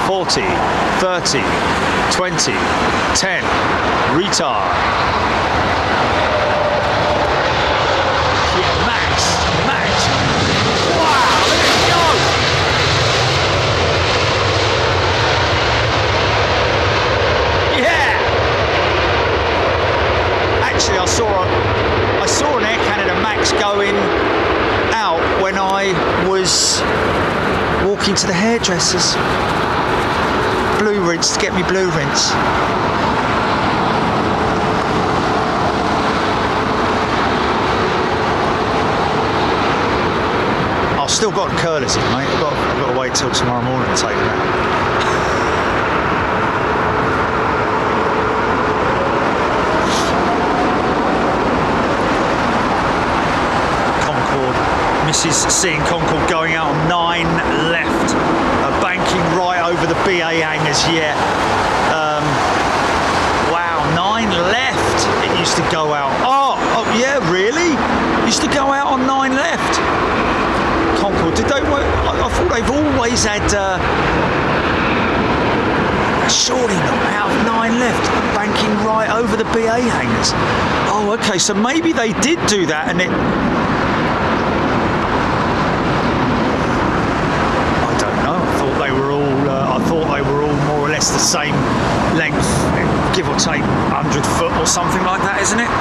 $40, $30, $20, $10, retard. Yeah, max. Wow, look at it go! Yeah! Actually, I saw an Air Canada Max going out when I was walking to the hairdressers. Blue rinse, to get me blue rinse. I've still got curlers in, mate. I've got to wait till tomorrow morning to take them out. is seeing Concorde going out on 9 left, banking right over the BA hangars. Yeah. Wow, 9 left. It used to go out. Oh yeah, really? It used to go out on 9 left. Concorde. Did they? I thought they've always had. Surely not out of 9 left, banking right over the BA hangars. Oh, okay, so maybe they did do that, and it. I don't know. I thought they were all more or less the same length, give or take 100 foot or something like that, isn't it?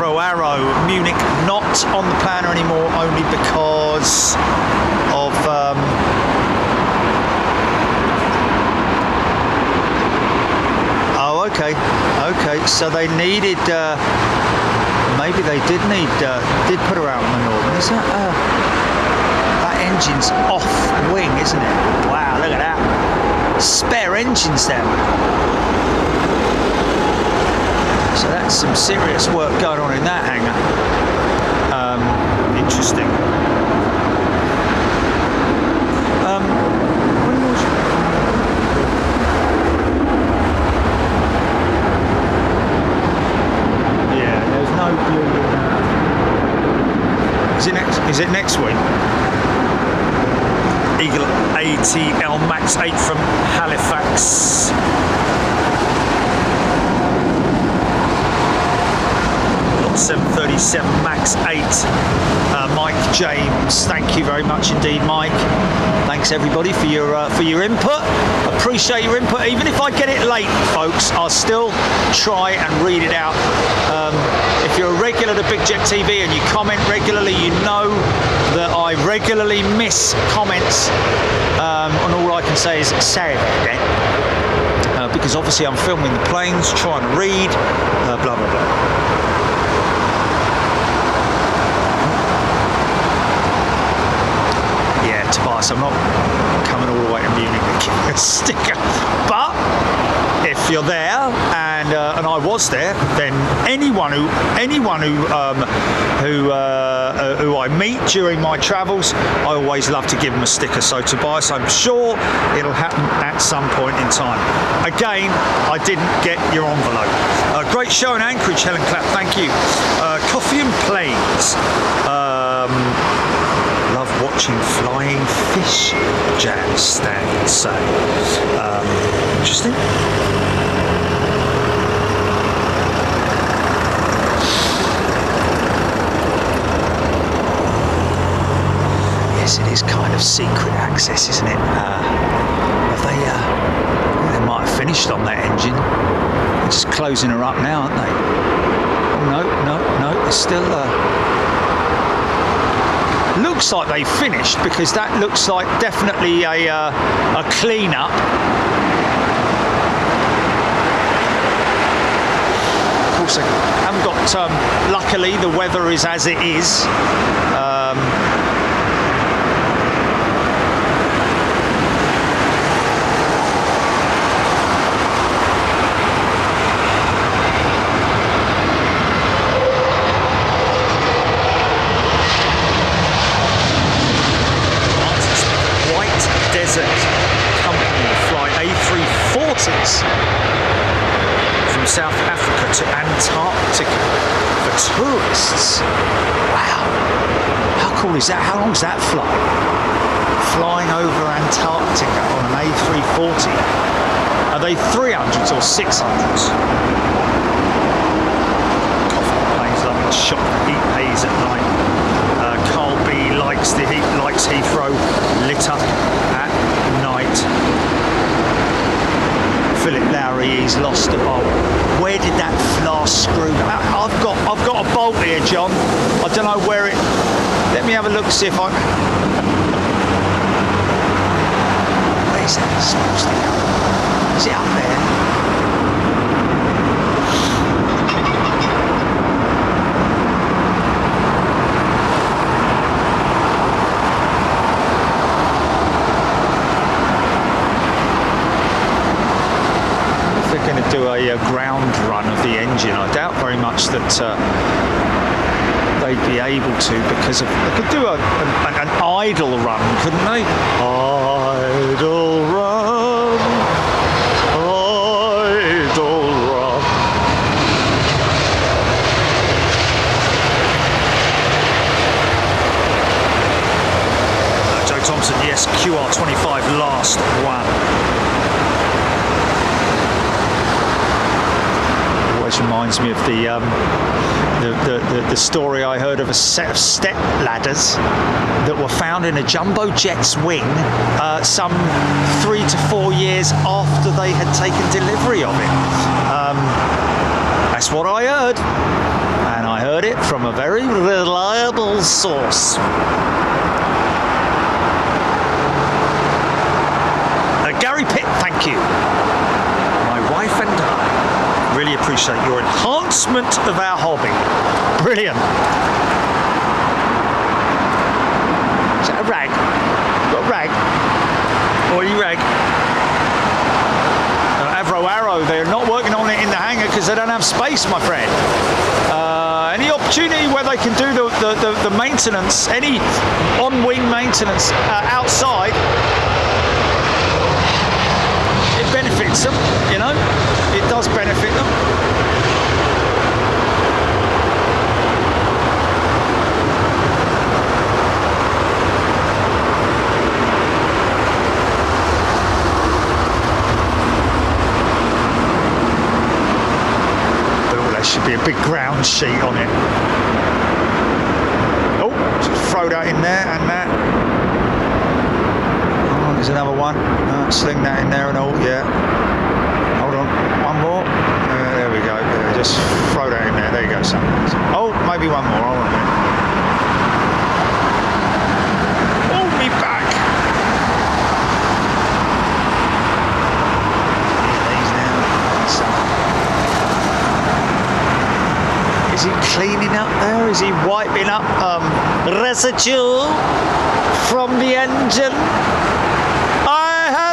Arrow, Munich not on the planner anymore, only because of oh, okay, so they needed maybe they did put her out on the northern. Is that engine's off wing, isn't it? Wow, look at that, spare engines there. So that's some serious work going on in that hangar. Interesting. Yeah, there's no blue. Is it next week? Eagle ATL Max 8 from Halifax. Lot 737 Max 8. Mike James, thank you very much indeed, Mike. Thanks everybody for your input. Appreciate your input. Even if I get it late, folks, I'll still try and read it out. If you're a regular to Big Jet TV and you comment regularly, you know that I regularly miss comments, and all I can say is sorry about that, because obviously I'm filming the planes, trying to read, blah blah blah. Tobias, I'm not coming all the way to Munich to give you a sticker, but if you're there and I was there, then anyone who I meet during my travels, I always love to give them a sticker. So Tobias, I'm sure it'll happen at some point in time. Again, I didn't get your envelope. Great show in Anchorage, Helen Clapp, thank you. Coffee and Planes. Love watching flying fish, Jan Stan say. Interesting. Yes, it is kind of secret access, isn't it? They might have finished on that engine. They're just closing her up now, aren't they? Oh, no, it's still looks like they finished, because that looks like definitely a clean-up. Of course, I haven't got. Luckily, the weather is as it is. From South Africa to Antarctica for tourists. Wow, how cool is that? How long is that flight? Flying over Antarctica on an A340. Are they 300s or 600s? Coffee planes loving to shop the heat haze at night. Carl B likes Heathrow lit up at night. Philip Lowry, he's lost a bolt. Where did that flask screw? I've got a bolt here, John. I don't know where it. Let me have a look, see if I. Where's that supposed to go? Is it up there? Do a ground run of the engine. I doubt very much that they'd be able to because of they could do an idle run, couldn't they? Idle run, idle run. Joe Thompson, yes, QR25 last one. Always reminds me of the story I heard of a set of step ladders that were found in a jumbo jet's wing some 3 to 4 years after they had taken delivery of it. That's what I heard, and I heard it from a very reliable source. Gary Pitt, thank you. My wife and I really appreciate your enhancement of our hobby. Brilliant. Is that a rag? Got a rag? Oily rag? Avro Arrow, they're not working on it in the hangar because they don't have space, my friend. Any opportunity where they can do the maintenance, any on-wing maintenance outside, benefits them, you know, it does benefit them. Oh, there should be a big ground sheet on it. Oh, just throw that in there and that. There's another one. Sling that in there and all, yeah. Hold on, one more. There we go. Just throw that in there. There you go, son. Oh, maybe one more. Hold on a minute. Oh, me back. These now. Is he cleaning up there? Is he wiping up residue from the engine?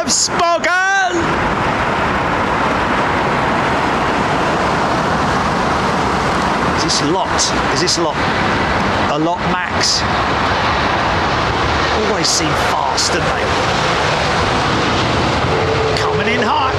Spoken! Is this locked? Is this locked? A lock max? Always seem fast, don't they? Coming in hot.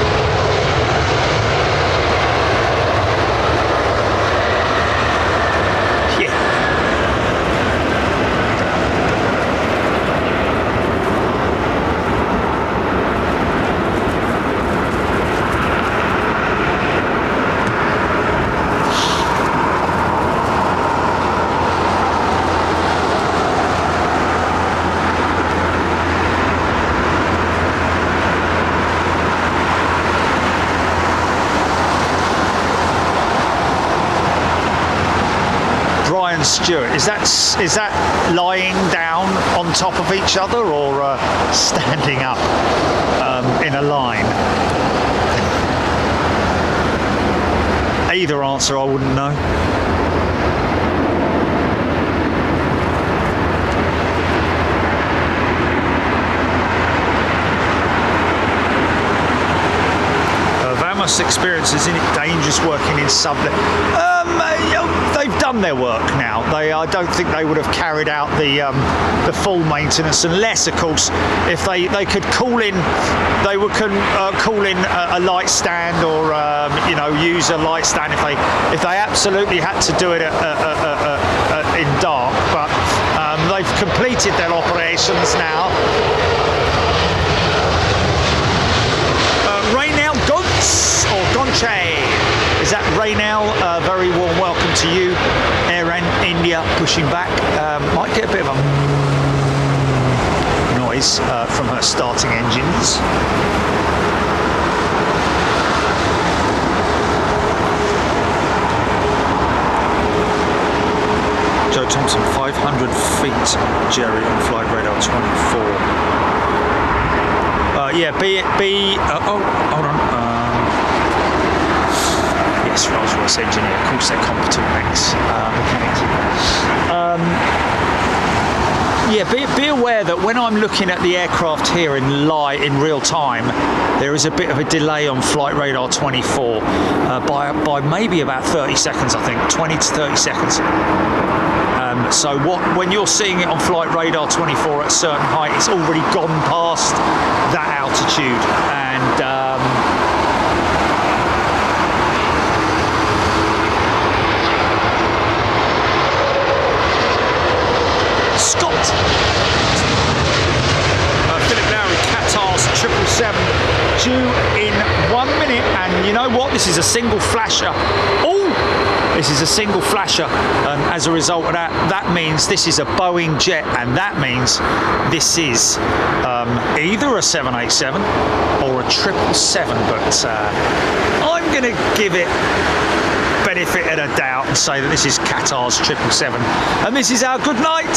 Stewart, is that lying down on top of each other or standing up in a line? Either answer I wouldn't know. Vamos experience, isn't it dangerous working in sublet? They've done their work now. I don't think they would have carried out the full maintenance unless, of course, if they could call in, they would call in a light stand or you know, use a light stand if they absolutely had to do it in dark. But they've completed their operations now. Raynell Gonce or Gonche. Is that Raynell? Very warm welcome to you. Air India pushing back. Might get a bit of a noise from her starting engines. Joe Thompson, 500 feet, Jerry, on flight radar 24. Yeah, oh, hold on. Yes, Rolls-Royce engineer. Of course, they're competent mechanics. Yeah, be aware that when I'm looking at the aircraft here in real time, there is a bit of a delay on flight radar 24 by maybe about 30 seconds, I think, 20 to 30 seconds. So when you're seeing it on flight radar 24 at a certain height, it's already gone past that altitude, and Scott Philip Lowry, Qatar's 777, due in 1 minute, and you know what? This is a single flasher. Oh! This is a single flasher, and as a result of that, that means this is a Boeing jet, and that means this is either a 787 or a 777, but I'm going to give it benefit of the doubt and say that this is Qatar's 777, and this is our good night,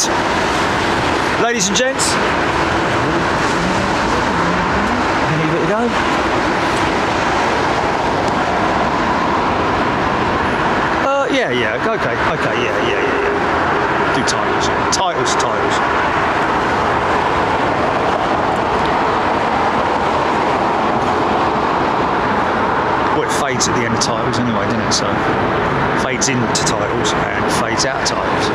ladies and gents. Any bit to go? Yeah, okay, yeah. Do titles. Well, it fades at the end of titles anyway, doesn't it? So, fades into titles and fades out of titles.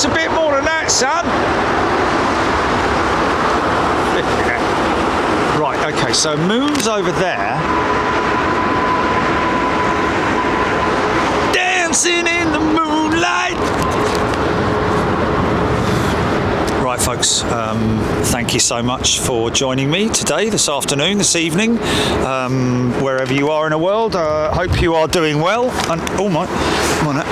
A bit more than that, son. Right, okay, so moon's over there. Dancing in the moonlight. Right, folks, thank you so much for joining me today, this afternoon, this evening, wherever you are in the world. Hope you are doing well. And, oh my, come on now.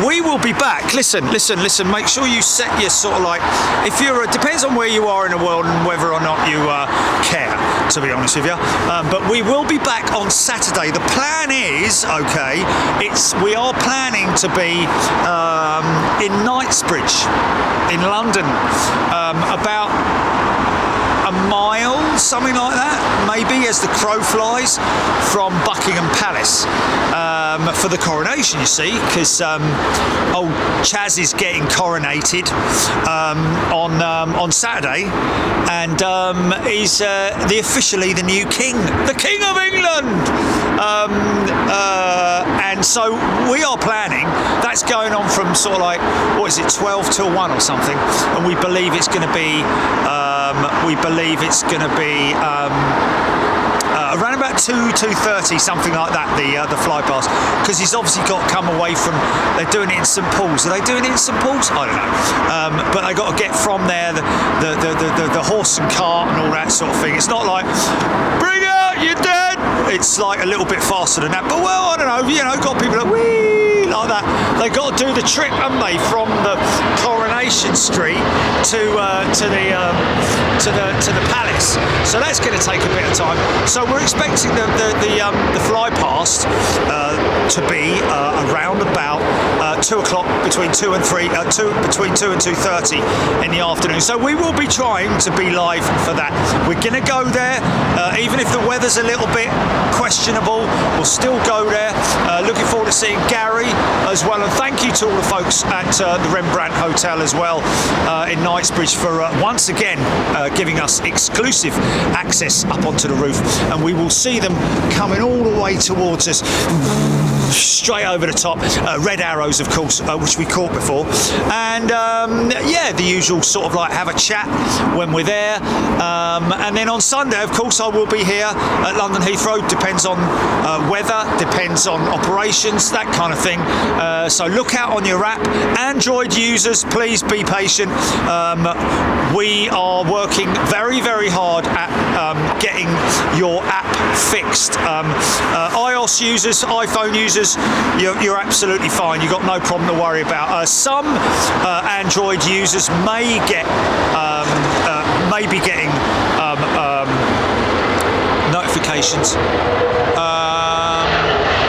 We will be back. Listen. Make sure you set your sort of like, if you're, it depends on where you are in the world and whether or not you care, to be honest with you. But we will be back on Saturday. The plan is, okay, we are planning to be in Knightsbridge in London, about a mile, something like that, maybe, as the crow flies, from Buckingham Palace for the coronation, you see, because old Chaz is getting coronated on Saturday, and he's officially the new king, the King of England. And so we are planning, that's going on from sort of like, what is it, 12 till 1 or something, and we believe it's going to be around about 2:30, something like that, the fly past, because he's obviously got to come away from, they're doing it in St Paul's. Are they doing it in St Paul's? I don't know. But they got to get from there, the horse and cart and all that sort of thing. It's not like, bring out your dead. It's like a little bit faster than that. But well, I don't know, got people like, wee, like that. They got to do the trip, haven't they, from the Coronation Street to the palace. So that's going to take a bit of time. So we're expecting the fly past to be around about 2 o'clock, between 2 and 3, between 2 and 2:30 in the afternoon. So we will be trying to be live for that. We're going to go there, even if the weather's a little bit questionable. We'll still go there. Looking forward to seeing Gary as well, and thank you to all the folks at the Rembrandt Hotel as well in Knightsbridge for once again giving us exclusive access up onto the roof, and we will see them coming all the way towards us, straight over the top. Red arrows, of course, which we caught before, and yeah, the usual sort of like have a chat when we're there, and then on Sunday, of course, I will be here at London Heathrow. Depends on weather, depends on operations, that kind of thing. So look out on your app. Android users, please be patient. We are working very, very hard at getting your app fixed. iOS users, iPhone users, you're absolutely fine. You've got no problem to worry about. Some Android users may be getting notifications.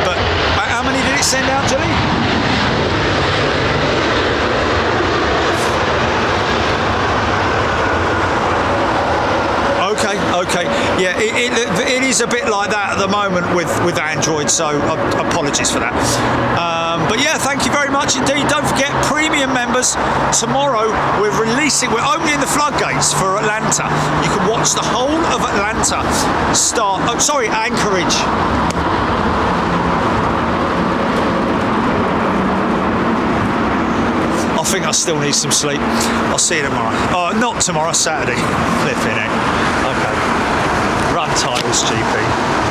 But how many did it send out, Julie? Okay, yeah, it is a bit like that at the moment with Android, so apologies for that. But yeah, thank you very much indeed. Don't forget, premium members, tomorrow we're opening the floodgates for Atlanta. You can watch the whole of Atlanta start, Anchorage. I think I still need some sleep. I'll see you tomorrow. Not tomorrow, Saturday. Flipping it. Okay. Run titles, GP.